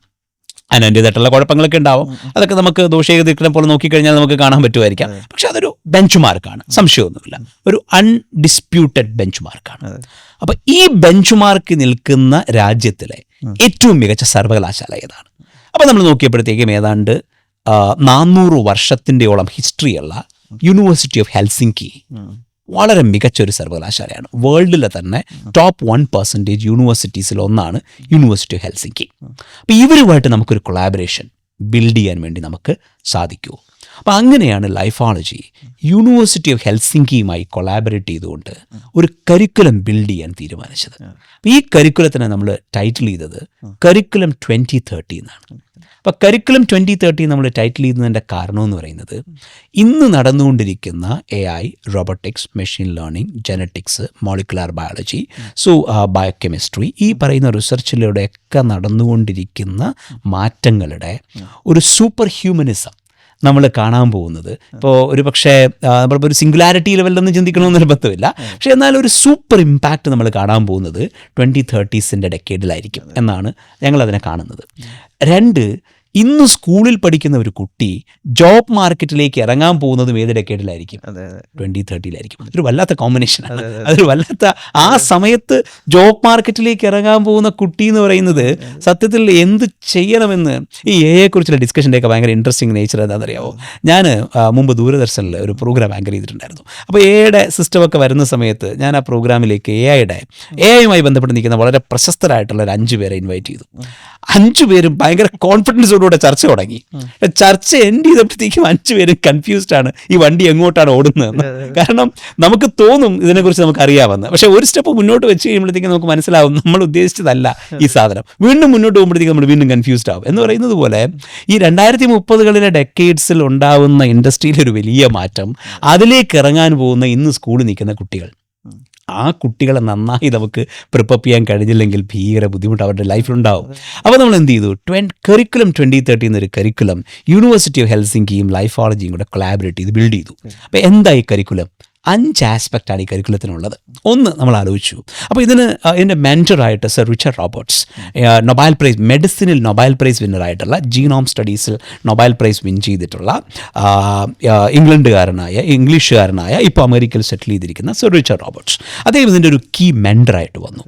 അതിൻ്റേതായിട്ടുള്ള കുഴപ്പങ്ങളൊക്കെ ഉണ്ടാവും, അതൊക്കെ നമുക്ക് ദോഷേകതീകരണം പോലെ നോക്കിക്കഴിഞ്ഞാൽ നമുക്ക് കാണാൻ പറ്റുമായിരിക്കാം. പക്ഷെ അതൊരു ബെഞ്ച് മാർക്കാണ്, സംശയമൊന്നുമില്ല, ഒരു അൺഡിസ്പ്യൂട്ടഡ് ബെഞ്ച് മാർക്കാണ്. അപ്പൊ ഈ ബെഞ്ച് മാർക്ക് നിൽക്കുന്ന രാജ്യത്തിലെ ഏറ്റവും മികച്ച സർവകലാശാല ഏതാണ്? അപ്പൊ നമ്മൾ നോക്കിയപ്പോഴത്തേക്കും ഏതാണ്ട് 400 വർഷത്തിൻ്റെയോളം ഹിസ്റ്ററിയുള്ള യൂണിവേഴ്സിറ്റി ഓഫ് ഹെൽസിങ്കി വളരെ മികച്ചൊരു സർവകലാശാലയാണ്. വേൾഡിലെ തന്നെ ടോപ്പ് 1% യൂണിവേഴ്സിറ്റീസിൽ ഒന്നാണ് യൂണിവേഴ്സിറ്റി ഓഫ് ഹെൽസിങ്കി. അപ്പോൾ ഇവരുമായിട്ട് നമുക്കൊരു കൊളാബറേഷൻ ബിൽഡ് ചെയ്യാൻ വേണ്ടി നമുക്ക് സാധിക്കുമോ? അപ്പോൾ അങ്ങനെയാണ് ലൈഫോളജി യൂണിവേഴ്സിറ്റി ഓഫ് ഹെൽസിങ്കിയുമായി കൊളാബറേറ്റ് ചെയ്തുകൊണ്ട് ഒരു കരിക്കുലം ബിൽഡ് ചെയ്യാൻ തീരുമാനിച്ചത്. അപ്പോൾ ഈ കരിക്കുലത്തിനെ നമ്മൾ ടൈറ്റിൽ ചെയ്തത് കരിക്കുലം 2030 എന്നാണ്. അപ്പോൾ കരിക്കുലം 2030 നമ്മൾ ടൈറ്റിൽ ചെയ്യുന്നതിൻ്റെ കാരണം എന്ന് പറയുന്നത് ഇന്ന് നടന്നുകൊണ്ടിരിക്കുന്ന AI, robotics, machine learning, genetics, molecular biology, biochemistry, ഈ പറയുന്ന റിസർച്ചിലൂടെയൊക്കെ നടന്നുകൊണ്ടിരിക്കുന്ന മാറ്റങ്ങളുടെ ഒരു സൂപ്പർ ഹ്യൂമനിസം നമ്മൾ കാണാൻ പോകുന്നത്. ഇപ്പോൾ ഒരു പക്ഷേ നമ്മളിപ്പോൾ ഒരു സിംഗുലാരിറ്റി ലെവലിലൊന്നും ചിന്തിക്കണമെന്ന് നിർബന്ധമില്ല, പക്ഷേ എന്നാൽ ഒരു സൂപ്പർ ഇമ്പാക്റ്റ് നമ്മൾ കാണാൻ പോകുന്നത് 2030s ഡെക്കേഡിലായിരിക്കും എന്നാണ് ഞങ്ങളതിനെ കാണുന്നത്. 2, ഇന്ന് സ്കൂളിൽ പഠിക്കുന്ന ഒരു കുട്ടി ജോബ് മാർക്കറ്റിലേക്ക് ഇറങ്ങാൻ പോകുന്നതും ഏത് ഡെക്കേഡിലായിരിക്കും? 2030 അതൊരു വല്ലാത്ത കോമ്പിനേഷനാണ്. അതൊരു വല്ലാത്ത ആ സമയത്ത് ജോബ് മാർക്കറ്റിലേക്ക് ഇറങ്ങാൻ പോകുന്ന കുട്ടി എന്ന് പറയുന്നത് സത്യത്തിൽ എന്ത് ചെയ്യണമെന്ന് ഈ AI കുറിച്ചുള്ള ഡിസ്കഷൻ്റെയൊക്കെ ഭയങ്കര ഇൻട്രസ്റ്റിംഗ് നേച്ചർ എന്താണെന്നറിയാമോ? ഞാൻ മുമ്പ് ദൂരദർശനിൽ ഒരു പ്രോഗ്രാം ആങ്കർ ചെയ്തിട്ടുണ്ടായിരുന്നു. അപ്പോൾ AI സിസ്റ്റമൊക്കെ വരുന്ന സമയത്ത് ഞാൻ ആ പ്രോഗ്രാമിലേക്ക് AI-യുമായി ബന്ധപ്പെട്ട് നിൽക്കുന്ന വളരെ പ്രശസ്തരായിട്ടുള്ള ഒരു 5 പേരെ ഇൻവൈറ്റ് ചെയ്തു. 5 പേരും ഭയങ്കര കോൺഫിഡൻസോടുകൂടെ ചർച്ച തുടങ്ങി. ചർച്ച എൻഡ് ചെയ്തപ്പോഴത്തേക്കും 5 പേരും കൺഫ്യൂസ്ഡ് ആണ് ഈ വണ്ടി എങ്ങോട്ടാണ് ഓടുന്നതെന്ന്. കാരണം നമുക്ക് തോന്നും ഇതിനെക്കുറിച്ച് നമുക്ക് അറിയാമെന്ന്, പക്ഷെ ഒരു സ്റ്റെപ്പ് മുന്നോട്ട് വെച്ച് കഴിയുമ്പോഴത്തേക്കും നമുക്ക് മനസ്സിലാവും നമ്മൾ ഉദ്ദേശിച്ചതല്ല ഈ സാധനം. വീണ്ടും മുന്നോട്ട് പോകുമ്പോഴത്തേക്കും നമ്മൾ വീണ്ടും കൺഫ്യൂസ്ഡ് ആവും. എന്ന് പറയുന്നത് പോലെ ഈ 2030കളിലെ ഡെക്കേഡ്സിൽ ഉണ്ടാവുന്ന ഇൻഡസ്ട്രിയിലൊരു വലിയ മാറ്റം, അതിലേക്ക് ഇറങ്ങാൻ പോകുന്ന ഇന്ന് സ്കൂളിൽ നിൽക്കുന്ന കുട്ടികൾ, ആ കുട്ടികളെ നന്നായി നമുക്ക് പ്രിപ്പയർ ചെയ്യാൻ കഴിഞ്ഞില്ലെങ്കിൽ ഭീകര ബുദ്ധിമുട്ട് അവരുടെ ലൈഫിലുണ്ടാവും. അപ്പോൾ നമ്മൾ എന്ത് ചെയ്തു? കരിക്കുലം 2030 എന്നൊരു കരിക്കുലം യൂണിവേഴ്സിറ്റി ഓഫ് ഹെൽസിങ്കിയും ലൈഫോളജിയും കൂടെ കൊളാബറേറ്റ് ചെയ്ത് ബിൽഡ് ചെയ്തു. അപ്പോൾ എന്തായി കരിക്കുലം? 5 ആസ്പെക്റ്റാണ് ഈ കരിക്കുലത്തിനുള്ളത്. ഒന്ന് നമ്മൾ ആലോചിച്ചു. അപ്പോൾ ഇതിൻ്റെ മെൻറ്ററായിട്ട് sir Richard Roberts, Nobel prize മെഡിസിനിൽ നൊബേൽ പ്രൈസ് വിന്നറായിട്ടുള്ള ജീനോം സ്റ്റഡീസിൽ നൊബേൽ പ്രൈസ് വിൻ ചെയ്തിട്ടുള്ള ഇംഗ്ലീഷുകാരനായ ഇപ്പോൾ അമേരിക്കയിൽ സെറ്റിൽ ചെയ്തിരിക്കുന്ന സർ റിച്ചർഡ് റോബർട്ട്സ്, അദ്ദേഹം ഇതിൻ്റെ ഒരു കീ മെൻറ്ററായിട്ട് വന്നു.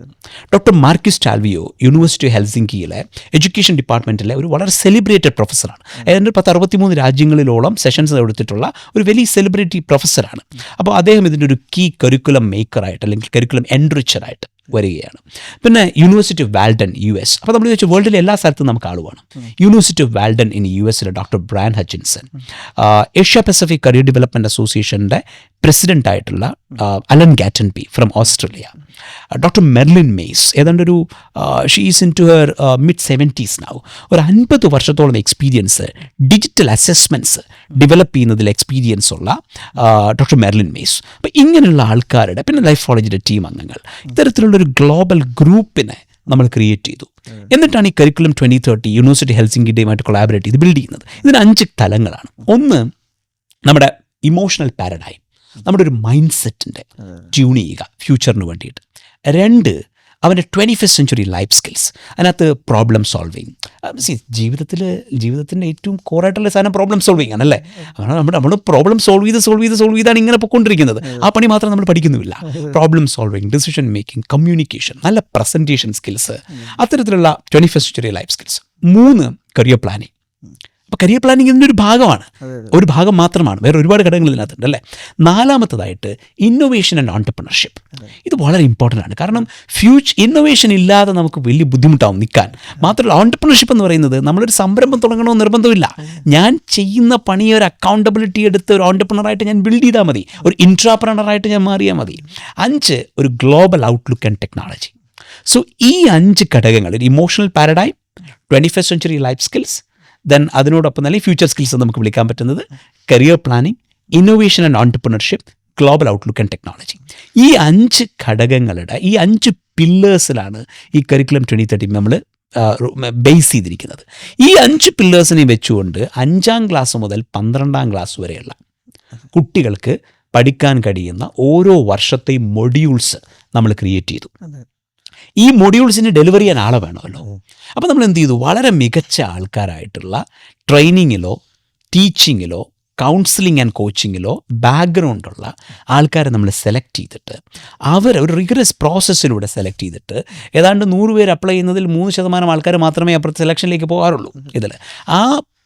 Doctor Markus Talvio university of ഹെൽസിങ്കിയിലെ എഡ്യൂക്കേഷൻ ഡിപ്പാർട്ട്മെൻറ്റിലെ ഒരു വളരെ സെലിബ്രേറ്റഡ് പ്രൊഫസറാണ്. ഏതാണ്ട് 63 രാജ്യങ്ങളിലോളം സെഷൻസ് എടുത്തിട്ടുള്ള ഒരു വലിയ സെലിബ്രിറ്റി പ്രൊഫസറാണ്. അപ്പോൾ അദ്ദേഹം ഇതിൻ്റെ ഒരു കീ കരിക്കുലം മേക്കറായിട്ട് അല്ലെങ്കിൽ കരിക്കുലം എൻറിച്ചറായിട്ട് വരികയാണ്. പിന്നെ യൂണിവേഴ്സിറ്റി ഓഫ് വാൽഡൻ US, അപ്പോൾ നമ്മൾ ചോദിച്ചു വേൾഡിലെ എല്ലാ സ്ഥലത്തും നമുക്ക് ആളുവാണ്. യൂണിവേഴ്സിറ്റി ഓഫ് വാൽഡൻ USലെ doctor Brian Hutchinson, Asia Pacific career development അസോസിയേഷൻ്റെ പ്രസിഡൻ്റായിട്ടുള്ള Alan Gatenby from Australia, doctor Marilyn Maze, ഏതാണ്ട് ഒരു she is into her mid-70s now, ഒരു 50 വർഷത്തോളം എക്സ്പീരിയൻസ് ഡിജിറ്റൽ അസസ്മെൻറ്റ്സ് ഡെവലപ്പ് ചെയ്യുന്നതിൽ എക്സ്പീരിയൻസ് ഉള്ള ഡോക്ടർ മെർലിൻ മെയ്സ്. അപ്പോൾ ഇങ്ങനെയുള്ള ആൾക്കാരുടെ, പിന്നെ ലൈഫോളജിയുടെ ടീം അംഗങ്ങൾ, ഇത്തരത്തിലുള്ളൊരു ഗ്ലോബൽ ഗ്രൂപ്പിനെ നമ്മൾ ക്രിയേറ്റ് ചെയ്തു. എന്നിട്ടാണ് ഈ കരിക്കുലം 2030 യൂണിവേഴ്സിറ്റി ഹെൽസിങ്കിയുമായിട്ട് കൊളാബറേറ്റ് ചെയ്ത് ബിൽഡ് ചെയ്യുന്നത്. ഇതിന് 5 തലങ്ങളാണ്. ഒന്ന്, നമ്മുടെ ഇമോഷണൽ പാരഡൈം, നമ്മുടെ ഒരു മൈൻഡ് സെറ്റിൻ്റെ ട്യൂൺ ചെയ്യുക ഫ്യൂച്ചറിന് വേണ്ടിയിട്ട്. 2, അവൻ്റെ 21st century ലൈഫ് സ്കിൽസ്, അതിനകത്ത് പ്രോബ്ലം സോൾവിങ്. ജീവിതത്തിൻ്റെ ഏറ്റവും കോറായിട്ടുള്ള സാധനം പ്രോബ്ലം സോൾവിങ് ആണല്ലേ. നമ്മൾ പ്രോബ്ലം സോൾവ് ചെയ്താണ് ഇങ്ങനെ പൊയ്ക്കൊണ്ടിരിക്കുന്നത്. ആ പണി മാത്രം നമ്മൾ പഠിക്കുന്നുമില്ല. Problem solving, decision making, communication, നല്ല പ്രസൻറ്റേഷൻ സ്കിൽസ്, അത്തരത്തിലുള്ള 21st century life skills. 3, career planning. അപ്പോൾ കരിയർ പ്ലാനിങ് ഇതിൻ്റെ ഒരു ഭാഗമാണ്, ഒരു ഭാഗം മാത്രമാണ്, വേറെ ഒരുപാട് ഘടകങ്ങൾ ഇതിനകത്തുണ്ട് അല്ലേ. 4-മത്തേതായിട്ട് ഇന്നോവേഷൻ ആൻഡ് ഓൺടർപ്രണർഷിപ്പ്. ഇത് വളരെ ഇമ്പോർട്ടൻ്റ് ആണ്. കാരണം ഇന്നോവേഷൻ ഇല്ലാതെ നമുക്ക് വലിയ ബുദ്ധിമുട്ടാവും നിൽക്കാൻ. മാത്രമല്ല ഓൺടർപ്രണർഷിപ്പ് എന്ന് പറയുന്നത് നമ്മളൊരു സംരംഭം തുടങ്ങണമെന്ന് നിർബന്ധമില്ല. ഞാൻ ചെയ്യുന്ന പണിയെ ഒരു അക്കൗണ്ടബിലിറ്റി എടുത്ത് ഒരു ഓൺടർപ്രണറായിട്ട് ഞാൻ ബിൽഡ് ചെയ്താൽ മതി, ഒരു ഇൻട്രാപ്രണറായിട്ട് ഞാൻ മാറിയാൽ മതി. 5, ഒരു global outlook and technology. So ഈ 5 ഘടകങ്ങൾ, emotional paradigm, 21st century life skills, then അതിനോടൊപ്പം തന്നെ ഫ്യൂച്ചർ സ്കിൽസ് എന്ന് നമുക്ക് വിളിക്കാൻ പറ്റുന്നത്, career planning, innovation and entrepreneurship, global outlook and technology. ഈ 5 ഘടകങ്ങളുടെ, ഈ 5 പില്ലേഴ്സിലാണ് ഈ കരിക്കുലം 2030 നമ്മൾ ബേസ് ചെയ്തിരിക്കുന്നത്. ഈ 5 പില്ലേഴ്സിനെ വെച്ചുകൊണ്ട് 5ാം ക്ലാസ് മുതൽ 12ാം ക്ലാസ് വരെയുള്ള കുട്ടികൾക്ക് പഠിക്കാൻ കഴിയുന്ന ഓരോ വർഷത്തെയും മൊഡ്യൂൾസ് നമ്മൾ ക്രിയേറ്റ് ചെയ്തു. ഈ മൊഡ്യൂൾസിന് ഡെലിവറി ചെയ്യാൻ ആളെ വേണമല്ലോ. അപ്പോൾ നമ്മൾ എന്ത് ചെയ്തു? വളരെ മികച്ച ആൾക്കാരായിട്ടുള്ള ട്രെയിനിങ്ങിലോ ടീച്ചിങ്ങിലോ കൗൺസിലിംഗ് ആൻഡ് കോച്ചിങ്ങിലോ ബാക്ക്ഗ്രൗണ്ടുള്ള ആൾക്കാരെ നമ്മൾ സെലക്ട് ചെയ്തിട്ട്, അവർ ഒരു റിഗറസ് പ്രോസസ്സിലൂടെ സെലക്ട് ചെയ്തിട്ട്, ഏതാണ്ട് 100 പേര് അപ്ലൈ ചെയ്യുന്നതിൽ 3% ആൾക്കാർ മാത്രമേ അപ്പുറത്തെ സെലക്ഷനിലേക്ക് പോകാറുള്ളൂ. ഇതിൽ ആ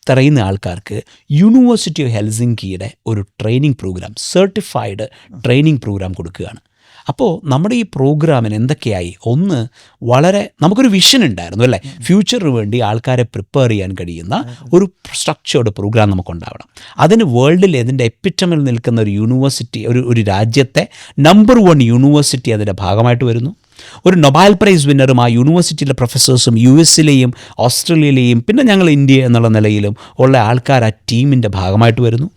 പറയുന്ന ആൾക്കാർക്ക് യൂണിവേഴ്സിറ്റി ഓഫ് ഹെൽസിങ്കിയുടെ ഒരു training programme, certified training programme കൊടുക്കുകയാണ്. അപ്പോൾ നമ്മുടെ ഈ പ്രോഗ്രാമിന് എന്തൊക്കെയായി? ഒന്ന്, വളരെ നമുക്കൊരു വിഷൻ ഉണ്ടായിരുന്നു അല്ലേ, ഫ്യൂച്ചറിന് വേണ്ടി ആൾക്കാരെ പ്രിപ്പയർ ചെയ്യാൻ കഴിയുന്ന ഒരു സ്ട്രക്ചേർഡ് പ്രോഗ്രാം നമുക്കുണ്ടാവണം. അതിന് വേൾഡിൽ ഇതിൻ്റെ എപ്പിറ്റമിൽ നിൽക്കുന്ന ഒരു യൂണിവേഴ്സിറ്റി, ഒരു രാജ്യത്തെ നമ്പർ 1 യൂണിവേഴ്സിറ്റി അതിൻ്റെ ഭാഗമായിട്ട് വരുന്നു. ഒരു നൊബേൽ പ്രൈസ് വിന്നറും ആ യൂണിവേഴ്സിറ്റിയിലെ പ്രൊഫസേഴ്സും US-ലെയും ഓസ്ട്രേലിയയിലെയും പിന്നെ ഞങ്ങൾ ഇന്ത്യ എന്നുള്ള നിലയിലും ഉള്ള ആൾക്കാർ ആ ടീമിൻ്റെ ഭാഗമായിട്ട് വരുന്നു.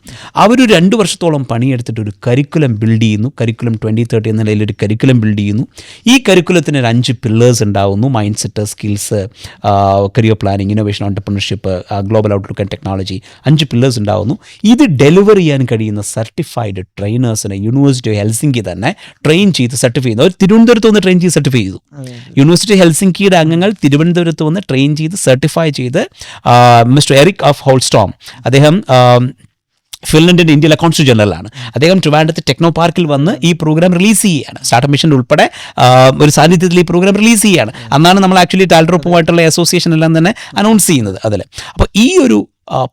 അവർ 2 വർഷത്തോളം പണിയെടുത്തിട്ട് ഒരു കരിക്കുലം ബിൽഡ് ചെയ്യുന്നു. കരിക്കുലം 2030 എന്ന നിലയിൽ ഒരു കരിക്കുലം ബിൽഡ് ചെയ്യുന്നു. ഈ കരിക്കുലത്തിന് 5 പില്ലേഴ്സ് ഉണ്ടാവുന്നു: mind set, skills, career planning, innovation, entrepreneurship, global outlook and technology. 5 pillars ഉണ്ടാവുന്നു. ഇത് ഡെലിവർ ചെയ്യാൻ കഴിയുന്ന സർട്ടിഫൈഡ് ട്രെയിനേഴ്സിനെ യൂണിവേഴ്സിറ്റി ഓഫ് ഹെൽസിങ്കി തന്നെ ട്രെയിൻ ചെയ്ത് സർട്ടിഫൈ ചെയ്യുന്നു. അവർ തിരുവനന്തപുരത്ത് വന്ന് ട്രെയിൻ ചെയ്ത് സർട്ടിഫൈ ചെയ്തു. യൂണിവേഴ്സിറ്റി ഹെൽസിങ്കിയുടെ അംഗങ്ങൾ തിരുവനന്തപുരത്ത് വന്ന് ട്രെയിൻ ചെയ്ത് സർട്ടിഫൈ ചെയ്ത്, മിസ്റ്റർ എറിക് ഓഫ് ഹോൾസ്റ്റോം, അദ്ദേഹം ഫിൻലൻഡിൻ്റെ ഇന്ത്യയിലെ കോൺസുൽ ജനറലാണ്. അദ്ദേഹം ട്രിവാൻഡ്രത്ത് ടെക്നോ പാർക്കിൽ വന്ന് ഈ പ്രോഗ്രാം റിലീസ് ചെയ്യുകയാണ്. സ്റ്റാർട്ടപ്പ് മിഷൻ ഉൾപ്പെടെ ഒരു സാന്നിധ്യത്തിൽ ഈ പ്രോഗ്രാം റിലീസ് ചെയ്യുകയാണ്. അന്നാണ് നമ്മൾ ആക്ച്വലി ടാൽഡ്രോപ്പുമായിട്ടുള്ള അസോസിയേഷൻ എല്ലാം തന്നെ അനൗൺസ് ചെയ്യുന്നത് അതിൽ. അപ്പോൾ ഈ ഒരു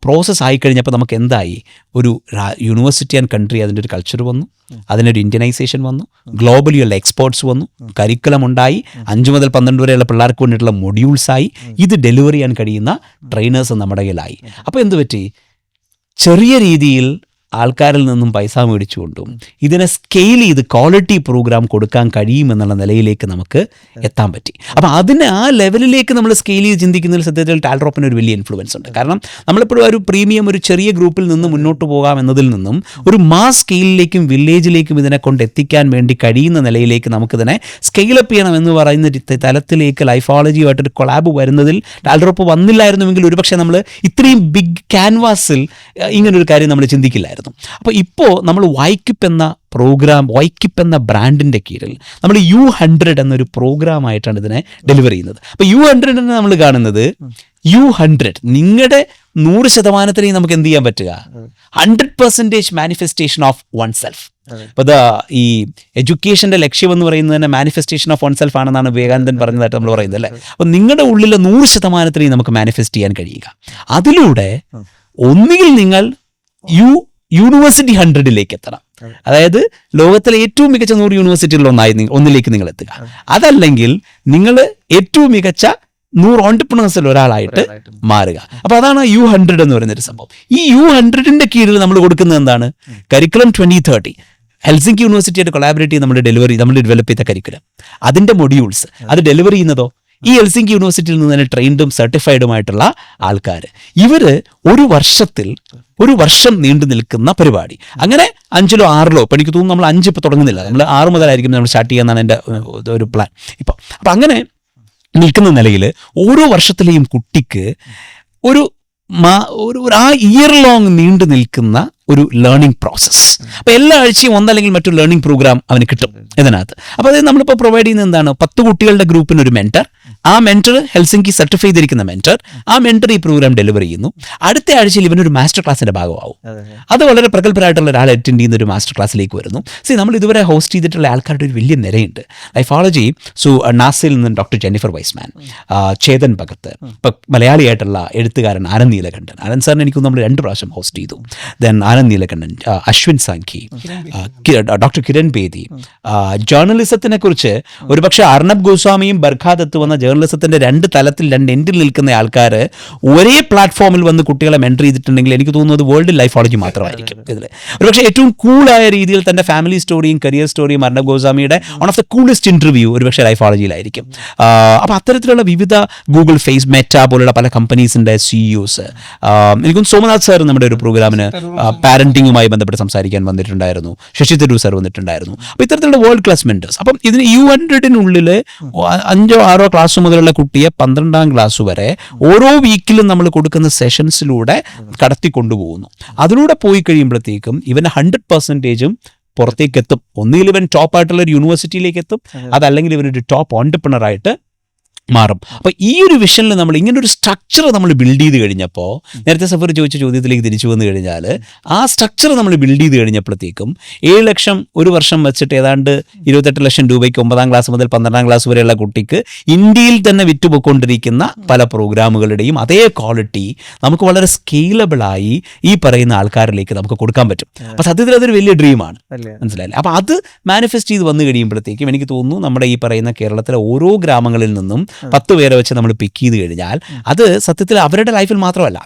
പ്രോസസ്സ് ആയിക്കഴിഞ്ഞപ്പോൾ നമുക്ക് എന്തായി? ഒരു യൂണിവേഴ്സിറ്റി ആൻഡ് കൺട്രി, അതിൻ്റെ ഒരു കൾച്ചർ വന്നു, അതിനൊരു ഇന്ത്യനൈസേഷൻ വന്നു, ഗ്ലോബലി ഉള്ള എക്സ്പേർട്സ് വന്നു, കരിക്കുലം ഉണ്ടായി, 5 മുതൽ 12 വരെയുള്ള പിള്ളേർക്ക് വേണ്ടിയിട്ടുള്ള മൊഡ്യൂൾസായി, ഇത് ഡെലിവർ ചെയ്യാൻ കഴിയുന്ന ട്രെയിനേഴ്സ് നമ്മുടെ കയ്യിലായി. അപ്പോൾ എന്ത് പറ്റി? ചെറിയ രീതിയിൽ ആൾക്കാരിൽ നിന്നും പൈസ മേടിച്ചുകൊണ്ടും ഇതിനെ സ്കെയിൽ ചെയ്ത് ക്വാളിറ്റി പ്രോഗ്രാം കൊടുക്കാൻ കഴിയുമെന്നുള്ള നിലയിലേക്ക് നമുക്ക് എത്താൻ പറ്റി. അപ്പോൾ അതിന് ആ ലെവലിലേക്ക് നമ്മൾ സ്കെയിൽ ചെയ്ത് ചിന്തിക്കുന്നതിൽ സത്യത്തിൽ ടാൽഡ്രോപ്പിന് ഒരു വലിയ ഇൻഫ്ലുവൻസ് ഉണ്ട്. കാരണം നമ്മളിപ്പോഴും ഒരു പ്രീമിയം, ഒരു ചെറിയ ഗ്രൂപ്പിൽ നിന്ന് മുന്നോട്ട് പോകാം എന്നതിൽ നിന്നും ഒരു മാസ് സ്കെയിലിലേക്കും വില്ലേജിലേക്കും ഇതിനെ കൊണ്ട് എത്തിക്കാൻ വേണ്ടി കഴിയുന്ന നിലയിലേക്ക് നമുക്കിതിനെ സ്കെയിലപ്പ് ചെയ്യണം എന്ന് പറയുന്ന തലത്തിലേക്ക് ലൈഫോളജിയുമായിട്ടൊരു കൊളാബ് വരുന്നതിൽ ടാൽഡ്രോപ്പ് വന്നില്ലായിരുന്നുവെങ്കിൽ ഒരുപക്ഷെ നമ്മൾ ഇത്രയും ബിഗ് ക്യാൻവാസിൽ ഇങ്ങനൊരു കാര്യം നമ്മൾ ചിന്തിക്കില്ലായിരുന്നു. അപ്പോൾ ഇപ്പോൾ നമ്മൾ വൈക്കിപ്പ് എന്ന പ്രോഗ്രാം, വൈക്കിപ്പ് എന്ന ബ്രാൻഡിൻ്റെ കീഴിൽ നമ്മൾ U100 എന്നൊരു പ്രോഗ്രാമായിട്ടാണ് ഇതിനെ ഡെലിവർ ചെയ്യുന്നത്. അപ്പോൾ U100 നമ്മൾ കാണുന്നത് U100 നിങ്ങളുടെ 100% നമുക്ക് എന്ത് ചെയ്യാൻ പറ്റുക? 100% മാനിഫെസ്റ്റേഷൻ ഓഫ് വൺ സെൽഫ്. അപ്പോൾ ഈ എഡ്യൂക്കേഷൻ്റെ ലക്ഷ്യം എന്ന് പറയുന്നത് തന്നെ മാനിഫെസ്റ്റേഷൻ ഓഫ് വൺ സെൽഫ് ആണെന്നാണ് വിവേകാനന്ദൻ പറഞ്ഞതായിട്ട് നമ്മൾ പറയുന്നത് അല്ലേ. അപ്പോൾ നിങ്ങളുടെ ഉള്ളിലെ 100% നമുക്ക് മാനിഫെസ്റ്റ് ചെയ്യാൻ കഴിയുക. അതിലൂടെ ഒന്നുകിൽ നിങ്ങൾ യൂണിവേഴ്സിറ്റി 100ലേക്ക് എത്തണം, അതായത് ലോകത്തിലെ ഏറ്റവും മികച്ച 100 യൂണിവേഴ്സിറ്റികളിൽ ഒന്നിലേക്ക് നിങ്ങൾ എത്തുക. അതല്ലെങ്കിൽ നിങ്ങൾ ഏറ്റവും മികച്ച 100 ഓൺടർപ്രണേഴ്സിൽ ഒരാളായിട്ട് മാറുക. അപ്പോൾ അതാണ് U100 എന്ന് പറയുന്നൊരു സംഭവം. ഈ U100ന്റെ കീഴിൽ നമ്മൾ കൊടുക്കുന്നത് എന്താണ്? കരിക്കുലം 2030 ഹെൽസിങ്കി യൂണിവേഴ്സിറ്റിയായിട്ട് കൊളാബറേറ്റ് ചെയ്ത് നമ്മൾ ഡെവലപ്പ് ചെയ്ത കരിക്കുലം, അതിൻ്റെ മൊഡ്യൂൾസ്, അത് ഡെലിവർ ചെയ്യുന്നതോ ഈ ഹെൽസിങ്കി യൂണിവേഴ്സിറ്റിയിൽ നിന്ന് തന്നെ ട്രെയിൻഡും സർട്ടിഫൈഡുമായിട്ടുള്ള ആൾക്കാർ. ഇവർ ഒരു വർഷം നീണ്ടു നിൽക്കുന്ന പരിപാടി. അങ്ങനെ 5ലോ 6ലോ, ഇപ്പം എനിക്ക് തോന്നുന്നു നമ്മൾ 5 ഇപ്പോൾ തുടങ്ങുന്നില്ല, നമ്മൾ 6 മുതലായിരിക്കും നമ്മൾ സ്റ്റാർട്ട് ചെയ്യാന്നാണ് എൻ്റെ ഒരു പ്ലാൻ ഇപ്പോൾ. അപ്പം അങ്ങനെ നിൽക്കുന്ന നിലയിൽ ഓരോ വർഷത്തിലെയും കുട്ടിക്ക് ഒരു ആ ഇയർ ലോങ് നീണ്ടു നിൽക്കുന്ന ഒരു ലേണിംഗ് പ്രോസസ്സ്. അപ്പോൾ എല്ലാ ആഴ്ചയും ഒന്നല്ലെങ്കിൽ മറ്റൊരു ലേണിംഗ് പ്രോഗ്രാം അവന് കിട്ടും ഇതിനകത്ത്. അപ്പോൾ അത് നമ്മളിപ്പോൾ പ്രൊവൈഡ് ചെയ്യുന്നത് എന്താണ്? 10 കുട്ടികളുടെ ഗ്രൂപ്പിന് ഒരു മെൻറ്റർ, ആ മെൻറ്റർ ഹെൽസിങ്കി സർട്ടിഫൈ ചെയ്തിരിക്കുന്ന മെൻറ്റർ, ആ മെൻറ്റർ ഈ പ്രോഗ്രാം ഡെലിവർ ചെയ്യുന്നു. അടുത്ത ആഴ്ചയിൽ ഇവനൊരു മാസ്റ്റർ ക്ലാസ്സിൻ്റെ ഭാഗമാവും. അത് വളരെ പ്രഗത്ഭരായിട്ടുള്ള ഒരാൾ അറ്റൻഡ് ചെയ്യുന്ന ഒരു മാസ്റ്റർ ക്ലാസ്സിലേക്ക് വരുന്നു. നമ്മൾ ഇതുവരെ ഹോസ്റ്റ് ചെയ്തിട്ടുള്ള ആൾക്കാരുടെ ഒരു വലിയ നിരയുണ്ട്. ലൈഫോളജി, നാസയിൽ നിന്ന് doctor Jennifer Wiseman, Chetan Bhagat, ഇപ്പം മലയാളിയായിട്ടുള്ള എഴുത്തുകാരൻ ആനന്ദ് നീലകണ്ഠൻ. ആനന്ദ് സാറിന് എനിക്കൊന്ന് നമ്മൾ 2 പ്രാവശ്യം ഹോസ്റ്റ് ചെയ്തു. Then Anand Neelakantan, Ashwin Sanghi, doctor Kiran Bedi. ജേർണലിസത്തിനെ കുറിച്ച് ഒരുപക്ഷെ അർണബ് ഗോസ്വാമിയും ബർഖാദത്ത് വന്ന ജേർണലിസത്തിൻ്റെ 2 തലത്തിൽ 2 എൻഡിൽ നിൽക്കുന്ന ആൾക്കാർ ഒരേ പ്ലാറ്റ്ഫോമിൽ വന്ന് കുട്ടികളെ മെൻറ്റർ ചെയ്തിട്ടുണ്ടെങ്കിൽ എനിക്ക് തോന്നുന്നത് വേൾഡ് ലൈഫോളജി മാത്രമായിരിക്കും ഇതിൽ. ഒരുപക്ഷെ ഏറ്റവും കൂളായ രീതിയിൽ തൻ്റെ ഫാമിലി സ്റ്റോറിയും കരിയർ സ്റ്റോറിയും അർണബ് ഗോസ്വാമിയുടെ one of the coolest interview ഒരുപക്ഷെ ലൈഫോളജിയിലായിരിക്കും. അപ്പോൾ അത്തരത്തിലുള്ള വിവിധ ഗൂഗിൾ, ഫേസ്, മെറ്റ പോലുള്ള പല കമ്പനീസിൻ്റെ CEOs, എനിക്കൊന്ന് സോമനാഥ് സാർ നമ്മുടെ ഒരു പ്രോഗ്രാമിന് പാരന്റിങ്ങുമായി ബന്ധപ്പെട്ട് സംസാരിക്കാൻ വന്നിട്ടുണ്ടായിരുന്നു, ശശി തരൂർ സാർ വന്നിട്ടുണ്ടായിരുന്നു. അപ്പോൾ ഇത്തരത്തിലുള്ള വേൾഡ് ക്ലാസ് മെന്റേഴ്സ്. അപ്പം ഇതിന് 100-നുള്ളിൽ 5-6 ക്ലാസ് മുതലുള്ള കുട്ടിയെ 12ാം ക്ലാസ് വരെ ഓരോ വീക്കിലും നമ്മൾ കൊടുക്കുന്ന സെഷൻസിലൂടെ കടത്തിക്കൊണ്ടുപോകുന്നു. അതിലൂടെ പോയി കഴിയുമ്പോഴത്തേക്കും ഇവന് 100%-ഉം പുറത്തേക്ക് എത്തും. ഒന്നുകിൽ ഇവൻ ടോപ്പ് ആയിട്ടുള്ള ഒരു യൂണിവേഴ്സിറ്റിയിലേക്ക് എത്തും, അതല്ലെങ്കിൽ ഇവനൊരു ടോപ്പ് ഓൺടർപ്രണറായിട്ട് മാറും. അപ്പോൾ ഈ ഒരു വിഷനിൽ നമ്മൾ ഇങ്ങനെ ഒരു സ്ട്രക്ചർ നമ്മൾ ബിൽഡ് ചെയ്ത് കഴിഞ്ഞപ്പോൾ, നേരത്തെ സഫർ ചോദിച്ച ചോദ്യത്തിലേക്ക് തിരിച്ചു വന്നു കഴിഞ്ഞാൽ, ആ സ്ട്രക്ചർ നമ്മൾ ബിൽഡ് ചെയ്ത് കഴിഞ്ഞപ്പോഴത്തേക്കും 7 ലക്ഷം ഒരു വർഷം വെച്ചിട്ട് ഏതാണ്ട് 28 ലക്ഷം രൂപയ്ക്ക് 9ാം ക്ലാസ് മുതൽ 12ാം ക്ലാസ് വരെയുള്ള കുട്ടിക്ക് ഇന്ത്യയിൽ തന്നെ വിറ്റുപോയിക്കൊണ്ടിരിക്കുന്ന പല പ്രോഗ്രാമുകളുടെയും അതേ ക്വാളിറ്റി നമുക്ക് വളരെ സ്കെയിലബിളായി ഈ പറയുന്ന ആൾക്കാരിലേക്ക് നമുക്ക് കൊടുക്കാൻ പറ്റും. അപ്പോൾ സത്യത്തിൽ അതൊരു വലിയ ഡ്രീമാണ്, മനസ്സിലായില്ലേ? അപ്പോൾ അത് മാനിഫെസ്റ്റ് ചെയ്ത് വന്നു കഴിയുമ്പോഴത്തേക്കും എനിക്ക് തോന്നുന്നു നമ്മുടെ ഈ പറയുന്ന കേരളത്തിലെ ഓരോ ഗ്രാമങ്ങളിൽ നിന്നും 10 പേരെ വെച്ച് നമ്മൾ പിക്ക് ചെയ്ത് കഴിഞ്ഞാൽ അത് സത്യത്തിൽ അവരുടെ ലൈഫിൽ മാത്രമല്ല,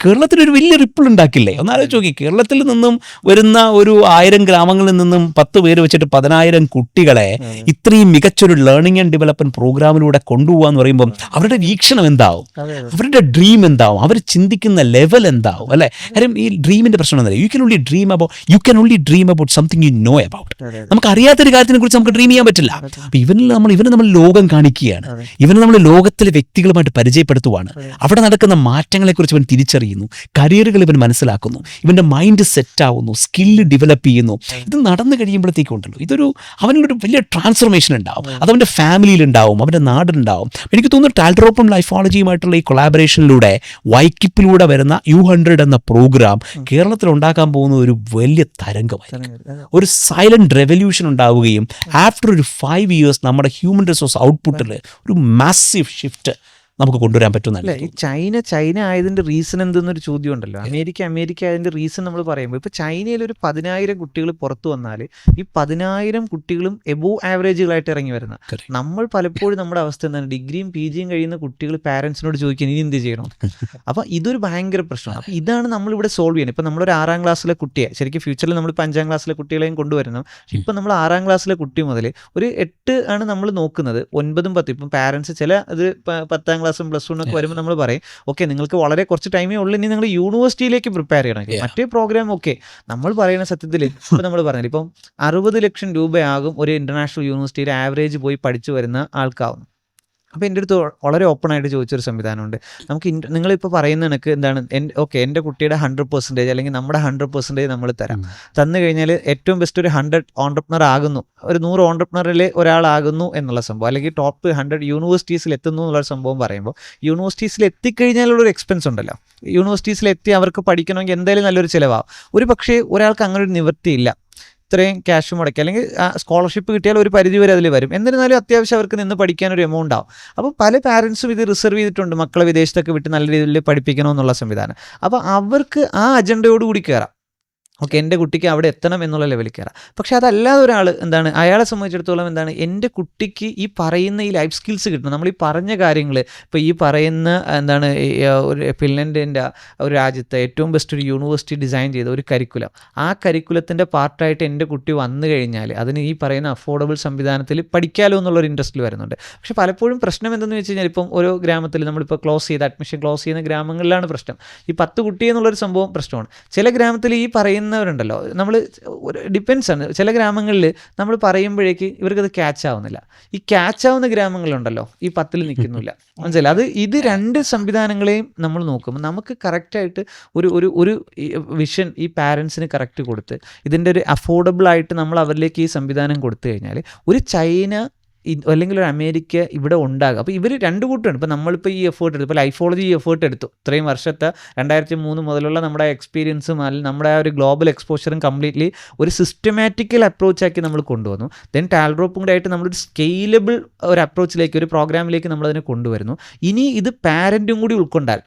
കേരളത്തിലൊരു വലിയ റിപ്പിൾ ഉണ്ടാക്കില്ലേ? ഒന്നാലോചിച്ച് നോക്കി, കേരളത്തിൽ നിന്നും വരുന്ന ഒരു 1000 ഗ്രാമങ്ങളിൽ നിന്നും 10 പേര് വെച്ചിട്ട് 10,000 കുട്ടികളെ ഇത്രയും മികച്ചൊരു ലേണിംഗ് ആൻഡ് ഡെവലപ്മെന്റ് പ്രോഗ്രാമിലൂടെ കൊണ്ടുപോകാന്ന് പറയുമ്പോൾ അവരുടെ വീക്ഷണം എന്താവും, അവരുടെ ഡ്രീം എന്താവും, അവർ ചിന്തിക്കുന്ന ലെവൽ എന്താവും, അല്ലെ? കാര്യം ഈ ഡ്രീമിന്റെ പ്രശ്നം എന്താ? You can only dream about something you know about. നമുക്ക് അറിയാത്തൊരു കാര്യത്തിനെ കുറിച്ച് നമുക്ക് ഡ്രീം ചെയ്യാൻ പറ്റില്ല. അപ്പൊ ഇവന് നമ്മൾ ലോകം കാണിക്കുകയാണ്, ഇവന് നമ്മൾ ലോകത്തിലെ വ്യക്തികളുമായിട്ട് പരിചയപ്പെടുത്തുവാണ്. അവിടെ നടക്കുന്ന മാറ്റങ്ങളെക്കുറിച്ച് ഇവൻ തിരിച്ചറിയുന്നു, കരിയറുകൾ ഇവൻ മനസ്സിലാക്കുന്നു, ഇവന്റെ മൈൻഡ് സെറ്റ് ആവുന്നു, സ്കില്ല് ഡെവലപ്പ് ചെയ്യുന്നു. ഇത് നടന്നു കഴിയുമ്പോഴത്തേക്കുണ്ടല്ലോ അവനൊരു വലിയ ട്രാൻസ്ഫോർമേഷൻ ഉണ്ടാവും. അതവൻ്റെ ഫാമിലിയിലുണ്ടാവും, അവൻ്റെ നാടുണ്ടാവും. എനിക്ക് തോന്നുന്നു ടാൽഡ്രോപ്പും ലൈഫോളജിയുമായിട്ടുള്ള ഈ കൊളാബറേഷനിലൂടെ വൈക്കിപ്പിലൂടെ വരുന്ന U100 എന്ന പ്രോഗ്രാം കേരളത്തിൽ ഉണ്ടാക്കാൻ പോകുന്ന ഒരു വലിയ തരംഗമായിരിക്കും. ഒരു സൈലന്റ് റെവല്യൂഷൻ ഉണ്ടാവുകയും ആഫ്റ്റർ ഒരു 5 years നമ്മുടെ ഹ്യൂമൻ റിസോഴ്സ് ഔട്ട്പുട്ടിൽ ഒരു മാസീവ് ഷിഫ്റ്റ് നമുക്ക് കൊണ്ടുവരാൻ പറ്റുന്നല്ല. ഈ ചൈന ആയതിൻ്റെ റീസൺ എന്തെന്നൊരു ചോദ്യം ഉണ്ടല്ലോ. അമേരിക്ക ആയതിൻ്റെ റീസൺ നമ്മൾ പറയുമ്പോൾ ഇപ്പോൾ ചൈനയിൽ ഒരു 10,000 കുട്ടികൾ പുറത്തു വന്നാൽ ഈ 10,000 കുട്ടികളും എബോവ് ആവറേജുകളായിട്ട് ഇറങ്ങി വരുന്ന, നമ്മൾ പലപ്പോഴും നമ്മുടെ അവസ്ഥ എന്താണ്, ഡിഗ്രിയും PGയും കഴിയുന്ന കുട്ടികൾ പാരൻസിനോട് ചോദിക്കാൻ ഇനി എന്ത് ചെയ്യണം. അപ്പോൾ ഇതൊരു ഭയങ്കര പ്രശ്നമാണ്. അപ്പോൾ ഇതാണ് നമ്മളിവിടെ സോൾവ് ചെയ്യുന്നത്. ഇപ്പോൾ നമ്മളൊരു 6ാം ക്ലാസ്സിലെ കുട്ടിയെ, ശരിക്കും ഫ്യൂച്ചറിൽ നമ്മളിപ്പോൾ 5ാം ക്ലാസ്സിലെ കുട്ടികളെയും കൊണ്ടുവരുന്നു. ഇപ്പം നമ്മൾ 6ാം ക്ലാസ്സിലെ കുട്ടി മുതൽ ഒരു 8 ആണ് നമ്മൾ നോക്കുന്നത്, 9ഉം 10. ഇപ്പം പാരൻസ് ചില അത് 10ാം ക്ലാസ്സും +1 ഒക്കെ വരുമ്പോൾ നമ്മൾ പറയും, ഓക്കെ നിങ്ങൾക്ക് വളരെ കുറച്ച് ടൈമേ ഉള്ളൂ, ഇനി നിങ്ങൾ യൂണിവേഴ്സിറ്റിയിലേക്ക് പ്രിപ്പയർ ചെയ്യണം, മറ്റേ പ്രോഗ്രാം ഒക്കെ. നമ്മൾ പറയുന്ന സത്യത്തിൽ ഇപ്പം നമ്മൾ പറഞ്ഞില്ല, ഇപ്പം 60 ലക്ഷം രൂപയാകും ഒരു ഇന്റർനാഷണൽ യൂണിവേഴ്സിറ്റിയിൽ ആവറേജ് പോയി പഠിച്ചു വരുന്ന ആൾക്കാവും. അപ്പോൾ എൻ്റെ അടുത്ത് വളരെ ഓപ്പണായിട്ട് ചോദിച്ചൊരു സംവിധാനമുണ്ട്. നമുക്ക് നിങ്ങളിപ്പോൾ പറയുന്ന കണക്ക് എന്താണ്, എൻ്റെ കുട്ടിയുടെ 100% അല്ലെങ്കിൽ നമ്മുടെ 100% നമ്മൾ തന്നു കഴിഞ്ഞാൽ ഏറ്റവും ബെസ്റ്റ് ഒരു 100 ഓൺട്രപ്രണർ ആകുന്നു, ഒരു 100 ഓൺട്രപ്രണറിൽ ഒരാളാകുന്നു എന്നുള്ള സംഭവം, അല്ലെങ്കിൽ ടോപ്പ് 100 യൂണിവേഴ്സിറ്റീസിൽ എത്തുന്നു എന്നുള്ള സംഭവം പറയുമ്പോൾ, യൂണിവേഴ്സിറ്റീസിൽ എത്തിക്കഴിഞ്ഞാലുള്ളൊരു എക്സ്പെൻസ് ഉണ്ടല്ലോ. യൂണിവേഴ്സിറ്റീസിൽ എത്തി അവർക്ക് പഠിക്കണമെങ്കിൽ എന്തായാലും നല്ലൊരു ചിലവാകും. ഒരു പക്ഷേ ഒരാൾക്ക് അങ്ങനെ ഒരു നിവൃത്തിയില്ല, ഇത്രയും ക്യാഷ് മുടക്കി, അല്ലെങ്കിൽ സ്കോളർഷിപ്പ് കിട്ടിയാൽ ഒരു പരിധി വരെ അതിൽ വരും. എന്നിരുന്നാലും അത്യാവശ്യം അവർക്ക് നിന്ന് പഠിക്കാനൊരു എമൗണ്ട് ആവും. അപ്പോൾ പല പാരൻസും ഇത് റിസർവ് ചെയ്തിട്ടുണ്ട്, മക്കളെ വിദേശത്തൊക്കെ വിട്ട് നല്ല രീതിയിൽ പഠിപ്പിക്കണമെന്നുള്ള സംവിധാനം. അപ്പോൾ അവർക്ക് ആ അജണ്ടയോടുകൂടി കയറാം. ഓക്കെ, എൻ്റെ കുട്ടിക്ക് അവിടെ എത്തണം എന്നുള്ള ലെവലിൽ കയറാം. പക്ഷേ അതല്ലാതെ ഒരാൾ എന്താണ്, അയാളെ സംബന്ധിച്ചിടത്തോളം എന്താണ്, എൻ്റെ കുട്ടിക്ക് ഈ പറയുന്ന ഈ ലൈഫ് സ്കിൽസ് കിട്ടണം. നമ്മൾ ഈ പറഞ്ഞ കാര്യങ്ങൾ, ഇപ്പോൾ ഈ പറയുന്ന എന്താണ്, ഒരു ഫിൻലൻഡിൻ്റെ ഒരു രാജ്യത്തെ ഏറ്റവും ബെസ്റ്റ് ഒരു യൂണിവേഴ്സിറ്റി ഡിസൈൻ ചെയ്ത ഒരു കരിക്കുലം, ആ കരിക്കുലത്തിൻ്റെ പാർട്ടായിട്ട് എൻ്റെ കുട്ടി വന്നു കഴിഞ്ഞാൽ അതിന് ഈ പറയുന്ന അഫോർഡബിൾ സംവിധാനത്തിൽ പഠിക്കാമല്ലോ എന്നുള്ളൊരു ഇൻട്രസ്റ്റിൽ വരുന്നുണ്ട്. പക്ഷേ പലപ്പോഴും പ്രശ്നം എന്തെന്ന് വെച്ച് കഴിഞ്ഞാൽ, ഇപ്പം ഓരോ ഗ്രാമത്തിൽ നമ്മളിപ്പോൾ അഡ്മിഷൻ ക്ലോസ് ചെയ്യുന്ന ഗ്രാമങ്ങളിലാണ് പ്രശ്നം. ഈ 10 കുട്ടി എന്നുള്ളൊരു സംഭവം പ്രശ്നമാണ്. ചില ഗ്രാമത്തിൽ ഈ പറയുന്നവരുണ്ടല്ലോ, നമ്മൾ ഡിപ്പെൻസ് ആണ്. ചില ഗ്രാമങ്ങളിൽ നമ്മൾ പറയുമ്പോഴേക്ക് ഇവർക്കത് ക്യാച്ച് ആവുന്നില്ല. ഈ ക്യാച്ച് ആവുന്ന ഗ്രാമങ്ങളുണ്ടല്ലോ, ഈ 10ൽ നിൽക്കുന്നില്ല, മനസ്സിലായി? ഇത് 2 സംവിധാനങ്ങളെയും നമ്മൾ നോക്കുമ്പോൾ നമുക്ക് കറക്റ്റായിട്ട് ഒരു വിഷൻ ഈ പാരൻസിന് കറക്റ്റ് കൊടുത്ത് ഇതിൻ്റെ ഒരു അഫോർഡബിൾ ആയിട്ട് നമ്മൾ അവരിലേക്ക് ഈ സംവിധാനം കൊടുത്തു കഴിഞ്ഞാൽ ഒരു ചൈന അല്ലെങ്കിൽ ഒരു അമേരിക്ക ഇവിടെ ഉണ്ടാകും. അപ്പോൾ ഇവർ 2 കൂട്ടമാണ്. ഇപ്പോൾ നമ്മളിപ്പോൾ ഈ എഫേർട്ട് എടുത്തു, ഇപ്പോൾ ലൈഫോളജി ഈ എഫേർട്ട് എടുത്തു, ഇത്രയും വർഷത്തെ 2003 മുതലുള്ള നമ്മുടെ എക്സ്പീരിയൻസും അല്ലെങ്കിൽ നമ്മുടെ ആ ഒരു ഗ്ലോബൽ എക്സ്പോഷറും കംപ്ലീറ്റ്ലി ഒരു സിസ്റ്റമാറ്റിക്കൽ അപ്രോച്ചാക്കി നമ്മൾ കൊണ്ടുവന്നു. ദെൻ ടാൽഡ്രോപ്പും കൂടെ ആയിട്ട് നമ്മളൊരു സ്കെയിലബിൾ ഒരു അപ്രോച്ചിലേക്ക്, ഒരു പ്രോഗ്രാമിലേക്ക് നമ്മളതിനെ കൊണ്ടുവരുന്നു. ഇനി ഇത് പാരൻറ്റും കൂടി ഉൾക്കൊണ്ടാൽ,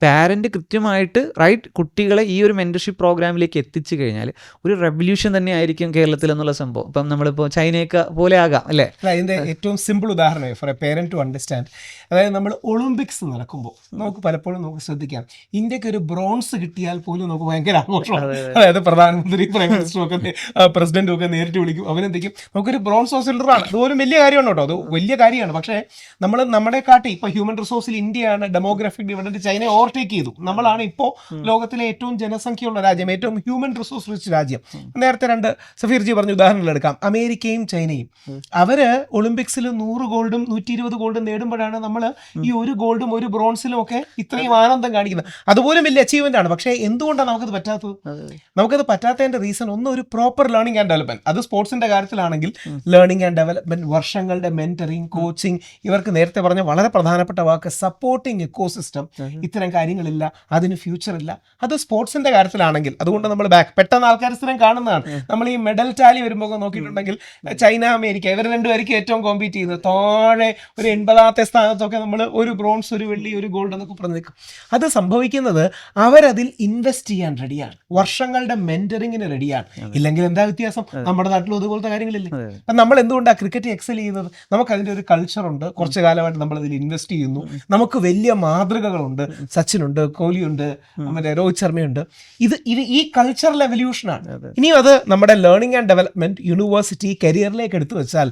പാരന്റ് കൃത്യമായിട്ട് റൈറ്റ് കുട്ടികളെ ഈ ഒരു മെന്റർഷിപ്പ് പ്രോഗ്രാമിലേക്ക് എത്തിച്ചു കഴിഞ്ഞാൽ ഒരു റെവല്യൂഷൻ തന്നെ ആയിരിക്കും കേരളത്തിൽ എന്നുള്ള സംഭവം. ഇപ്പം നമ്മളിപ്പോൾ ചൈനയൊക്കെ പോലെ ആകാം അല്ലേ? അതിന്റെ ഏറ്റവും സിമ്പിൾ ഉദാഹരണം for a parent to understand. അതായത് നമ്മൾ ഒളിമ്പിക്സ് നടക്കുമ്പോൾ നമുക്ക് പലപ്പോഴും നമുക്ക് ശ്രദ്ധിക്കാം, ഇന്ത്യക്ക് ഒരു ബ്രോൺസ് കിട്ടിയാൽ പോലും നമുക്ക് ഭയങ്കര ആഘോഷമാണ്. അതായത് പ്രധാനമന്ത്രി, പ്രൈം മിനിസ്റ്ററും ഒക്കെ പ്രസിഡന്റും ഒക്കെ നേരിട്ട് വിളിക്കും, അഭിനന്ദിക്കും. നമുക്കൊരു ബ്രോൺസ് ഹോസ്പിറ്റലാണ്, അതുപോലും വലിയ കാര്യമാണ് കേട്ടോ, അത് വലിയ കാര്യമാണ്. പക്ഷേ നമ്മൾ നമ്മുടെ കാട്ടി ഇപ്പോൾ ഹ്യൂമൻ റിസോഴ്സിൽ ഇന്ത്യയാണ് ഡെമോഗ്രാഫിക് ഡിവിഡൻഡ് ചൈനയെ ഓവർടേക്ക് ചെയ്തു. നമ്മളാണ് ഇപ്പോൾ ലോകത്തിലെ ഏറ്റവും ജനസംഖ്യയുള്ള രാജ്യം, ഏറ്റവും ഹ്യൂമൻ റിസോഴ്സ് റിച്ച് രാജ്യം. നേരത്തെ സഫീർജി പറഞ്ഞ ഉദാഹരണങ്ങൾ എടുക്കാം, അമേരിക്കയും ചൈനയും. അവര് ഒളിമ്പിക്സിൽ 100 ഗോൾഡും 120 ഗോൾഡും നേടുമ്പോഴാണ് നമ്മൾ ഈ 1 ഗോൾഡും 1 ബ്രോൺസിലും ഒക്കെ ഇത്രയും ആനന്ദം കാണിക്കുന്നത്. അതുപോലും വലിയ അച്ചീവ്മെന്റ് ആണ്. പക്ഷേ എന്തുകൊണ്ടാണ് നമുക്കത് പറ്റാത്തത്? നമുക്കത് പറ്റാത്തതിന്റെ റീസൺ ഒന്ന്, ഒരു പ്രോപ്പർ ലേണിംഗ് ആൻഡ് ഡെവലപ്മെന്റ്. അത് സ്പോർട്സിന്റെ കാര്യത്തിലാണെങ്കിൽ ലേണിംഗ് ആൻഡ് ഡെവലപ്മെന്റ്, വർഷങ്ങളുടെ മെന്ററിങ്, കോച്ചിങ്, ഇവർക്ക് നേരത്തെ പറഞ്ഞ വളരെ പ്രധാനപ്പെട്ട വാക്ക് സപ്പോർട്ടിങ് എക്കോസിസ്റ്റം, ഇത്തരം കാര്യങ്ങളില്ല, അതിന് ഫ്യൂച്ചർ ഇല്ല. അത് സ്പോർട്സിന്റെ കാര്യത്തിലാണെങ്കിൽ, അതുകൊണ്ട് നമ്മൾ പെട്ടെന്ന് ആൾക്കാർ സ്ഥിരം കാണുന്നതാണ്. നമ്മൾ ഈ മെഡൽ ടാലി വരുമ്പോൾ നോക്കിയിട്ടുണ്ടെങ്കിൽ ചൈന, അമേരിക്ക, ഇവർ രണ്ടുപേർക്ക് ഏറ്റവും കോമ്പീറ്റ് ചെയ്യുന്നത്. താഴെ ഒരു 80ാമത്തെ സ്ഥാനത്തൊക്കെ നമ്മൾ 1 ബ്രോൺസ്, 1 വെള്ളി, 1 ഗോൾഡ് എന്നൊക്കെ പറഞ്ഞു നിൽക്കും. അത് സംഭവിക്കുന്നത് അവരതിൽ ഇൻവെസ്റ്റ് ചെയ്യാൻ റെഡിയാണ്, വർഷങ്ങളുടെ മെന്ററിങ്ങിന് റെഡിയാണ്. ഇല്ലെങ്കിൽ എന്താ വ്യത്യാസം? നമ്മുടെ നാട്ടിലും അതുപോലത്തെ കാര്യങ്ങളില്ലേ? അപ്പം നമ്മൾ എന്തുകൊണ്ടാണ് ക്രിക്കറ്റ് എക്സൽ ചെയ്യുന്നത്? നമുക്ക് അതിൻ്റെ ഒരു കൾച്ചറുണ്ട്, കുറച്ച് കാലമായിട്ട് നമ്മൾ അതിൽ ഇൻവെസ്റ്റ് ചെയ്യുന്നു. നമുക്ക് വലിയ മാതൃകകളുണ്ട്, സച്ചിനുണ്ട്, കോഹ്ലിയുണ്ട്, മറ്റേ രോഹിത് ശർമ്മയുണ്ട്. ഇത് ഈ കൾച്ചറൽ എവല്യൂഷനാണ്. ഇനിയും അത് നമ്മുടെ ലേണിംഗ് ആൻഡ് ഡെവലപ്മെന്റ്, യൂണിവേഴ്സിറ്റി, കരിയറിലേക്ക് എടുത്തു വെച്ചാൽ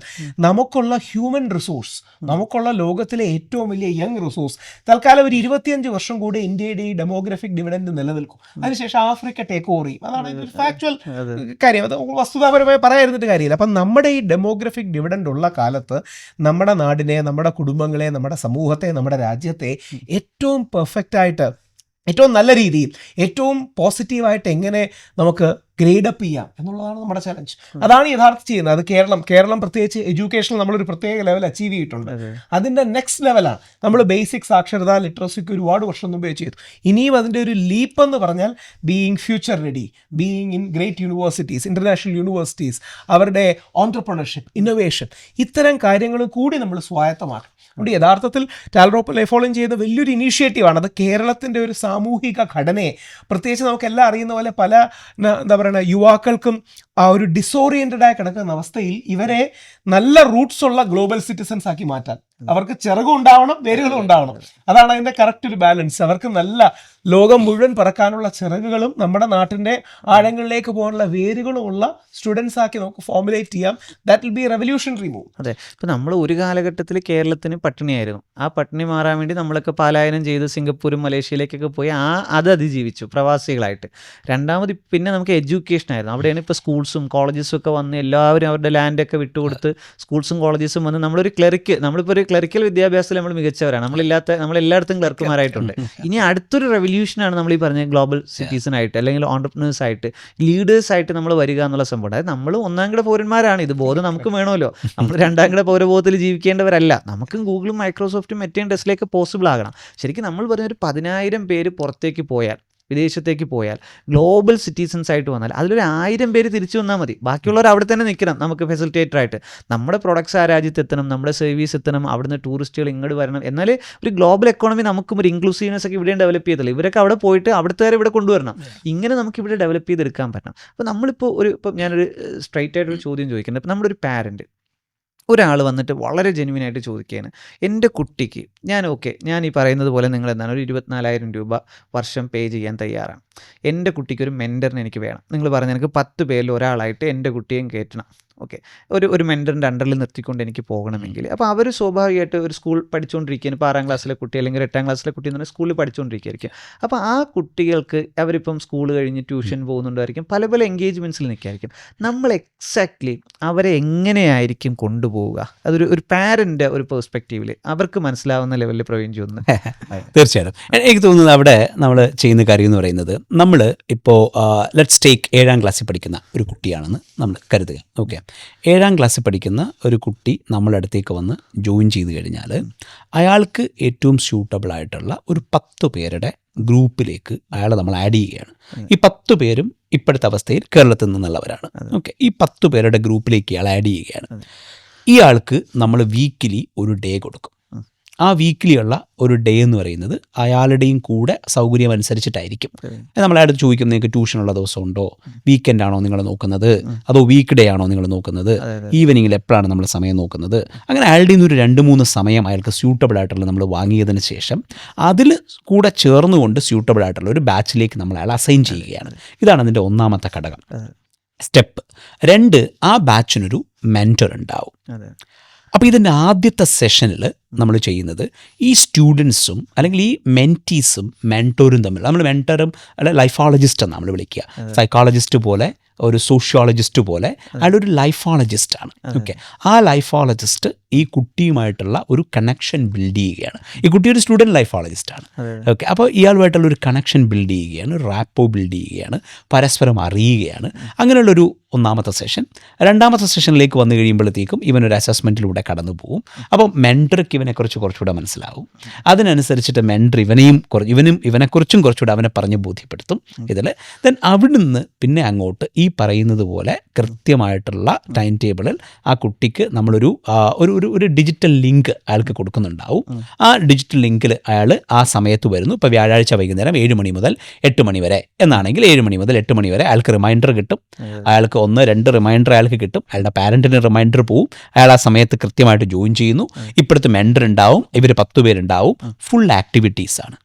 നമുക്കുള്ള ഹ്യൂമൻ റിസോഴ്സ്, നമുക്കുള്ള ലോകത്തിലെ ഏറ്റവും വലിയ യങ് റിസോഴ്സ്, തൽക്കാലം ഒരു 25 വർഷം കൂടി ഇന്ത്യയുടെ ഈ ഡെമോഗ്രാഫിക് ഡിവിഡൻഡ് നിലനിൽക്കും. അതിനുശേഷം ആഫ്രിക്ക ടേക്ക് ഓവർ ചെയ്യും. അതാണ് ഒരു ഫാക്ച്വൽ കാര്യം, അത് വസ്തുതാപരമായി പറയാതിരുന്നിട്ട് കാര്യമില്ല. അപ്പം നമ്മുടെ ഈ ഡെമോഗ്രാഫിക് ഡിവിഡൻഡ് ഉള്ള കാലത്ത് നമ്മുടെ നാടിനെ, നമ്മുടെ കുടുംബങ്ങളെ, നമ്മുടെ സമൂഹത്തെ, നമ്മുടെ രാജ്യത്തെ ഏറ്റവും പെർഫെക്റ്റ് ആയിട്ട്, ഏറ്റവും നല്ല രീതിയിൽ, ഏറ്റവും പോസിറ്റീവായിട്ട് എങ്ങനെ നമുക്ക് ഗ്രേഡ് അപ്പ് ചെയ്യാം എന്നുള്ളതാണ് നമ്മുടെ ചലഞ്ച്. അതാണ് യഥാർത്ഥം ചെയ്യുന്നത്. അത് കേരളം പ്രത്യേകിച്ച് എഡ്യൂക്കേഷനിൽ നമ്മളൊരു പ്രത്യേക ലെവൽ അച്ചീവ് ചെയ്തിട്ടുണ്ട്. അതിൻ്റെ നെക്സ്റ്റ് ലെവലാണ് നമ്മൾ ബേസിക് സാക്ഷരത, ലിറ്ററസിക്ക് ഒരുപാട് വർഷം മുമ്പേ ചെയ്തു. ഇനിയും അതിൻ്റെ ഒരു ലീപ്പ് എന്ന് പറഞ്ഞാൽ being future ready, being in great universities, international universities, അവരുടെ ഓൺട്രപ്രണർഷിപ്പ്, ഇന്നോവേഷൻ, ഇത്തരം കാര്യങ്ങളും കൂടി നമ്മൾ സ്വായത്തമാക്കും. അതുകൊണ്ട് യഥാർത്ഥത്തിൽ ടാലൻറ്റ് ലൈഫോളം ചെയ്ത വലിയൊരു ഇനീഷ്യേറ്റീവാണ്. അത് കേരളത്തിൻ്റെ ഒരു സാമൂഹിക ഘടനയെ, പ്രത്യേകിച്ച് നമുക്കെല്ലാം അറിയുന്ന പോലെ പല എന്താ പറയുക യുവാക്കൾക്കും ആ ഒരു ഡിസോറിയൻറ്റഡ് ആയി കിടക്കുന്ന അവസ്ഥയിൽ ഇവരെ നല്ല റൂട്ട്സ് ഉള്ള ഗ്ലോബൽ സിറ്റിസൺസ് ആക്കി മാറ്റാൻ അവർക്ക് ചിറകും ഉണ്ടാവണം, വേരുകളും ഉണ്ടാവണം. അതാണ് അതിൻ്റെ കറക്റ്റ് ഒരു ബാലൻസ്. അവർക്ക് നല്ല ലോകം മുഴുവൻ പറക്കാനുള്ള ചിറകുകളും നമ്മുടെ നാട്ടിൻ്റെ ആഴങ്ങളിലേക്ക് പോകാനുള്ള വേരുകളും ഉള്ള സ്റ്റുഡൻസ് ആക്കി നമുക്ക് ഫോർമുലേറ്റ് ചെയ്യാം. That will be revolutionary move. അതെ, ഇപ്പം നമ്മൾ ഒരു കാലഘട്ടത്തിൽ കേരളത്തിന് പട്ടിണിയായിരുന്നു. ആ പട്ടിണി മാറാൻ വേണ്ടി നമ്മളൊക്കെ പലായനം ചെയ്ത് സിംഗപ്പൂരും മലേഷ്യയിലേക്കൊക്കെ പോയി അത് അതിജീവിച്ചു പ്രവാസികളായിട്ട്. രണ്ടാമത് പിന്നെ നമുക്ക് എഡ്യൂക്കേഷൻ ആയിരുന്നു. അവിടെയാണ് ഇപ്പോൾ സ്കൂൾസും കോളേജസും ഒക്കെ വന്ന് എല്ലാവരും അവരുടെ ലാൻഡൊക്കെ വിട്ടുകൊടുത്ത് സ്കൂൾസും കോളേജസും വന്ന് നമ്മളിപ്പോൾ ഒരു ക്ലറിക്കൽ വിദ്യാഭ്യാസത്തിൽ നമ്മൾ മികച്ചവരാണ്. നമ്മളെല്ലായിടത്തും ക്ലർക്കുമാരായിട്ടുണ്ട്. ഇനി അടുത്തൊരു റെവല്യൂഷനാണ് നമ്മൾ ഈ പറഞ്ഞ ഗ്ലോബൽ സിറ്റീസണായിട്ട് അല്ലെങ്കിൽ ഓണ്ടർപ്രണേഴ്സ് ആയിട്ട്, ലീഡേഴ്സ് ആയിട്ട് നമ്മൾ വരിക എന്നുള്ള സംഭവം. അതായത് നമ്മൾ ഒന്നാം കിട പൗരന്മാരാണ്. ഇത് ബോധം നമുക്ക് വേണമല്ലോ. നമ്മൾ രണ്ടാം കിട പൗരബോധത്തിൽ ജീവിക്കേണ്ടവരല്ല. നമുക്കും ഗൂഗിളും മൈക്രോസോഫ്റ്റും മറ്റേയും ടെസ്റ്റിലേക്ക് പോസിബിൾ ആകണം. ശരിക്കും നമ്മൾ പറഞ്ഞ ഒരു 10,000 പേര് പുറത്തേക്ക് പോയാൽ, വിദേശത്തേക്ക് പോയാൽ, ഗ്ലോബൽ സിറ്റിസൺസ് ആയിട്ട് വന്നാൽ അതിലൊരു 1000 പേര് തിരിച്ചു വന്നാൽ മതി. ബാക്കിയുള്ളവർ അവിടെ തന്നെ നിൽക്കണം. നമുക്ക് ഫെസിലിറ്റേറ്ററായിട്ട് നമ്മുടെ പ്രൊഡക്ട്സ് ആ രാജ്യത്ത് എത്തണം, നമ്മുടെ സർവീസ് എത്തണം, അവിടുന്ന് ടൂറിസ്റ്റുകൾ ഇങ്ങോട്ട് വരണം. എന്നാൽ ഒരു ഗ്ലോബൽ എക്കോണമി നമുക്കും ഒരു ഇൻക്ലൂസീവ്നെസ് ഒക്കെ ഇവിടെ ഡെവലപ്പ് ചെയ്തില്ല. ഇവരൊക്കെ അവിടെ പോയിട്ട് അവിടുത്തെ ഇവിടെ കൊണ്ടുവരണം. ഇങ്ങനെ നമുക്ക് ഇവിടെ ഡെവലപ്പ് ചെയ്തെടുക്കാൻ പറ്റണം. അപ്പോൾ നമ്മളിപ്പോൾ ഇപ്പം ഞാനൊരു സ്ട്രൈറ്റ് ആയിട്ടൊരു ചോദ്യം ചോദിക്കുന്നത്, ഇപ്പം നമ്മുടെ ഒരു പാരൻറ്റ് ഒരാൾ വന്നിട്ട് വളരെ ജെന്യുവിനായിട്ട് ചോദിക്കുകയാണ്, എൻ്റെ കുട്ടിക്ക് ഞാൻ ഈ പറയുന്നത് പോലെ നിങ്ങൾ എന്താണ് ഒരു 24,000 രൂപ വർഷം പേ ചെയ്യാൻ തയ്യാറാണ്. എൻ്റെ കുട്ടിക്ക് ഒരു മെൻറ്ററിനെ എനിക്ക് വേണം. നിങ്ങൾ പറഞ്ഞ എനിക്ക് 10 പേരിൽ ഒരാളായിട്ട് എൻ്റെ കുട്ടിയെയും കയറ്റണം. ഓക്കെ, ഒരു മെൻറ്ററിൻ്റെ അണ്ടറിൽ നിർത്തിക്കൊണ്ട് എനിക്ക് പോകണമെങ്കിൽ, അപ്പോൾ അവർ സ്വാഭാവികമായിട്ട് ഒരു സ്കൂൾ പഠിച്ചുകൊണ്ടിരിക്കുകയാണ്. ഇപ്പോൾ 6ാം ക്ലാസ്സിലെ കുട്ടി അല്ലെങ്കിൽ 8ാം ക്ലാസ്സിലെ കുട്ടി എന്ന് പറഞ്ഞാൽ സ്കൂളിൽ പഠിച്ചുകൊണ്ടിരിക്കുകയായിരിക്കും. അപ്പോൾ ആ കുട്ടികൾക്ക് അവരിപ്പം സ്കൂൾ കഴിഞ്ഞ് ട്യൂഷൻ പോകുന്നുണ്ടായിരിക്കും, പല എൻഗേജ്മെൻറ്റ്സിൽ നിൽക്കുകയായിരിക്കും. നമ്മൾ എക്സാക്ട്ലി അവരെ എങ്ങനെയായിരിക്കും കൊണ്ടുപോവുക? അതൊരു പാരൻ്റെ ഒരു പെർസ്പെക്റ്റീവിൽ അവർക്ക് മനസ്സിലാവുന്ന ലെവലിൽ പ്രവീൺ ചെയ്യുന്നു. തീർച്ചയായിട്ടും എനിക്ക് തോന്നുന്നത് അവിടെ നമ്മൾ ചെയ്യുന്ന കാര്യം എന്ന് പറയുന്നത്, നമ്മൾ ഇപ്പോൾ ലെറ്റ്സ് ടേക്ക് 7ാം ക്ലാസ്സിൽ പഠിക്കുന്ന ഒരു കുട്ടിയാണെന്ന് നമ്മൾ കരുതുക. ഓക്കെ, 7ാം ക്ലാസ്സിൽ പഠിക്കുന്ന ഒരു കുട്ടി നമ്മുടെ അടുത്തേക്ക് വന്ന് ജോയിൻ ചെയ്ത് കഴിഞ്ഞാൽ അയാൾക്ക് ഏറ്റവും സ്യൂട്ടബിൾ ആയിട്ടുള്ള ഒരു 10 പേരുടെ ഗ്രൂപ്പിലേക്ക് അയാളെ നമ്മൾ ആഡ് ചെയ്യുകയാണ്. ഈ 10 പേരും ഇപ്പോഴത്തെ അവസ്ഥയിൽ കേരളത്തിൽ നിന്നുള്ളവരാണ്. ഓക്കെ, ഈ 10 പേരുടെ ഗ്രൂപ്പിലേക്ക് ഇയാൾ ആഡ് ചെയ്യുകയാണ്. ഇയാൾക്ക് നമ്മൾ വീക്കിലി ഒരു ഡേ കൊടുക്കും. ആ വീക്കിലിയുള്ള ഒരു ഡേ എന്ന് പറയുന്നത് അയാളുടെയും കൂടെ സൗകര്യം അനുസരിച്ചിട്ടായിരിക്കും. നമ്മളയാളുടെ ചോദിക്കും, നിങ്ങൾക്ക് ട്യൂഷനുള്ള ദിവസം ഉണ്ടോ, വീക്കെൻഡ് ആണോ നിങ്ങൾ നോക്കുന്നത്, അതോ വീക്ക് ഡേ ആണോ നിങ്ങൾ നോക്കുന്നത്, ഈവനിങ്ങിൽ എപ്പോഴാണ് നമ്മൾ സമയം നോക്കുന്നത്. അങ്ങനെ അയാളുടെ നിന്ന് ഒരു 2-3 സമയം അയാൾക്ക് സ്യൂട്ടബിൾ ആയിട്ടുള്ള നമ്മൾ വാങ്ങിയതിന് ശേഷം അതിൽ കൂടെ ചേർന്നുകൊണ്ട് സ്യൂട്ടബിൾ ആയിട്ടുള്ള ഒരു ബാച്ചിലേക്ക് നമ്മൾ അയാൾ അസൈൻ ചെയ്യുകയാണ്. ഇതാണ് അതിൻ്റെ ഒന്നാമത്തെ ഘടകം, സ്റ്റെപ്പ്. 2, ആ ബാച്ചിനൊരു മെൻറ്റർ ഉണ്ടാവും. അപ്പോൾ ഇതിൻ്റെ ആദ്യത്തെ സെഷനിൽ നമ്മൾ ചെയ്യുന്നത് ഈ സ്റ്റുഡൻസും അല്ലെങ്കിൽ ഈ മെൻറ്റീസും മെൻറ്റോറും തമ്മിൽ, നമ്മൾ മെൻറ്ററും അല്ലെ ലൈഫോളജിസ്റ്റ് എന്നാണ് നമ്മൾ വിളിക്കുക. സൈക്കോളജിസ്റ്റ് പോലെ, ഒരു സോഷ്യോളജിസ്റ്റ് പോലെ അയാളൊരു ലൈഫോളജിസ്റ്റാണ്. ഓക്കെ, ആ ലൈഫോളജിസ്റ്റ് ഈ കുട്ടിയുമായിട്ടുള്ള ഒരു കണക്ഷൻ ബിൽഡ് ചെയ്യുകയാണ്. ഈ കുട്ടി ഒരു സ്റ്റുഡൻറ്റ് ലൈഫോളജിസ്റ്റാണ്. ഓക്കെ, അപ്പോൾ ഇയാളുമായിട്ടുള്ള ഒരു കണക്ഷൻ ബിൽഡ് ചെയ്യുകയാണ്, റാപ്പോ ബിൽഡ് ചെയ്യുകയാണ്, പരസ്പരം അറിയുകയാണ്. അങ്ങനെയുള്ളൊരു ഒന്നാമത്തെ സെഷൻ. രണ്ടാമത്തെ സെഷനിലേക്ക് വന്നു കഴിയുമ്പോഴത്തേക്കും ഇവനൊരു അസസ്മെൻറ്റിലൂടെ കടന്നു പോകും. അപ്പോൾ മെൻറ്റർക്ക് ഇവനെക്കുറിച്ച് കുറച്ചുകൂടെ മനസ്സിലാവും. അതിനനുസരിച്ചിട്ട് മെൻറ്റർ ഇവനെക്കുറിച്ചും കുറച്ചുകൂടെ അവനെ പറഞ്ഞ് ബോധ്യപ്പെടുത്തും ഇതിൽ. ദെൻ അവിടുന്ന് പിന്നെ അങ്ങോട്ട് ഈ പറയുന്നത് പോലെ കൃത്യമായിട്ടുള്ള ടൈം ടേബിളിൽ ആ കുട്ടിക്ക് നമ്മളൊരു ഒരു ഡിജിറ്റൽ ലിങ്ക് അയാൾക്ക് കൊടുക്കുന്നുണ്ടാവും. ആ ഡിജിറ്റൽ ലിങ്കിൽ അയാൾ ആ സമയത്ത് വരുന്നു. ഇപ്പോൾ വ്യാഴാഴ്ച വൈകുന്നേരം 7 മണി മുതൽ 8 മണി വരെ എന്നാണെങ്കിൽ 7 മണി മുതൽ 8 മണി വരെ അയാൾക്ക് റിമൈൻഡർ കിട്ടും. അയാൾക്ക് 1-2 റിമൈൻഡർ അയാൾക്ക് കിട്ടും. അയാളുടെ പാരൻറ്റിന് റിമൈൻഡർ പോവും. അയാൾ ആ സമയത്ത് കൃത്യമായിട്ട് ജോയിൻ ചെയ്യുന്നു. ഇപ്പോഴത്തെ മെൻറ്റർ ഉണ്ടാവും, ഇവർ 10 പേരുണ്ടാവും. ഫുൾ ആക്ടിവിറ്റീസാണ്,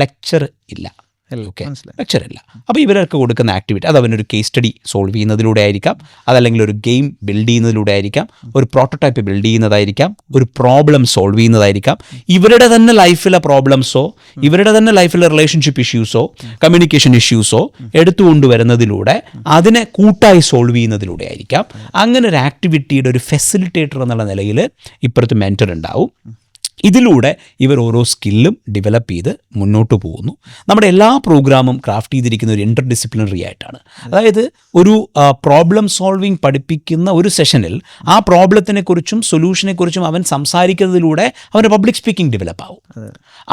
ലെക്ചർ ഇല്ല. ഓക്കെ, ലെക്ചർ ഇല്ല. അപ്പോൾ ഇവരൊക്കെ കൊടുക്കുന്ന ആക്ടിവിറ്റി അത് അവനൊരു കേസ് സ്റ്റഡി സോൾവ് ചെയ്യുന്നതിലൂടെ ആയിരിക്കാം, അതല്ലെങ്കിൽ ഒരു ഗെയിം ബിൽഡ് ചെയ്യുന്നതിലൂടെ ആയിരിക്കാം, ഒരു പ്രോട്ടോടൈപ്പ് ബിൽഡ് ചെയ്യുന്നതായിരിക്കാം, ഒരു പ്രോബ്ലം സോൾവ് ചെയ്യുന്നതായിരിക്കാം. ഇവരുടെ തന്നെ ലൈഫിലെ പ്രോബ്ലംസോ ഇവരുടെ തന്നെ ലൈഫിലെ റിലേഷൻഷിപ്പ് ഇഷ്യൂസോ കമ്മ്യൂണിക്കേഷൻ ഇഷ്യൂസോ എടുത്തുകൊണ്ടുവരുന്നതിലൂടെ അതിനെ കൂട്ടായി സോൾവ് ചെയ്യുന്നതിലൂടെ ആയിരിക്കാം. അങ്ങനെ ഒരു ആക്ടിവിറ്റിയുടെ ഒരു ഫെസിലിറ്റേറ്റർ എന്നുള്ള നിലയിൽ ഇപ്പുറത്ത് മെൻറ്റർ ഉണ്ടാവും. ഇതിലൂടെ ഇവർ ഓരോ സ്കില്ലും ഡെവലപ്പ് ചെയ്ത് മുന്നോട്ട് പോകുന്നു. നമ്മുടെ എല്ലാ പ്രോഗ്രാമും ക്രാഫ്റ്റ് ചെയ്തിരിക്കുന്ന ഒരു ഇൻ്റർ ഡിസിപ്ലിനറി ആയിട്ടാണ്. അതായത് ഒരു പ്രോബ്ലം സോൾവിങ് പഠിപ്പിക്കുന്ന ഒരു സെഷനിൽ ആ പ്രോബ്ലത്തിനെക്കുറിച്ചും സൊല്യൂഷനെക്കുറിച്ചും അവൻ സംസാരിക്കുന്നതിലൂടെ അവൻ്റെ പബ്ലിക് സ്പീക്കിംഗ് ഡെവലപ്പ് ആവും.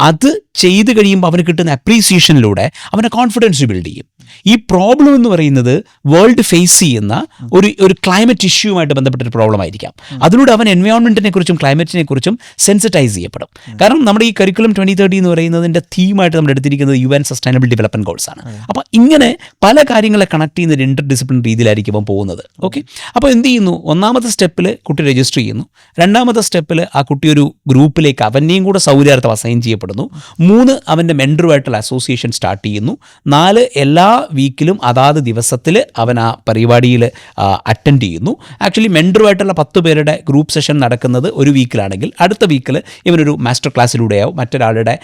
അത് ചെയ്ത് കഴിയുമ്പോൾ അവന് കിട്ടുന്ന അപ്രീസിയേഷനിലൂടെ അവൻ്റെ കോൺഫിഡൻസ് ബിൽഡ് ചെയ്യും. ഈ പ്രോബ്ലം എന്ന് പറയുന്നത് വേൾഡ് ഫേസ് ചെയ്യുന്ന ഒരു ക്ലൈമറ്റ് ഇഷ്യൂവുമായിട്ട് ബന്ധപ്പെട്ടൊരു പ്രോബ്ലം ആയിരിക്കാം. അതിലൂടെ അവൻ എൻവയോൺമെൻറ്റിനെ കുറിച്ചും ക്ലൈമറ്റിനെ കുറിച്ചും സെൻസിറ്റൈസ് ചെയ്യപ്പെടും. കാരണം നമ്മുടെ ഈ കരിക്കുലം 2030 എന്ന് പറയുന്നതിൻ്റെ തീമായിട്ട് നമ്മൾ എടുത്തിരിക്കുന്നത് UN സസ്റ്റൈനബിൾ ഡെവലപ്മെൻറ്റ് ഗോൾസ് ആണ്. അപ്പോൾ ഇങ്ങനെ പല കാര്യങ്ങളെ കണക്ട് ചെയ്യുന്ന ഒരു ഇൻ്റർ ഡിസിപ്ലിൻ രീതിയിലായിരിക്കും ഇപ്പം പോകുന്നത്. ഓക്കെ, അപ്പോൾ എന്ത് ചെയ്യുന്നു, ഒന്നാമത്തെ സ്റ്റെപ്പിൽ കുട്ടി രജിസ്റ്റർ ചെയ്യുന്നു. രണ്ടാമത്തെ സ്റ്റെപ്പിൽ ആ കുട്ടി ഒരു ഗ്രൂപ്പിലേക്ക് അവനെയും കൂടെ സൗകര്യാർത്ഥം അസൈൻ ചെയ്യപ്പെടുന്നു. 3 അവൻ്റെ മെൻറ്ററുമായിട്ടുള്ള അസോസിയേഷൻ സ്റ്റാർട്ട് ചെയ്യുന്നു. 4 എല്ലാ വീക്കിലും അതാത് ദിവസത്തിൽ അവൻ ആ പരിപാടിയിൽ അറ്റൻഡ് ചെയ്യുന്നു. ആക്ച്വലി മെൻറ്ററുമായിട്ടുള്ള 10 പേരുടെ ഗ്രൂപ്പ് സെഷൻ നടക്കുന്നത് ഒരു വീക്കിലാണെങ്കിൽ അടുത്ത വീക്കിൽ ഇവനൊരു മാസ്റ്റർ ക്ലാസ്സിലൂടെയോ മറ്റൊരാളുടെ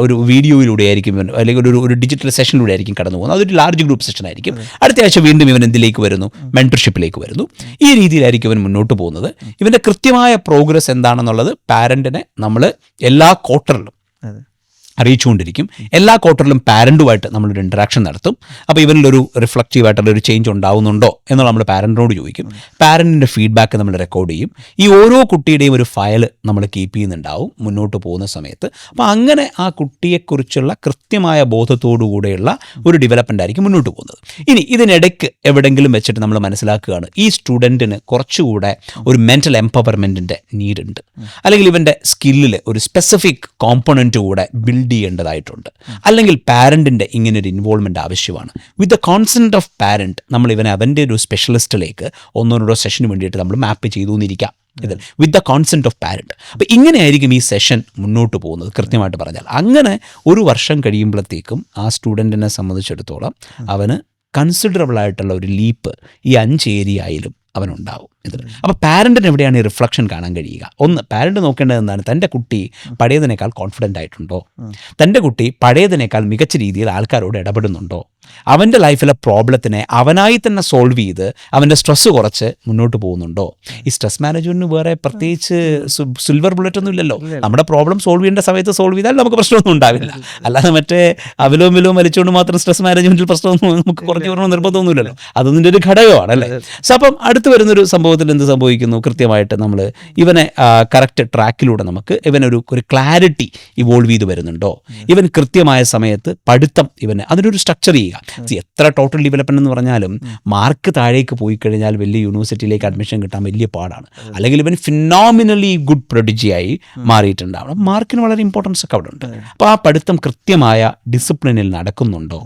ഒരു വീഡിയോയിലൂടെ ആയിരിക്കും ഇവൻ, അല്ലെങ്കിൽ ഒരു ഡിജിറ്റൽ സെഷനിലൂടെ ആയിരിക്കും കടന്നു പോകുന്നത്. അതൊരു ലാർജ് ഗ്രൂപ്പ് സെഷൻ ആയിരിക്കും. അടുത്ത ആഴ്ച വീണ്ടും ഇവൻ എന്തിലേക്ക് വരുന്നു, മെൻറ്റർഷിപ്പിലേക്ക് വരുന്നു. ഈ രീതിയിലായിരിക്കും ഇവൻ മുന്നോട്ട് പോകുന്നത്. ഇവൻ്റെ കൃത്യമായ പ്രോഗ്രസ് എന്താണെന്നുള്ളത് പാരൻറ്റിനെ നമ്മൾ എല്ലാ ക്വാർട്ടറിലും അറിയിച്ചുകൊണ്ടിരിക്കും. എല്ലാ ക്വാർട്ടറിലും പാരൻറ്റുമായിട്ട് നമ്മളൊരു ഇൻറ്ററാക്ഷൻ നടത്തും. അപ്പോൾ ഇവരിലൊരു റിഫ്ലക്റ്റീവായിട്ടുള്ള ഒരു ചേഞ്ച് ഉണ്ടാവുന്നുണ്ടോ എന്നുള്ള നമ്മൾ പാരൻറ്റിനോട് ചോദിക്കും. പാരൻറ്റിൻ്റെ ഫീഡ്ബാക്ക് നമ്മൾ റെക്കോർഡ് ചെയ്യും. ഈ ഓരോ കുട്ടിയുടെയും ഒരു ഫയൽ നമ്മൾ കീപ്പ് ചെയ്യുന്നുണ്ടാവും മുന്നോട്ട് പോകുന്ന സമയത്ത്. അപ്പോൾ അങ്ങനെ ആ കുട്ടിയെക്കുറിച്ചുള്ള കൃത്യമായ ബോധത്തോടുകൂടെയുള്ള ഒരു ഡെവലപ്മെൻ്റ് ആയിരിക്കും മുന്നോട്ട് പോകുന്നത്. ഇനി ഇതിനിടയ്ക്ക് എവിടെയെങ്കിലും വെച്ചിട്ട് നമ്മൾ മനസ്സിലാക്കുകയാണ് ഈ സ്റ്റുഡൻറ്റിന് കുറച്ചുകൂടെ ഒരു മെൻ്റൽ എംപവർമെൻറ്റിൻ്റെ നീഡുണ്ട്, അല്ലെങ്കിൽ ഇവൻ്റെ സ്കില്ലിൽ ഒരു സ്പെസിഫിക് കോമ്പണൻറ്റ് കൂടെ ബിൽഡ് ചെയ്യേണ്ടതായിട്ടുണ്ട്, അല്ലെങ്കിൽ പാരൻറ്റിൻ്റെ ഇങ്ങനൊരു ഇൻവോൾവ്മെൻറ്റ് ആവശ്യമാണ്. With the constant of parent നമ്മൾ ഇവനെ അവൻ്റെ ഒരു സ്പെഷ്യലിസ്റ്റിലേക്ക് 1-2 സെഷന് വേണ്ടിയിട്ട് നമ്മൾ മാപ്പ് ചെയ്തു എന്നിരിക്കാം. ഇതിൽ with the constant of parent. അപ്പോൾ ഇങ്ങനെയായിരിക്കും ഈ സെഷൻ മുന്നോട്ട് പോകുന്നത് കൃത്യമായിട്ട് പറഞ്ഞാൽ. അങ്ങനെ ഒരു വർഷം കഴിയുമ്പോഴത്തേക്കും ആ സ്റ്റുഡൻറ്റിനെ സംബന്ധിച്ചിടത്തോളം അവന് കൺസിഡറബിൾ ആയിട്ടുള്ള ഒരു ലീപ്പ് ഈ 5 ഏരിയയിലും അവനുണ്ടാവും ഇതിൽ. അപ്പോൾ പാരൻറ്റിന് എവിടെയാണ് ഈ റിഫ്ലക്ഷൻ കാണാൻ കഴിയുക? ഒന്ന്, പാരൻറ്റ് നോക്കേണ്ടത് എന്താണ്, തൻ്റെ കുട്ടി പഴയതിനേക്കാൾ കോൺഫിഡൻ്റ് ആയിട്ടുണ്ടോ, തൻ്റെ കുട്ടി പഴയതിനേക്കാൾ മികച്ച രീതിയിൽ ആൾക്കാരോട് ഇടപെടുന്നുണ്ടോ, അവൻ്റെ ലൈഫിലെ പ്രോബ്ലത്തിനെ അവനായി തന്നെ സോൾവ് ചെയ്ത് അവൻ്റെ സ്ട്രെസ്സ് കുറച്ച് മുന്നോട്ട് പോകുന്നുണ്ടോ. ഈ സ്ട്രെസ് മാനേജ്മെൻറ്റിന് വേറെ പ്രത്യേകിച്ച് സിൽവർ ബുള്ളറ്റ് ഒന്നും ഇല്ലല്ലോ. നമ്മുടെ പ്രോബ്ലം സോൾവ് ചെയ്യേണ്ട സമയത്ത് സോൾവ് ചെയ്താൽ നമുക്ക് പ്രശ്നമൊന്നും ഉണ്ടാവില്ല. അല്ലാതെ മറ്റേ അവിലോം വിലോം വലിച്ചുകൊണ്ട് മാത്രം സ്ട്രെസ് മാനേജ്മെൻറ്റിൽ പ്രശ്നമൊന്നും നമുക്ക് കുറച്ച് വരണം നിർബന്ധമൊന്നുമില്ലല്ലോ. അതൊന്നിൻ്റെ ഒരു ഘടകമാണ് അല്ലേ. സോ അപ്പം അടുത്ത് വരുന്നൊരു സംഭവത്തിൽ എന്ത് സംഭവിക്കുന്നു, കൃത്യമായിട്ട് നമ്മൾ ഇവനെ കറക്റ്റ് ട്രാക്കിലൂടെ നമുക്ക് ഇവനൊരു ക്ലാരിറ്റി ഇവോൾവ് ചെയ്ത് വരുന്നുണ്ടോ, ഇവൻ കൃത്യമായ സമയത്ത് പഠിത്തം ഇവന് അതിനൊരു സ്ട്രക്ചർ ചെയ്യുക. എത്ര ടോട്ടൽ ഡെവലപ്മെന്റ് എന്ന് പറഞ്ഞാലും മാർക്ക് താഴേക്ക് പോയി കഴിഞ്ഞാൽ വലിയ യൂണിവേഴ്സിറ്റിയിലേക്ക് അഡ്മിഷൻ കിട്ടാൻ വലിയ പാടാണ്. അല്ലെങ്കിൽ ഇവൻ ഫിനോമിനലി ഗുഡ് പ്രൊഡിജിയായി മാറിയിട്ടുണ്ടാവണം. മാർക്കിന് വളരെ ഇമ്പോർട്ടൻസ് ഒക്കെ അവിടെ ഉണ്ട്. അപ്പോൾ ആ പഠിത്തം കൃത്യമായ ഡിസിപ്ലിനിൽ നടക്കുന്നുണ്ടോ,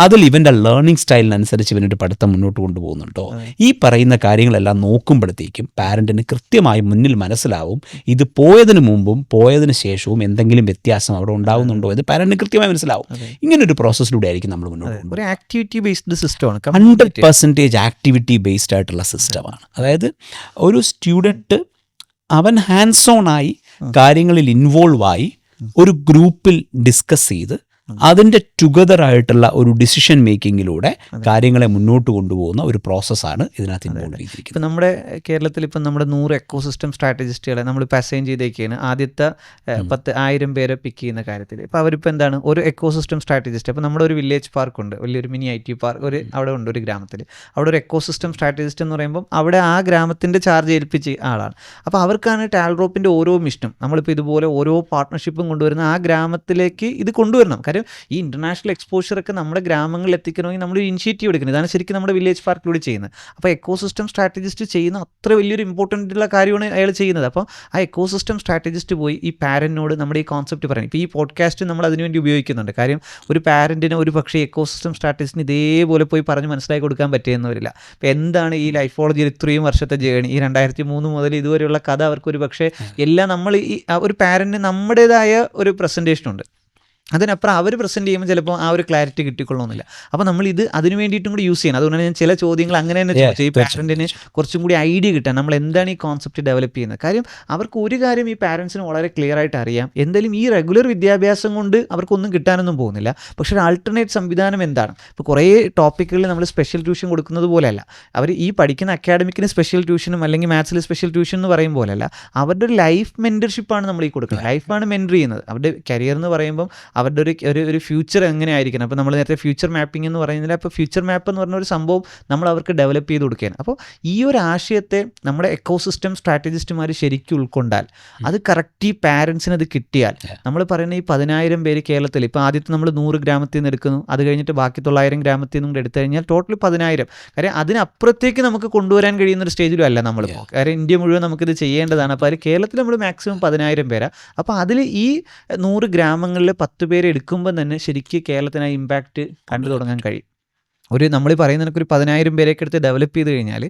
അതിൽ ഇവൻ്റെ ലേണിംഗ് സ്റ്റൈലിനനുസരിച്ച് ഇവനൊരു പഠിത്തം മുന്നോട്ട് കൊണ്ടുപോകുന്നുണ്ടോ, ഈ പറയുന്ന കാര്യങ്ങളെല്ലാം നോക്കുമ്പോഴത്തേക്കും പാരൻറ്റിന് കൃത്യമായി മുന്നിൽ മനസ്സിലാവും ഇത് പോയതിന് മുമ്പും പോയതിന് ശേഷവും എന്തെങ്കിലും വ്യത്യാസം അവിടെ ഉണ്ടാവുന്നുണ്ടോ എന്ന് പാരന്റിന് കൃത്യമായി മനസ്സിലാവും. ഇങ്ങനൊരു പ്രോസസ്സിലൂടെ ആയിരിക്കും നമ്മൾ മുന്നോട്ട് പോകുന്നത്. ഒരു ആക്ടിവിറ്റി ബേസ്ഡ് സിസ്റ്റമാണ്, 100% ആക്ടിവിറ്റി ബേസ്ഡ് ആയിട്ടുള്ള സിസ്റ്റമാണ്. അതായത് ഒരു സ്റ്റുഡൻറ്റ് അവൻ ഹാൻഡ്സ് ഓൺ ആയി കാര്യങ്ങളിൽ ഇൻവോൾവ് ആയി ഒരു ഗ്രൂപ്പിൽ ഡിസ്കസ് ചെയ്ത് അതിൻ്റെ ടുഗദറായിട്ടുള്ള ഒരു ഡിസിഷൻ മേക്കിങ്ങിലൂടെ കാര്യങ്ങളെ മുന്നോട്ട് കൊണ്ടുപോകുന്ന ഒരു പ്രോസസ്സാണ് ഇതിനകത്ത് ഇൻവോൾവ് ചെയ്തിരിക്കുന്നത്. ഇപ്പം നമ്മുടെ കേരളത്തിൽ ഇപ്പം നമ്മുടെ 100 എക്കോസിസ്റ്റം സ്ട്രാറ്റജിസ്റ്റുകളെ നമ്മൾ അസൈൻ ചെയ്തേക്കാണ്. ആദ്യത്തെ 10,000 പേരെ പിക്ക് ചെയ്യുന്ന കാര്യത്തിൽ ഇപ്പോൾ അവരിപ്പോൾ എന്താണ് ഒരു എക്കോസിസ്റ്റം സ്ട്രാറ്റജിസ്റ്റ്. അപ്പോൾ നമ്മുടെ ഒരു വില്ലേജ് പാർക്കുണ്ട്, വലിയൊരു മിനി IT പാർക്ക് അവിടെ ഉണ്ട് ഒരു ഗ്രാമത്തിൽ. അവിടെ ഒരു എക്കോസിസ്റ്റം സ്ട്രാറ്റജിസ്റ്റ് എന്ന് പറയുമ്പം അവിടെ ആ ഗ്രാമത്തിൻ്റെ ചാർജ് ഏൽപ്പിച്ച ആളാണ്. അപ്പോൾ അവർക്കാണ് ടാൽറോപ്പിൻ്റെ ഓരോ മിഷനും നമ്മളിപ്പോൾ ഇതുപോലെ ഓരോ പാർട്ട്ണർഷിപ്പും കൊണ്ടുവരുന്ന ആ ഗ്രാമത്തിലേക്ക് ഇത് കൊണ്ടുവരണം. കാര്യം ഈ ഇൻ്റർനാഷണൽ എക്സ്പോഷറൊക്കെ നമ്മുടെ ഗ്രാമങ്ങളിൽ എത്തിക്കണമെങ്കിൽ നമ്മൾ ഇനിഷ്യേറ്റീവ് എടുക്കുന്നത്. ഇതാണ് ശരിക്കും നമ്മുടെ വില്ലേജ് പാർക്കിലൂടെ ചെയ്യുന്നത്. അപ്പോൾ എക്കോസിസ്റ്റം സ്ട്രാറ്റജിസ്റ്റ് ചെയ്യുന്ന അത്ര വലിയൊരു ഇമ്പോർട്ടൻ്റ് ഉള്ള കാര്യമാണ് അയാൾ ചെയ്യുന്നത്. അപ്പോൾ ആ എക്കോസിസ്റ്റം സ്ട്രാറ്റജിസ്റ്റ് പോയി ഈ പാരൻറ്റിനോട് നമ്മുടെ ഈ കോൺസെപ്റ്റ് പറയും. ഇപ്പോൾ ഈ പോഡ്കാസ്റ്റ് നമ്മൾ അതിനുവേണ്ടി ഉപയോഗിക്കുന്നുണ്ട്. കാര്യം ഒരു പാരൻറ്റിന് ഒരു പക്ഷേ എക്കോസിസ്റ്റം സ്ട്രാറ്റജിസ്റ്റിന് ഇതേപോലെ പോയി പറഞ്ഞ് മനസ്സിലാക്കി കൊടുക്കാൻ പറ്റിയെന്ന് വരില്ല. അപ്പോൾ എന്താണ് ഈ ലൈഫോളജിയിൽ ഇത്രയും വർഷത്തെ ജേണി, ഈ 2003 മുതൽ ഇതുവരെയുള്ള കഥ അവർക്ക് ഒരു പക്ഷേ എല്ലാം നമ്മൾ ഈ ഒരു പാരൻറ്റിന് നമ്മുടേതായ ഒരു പ്രസൻറ്റേഷനുണ്ട്. അതിനപ്പുറം അവർ പ്രസൻറ്റ് ചെയ്യുമ്പോൾ ചിലപ്പോൾ ആ ഒരു ക്ലാരിറ്റി കിട്ടിക്കൊള്ളണമെന്നില്ല. അപ്പോൾ നമ്മൾ ഇത് അതിന് വേണ്ടിയിട്ടും കൂടി യൂസ് ചെയ്യണം. അതുകൊണ്ടാണ് ഞാൻ ചില ചോദ്യങ്ങൾ അങ്ങനെ തന്നെ ചോദിച്ചു. ഈ പാരൻറ്റിന് കുറച്ചും കൂടി ഐഡിയ കിട്ടാൻ നമ്മൾ എന്താണ് ഈ കോൺസെപ്റ്റ് ഡെവലപ്പ് ചെയ്യുന്നത്. കാര്യം അവർക്ക് ഒരു കാര്യം ഈ പാരൻസിന് വളരെ ക്ലിയർ ആയിട്ട് അറിയാം, എന്തായാലും ഈ റെഗുലർ വിദ്യാഭ്യാസം കൊണ്ട് അവർക്കൊന്നും കിട്ടാനൊന്നും പോകുന്നില്ല. പക്ഷേ ഒരു ആൾട്ടർനേറ്റ് സംവിധാനം എന്താണ്? ഇപ്പോൾ കുറേ ടോപ്പിക്കുകളിൽ നമ്മൾ സ്പെഷ്യൽ ട്യൂഷൻ കൊടുക്കുന്നത് പോലെയല്ല, അവർ ഈ പഠിക്കുന്ന അക്കാഡമിക്കിന് സ്പെഷ്യൽ ട്യൂഷനും അല്ലെങ്കിൽ മാത്സിൽ സ്പെഷ്യൽ ട്യൂഷൻ എന്ന് പറയും പോലെയല്ല, അവരുടെ ഒരു ലൈഫ് മെൻറ്റർഷിപ്പാണ് നമ്മൾ ഈ കൊടുക്കുന്നത്. ലൈഫാണ് മെൻറ്റർ ചെയ്യുന്നത്. അവരുടെ കരിയർ എന്ന് പറയുമ്പം അവരുടെ ഒരു ഫ്യൂച്ചർ എങ്ങനെ ആയിരിക്കണം. അപ്പോൾ നമ്മൾ നേരത്തെ ഫ്യൂച്ചർ മാപ്പിംഗ് എന്ന് പറയുന്നില്ല, അപ്പോൾ ഫ്യൂച്ചർ മാപ്പ് എന്ന് പറഞ്ഞ ഒരു സംഭവം നമ്മൾ അവർക്ക് ഡെവലപ്പ് ചെയ്ത് കൊടുക്കുകയാണ്. അപ്പോൾ ഈ ഒരു ആശയത്തെ നമ്മുടെ എക്കോസിസ്റ്റം സ്ട്രാറ്റജിസ്റ്റുമാർ ശരിക്കും ഉൾക്കൊണ്ടാൽ, അത് കറക്റ്റ് ഈ പാരൻസിന് അത് കിട്ടിയാൽ, നമ്മൾ പറയുന്ന ഈ 10,000 പേര് കേരളത്തിൽ ഇപ്പോൾ ആദ്യത്തെ നമ്മൾ 100 ഗ്രാമത്തിൽ നിന്ന് എടുക്കുന്നു, അത് കഴിഞ്ഞിട്ട് ബാക്കി 900 ഗ്രാമത്തിൽ നിന്നും കൂടെ എടുത്തു കഴിഞ്ഞാൽ ടോട്ടൽ 10,000. കാര്യം അതിനപ്പുറത്തേക്ക് നമുക്ക് കൊണ്ടുവരാൻ കഴിയുന്ന ഒരു സ്റ്റേജിലും അല്ല നമ്മളിപ്പോൾ. കാര്യം ഇന്ത്യ മുഴുവൻ നമുക്കിത് ചെയ്യേണ്ടതാണ്. അപ്പോൾ അതിൽ കേരളത്തിൽ നമ്മൾ മാക്സിമം 10,000 പേരാണ്. അപ്പോൾ അതിൽ ഈ 100 ഗ്രാമങ്ങളിൽ 10 പേര് എടുക്കുമ്പോൾ തന്നെ ശരിക്കും കേരളത്തിന് ആ ഇമ്പാക്റ്റ് കണ്ടു തുടങ്ങാൻ കഴിയും. നമ്മൾ പറയുന്നതിനൊക്കെ ഒരു 10,000 പേരെയൊക്കെ എടുത്ത് ഡെവലപ്പ് ചെയ്ത് കഴിഞ്ഞാൽ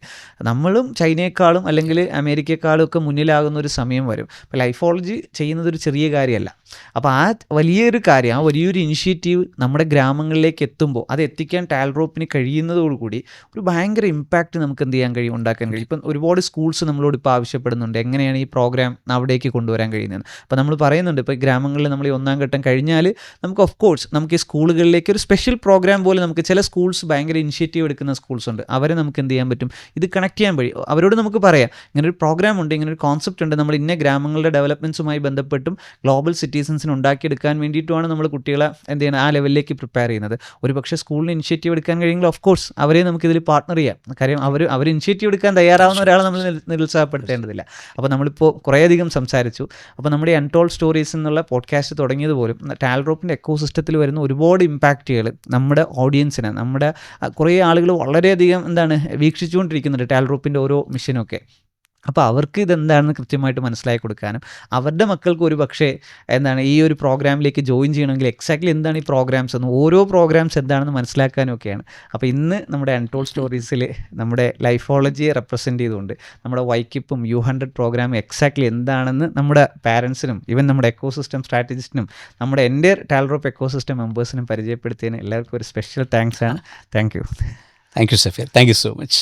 നമ്മളും ചൈനയെക്കാളും അല്ലെങ്കിൽ അമേരിക്കയെക്കാളും ഒക്കെ മുന്നിലാകുന്ന ഒരു സമയം വരും. ഇപ്പോൾ ലൈഫോളജി ചെയ്യുന്നത് ഒരു ചെറിയ കാര്യമല്ല. അപ്പോൾ ആ വലിയൊരു കാര്യം, ആ വലിയൊരു ഇനിഷ്യേറ്റീവ് നമ്മുടെ ഗ്രാമങ്ങളിലേക്ക് എത്തുമ്പോൾ അത് എത്തിക്കാൻ ടാൽറോപ്പിന് കഴിയുന്നതോടുകൂടി ഒരു ഭയങ്കര ഇമ്പാക്റ്റ് നമുക്ക് എന്ത് ചെയ്യാൻ കഴിയും, ഉണ്ടാക്കാൻ കഴിയും. ഇപ്പം ഒരുപാട് സ്കൂൾസ് നമ്മളോട് ഇപ്പോൾ ആവശ്യപ്പെടുന്നുണ്ട് എങ്ങനെയാണ് ഈ പ്രോഗ്രാം അവിടേക്ക് കൊണ്ടുവരാൻ കഴിയുന്നത്. അപ്പോൾ നമ്മൾ പറയുന്നുണ്ട് ഇപ്പോൾ ഗ്രാമങ്ങളിൽ നമ്മൾ ഈ 1ാം ഘട്ടം കഴിഞ്ഞാൽ നമുക്ക് ഓഫ് കോഴ്സ് നമുക്ക് ഈ സ്കൂളുകളിലേക്ക് ഒരു സ്പെഷ്യൽ പ്രോഗ്രാം പോലെ നമുക്ക് ചില സ്കൂൾസ് ഭയങ്കര ഇനിഷ്യേറ്റീവ് എടുക്കുന്ന സ്കൂൾസ് ഉണ്ട്. അവരെ നമുക്ക് എന്ത് ചെയ്യാൻ പറ്റും, ഇത് കണക്ട് ചെയ്യാൻ കഴിയും. അവരോട് നമുക്ക് പറയാം ഇങ്ങനൊരു പ്രോഗ്രാം ഉണ്ട്, ഇങ്ങനൊരു കോൺസെപ്റ്റ് ഉണ്ട്, നമ്മൾ ഇന്ന ഗ്രാമങ്ങളുടെ ഡെവലപ്മെൻറ്റ്സുമായി ബന്ധപ്പെട്ടും ഗ്ലോബൽ സിറ്റിസൻസിന് ഉണ്ടാക്കിയെടുക്കാൻ വേണ്ടിയിട്ടുമാണ് നമ്മൾ കുട്ടികളെ എന്ത് ചെയ്യണം ആ ലെവലിലേക്ക് പ്രിപ്പയർ ചെയ്യുന്നത്. ഒരു പക്ഷേ സ്കൂളിന് ഇനിഷ്യേറ്റീവ് എടുക്കാൻ കഴിയുമെങ്കിൽ ഓഫ് കോഴ്സ് അവരെ നമുക്കിതിൽ പാർട്ട്ണർ ചെയ്യാം. കാര്യം അവർ ഇനിഷ്യേറ്റീവ് എടുക്കാൻ തയ്യാറാവുന്ന ഒരാളെ നമ്മൾ നിരുത്സാഹപ്പെടുത്തേണ്ടതില്ല. അപ്പോൾ നമ്മളിപ്പോൾ കുറേയധികം സംസാരിച്ചു. അപ്പോൾ നമ്മുടെ അൺടോൾഡ് സ്റ്റോറീസ് എന്നുള്ള പോഡ്കാസ്റ്റ് തുടങ്ങിയത് പോലും ടാൽറോപ്പിൻ്റെ എക്കോസിസ്റ്റത്തിൽ വരുന്ന ഒരുപാട് ഇമ്പാക്റ്റുകൾ നമ്മുടെ ഓഡിയൻസിന്, നമ്മുടെ കുറേ ആളുകൾ വളരെയധികം വീക്ഷിച്ചുകൊണ്ടിരിക്കുന്നുണ്ട് ടാൽറോപ്പിൻ്റെ ഓരോ മിഷനൊക്കെ. അപ്പോൾ അവർക്ക് ഇതെന്താണെന്ന് കൃത്യമായിട്ട് മനസ്സിലാക്കി കൊടുക്കാനും അവരുടെ മക്കൾക്ക് ഒരു പക്ഷേ ഈ ഒരു പ്രോഗ്രാമിലേക്ക് ജോയിൻ ചെയ്യണമെങ്കിൽ എക്സാക്ട്ലി എന്താണ് ഈ പ്രോഗ്രാംസ് എന്ന്, ഓരോ പ്രോഗ്രാംസ് എന്താണെന്ന് മനസ്സിലാക്കാനും ഒക്കെയാണ്. അപ്പോൾ ഇന്ന് നമ്മുടെ അൺടോൾഡ് സ്റ്റോറീസിൽ നമ്മുടെ ലൈഫോളജിയെ റെപ്രസെൻറ്റ് ചെയ്തുകൊണ്ട് നമ്മുടെ വൈക്കിപ്പും U100 പ്രോഗ്രാം എക്സാക്ട്ലി എന്താണെന്ന് നമ്മുടെ പാരൻസിനും ഈവൻ നമ്മുടെ എക്കോസിസ്റ്റം സ്ട്രാറ്റജിസ്റ്റിനും നമ്മുടെ എൻ്റെ ടാൽറോപ്പ് എക്കോസിസ്റ്റം മെമ്പേഴ്സിനും പരിചയപ്പെടുത്തിയതിന് എല്ലാവർക്കും ഒരു സ്പെഷ്യൽ താങ്ക്സ് ആണ്. Thank you Safeer. Thank you so much.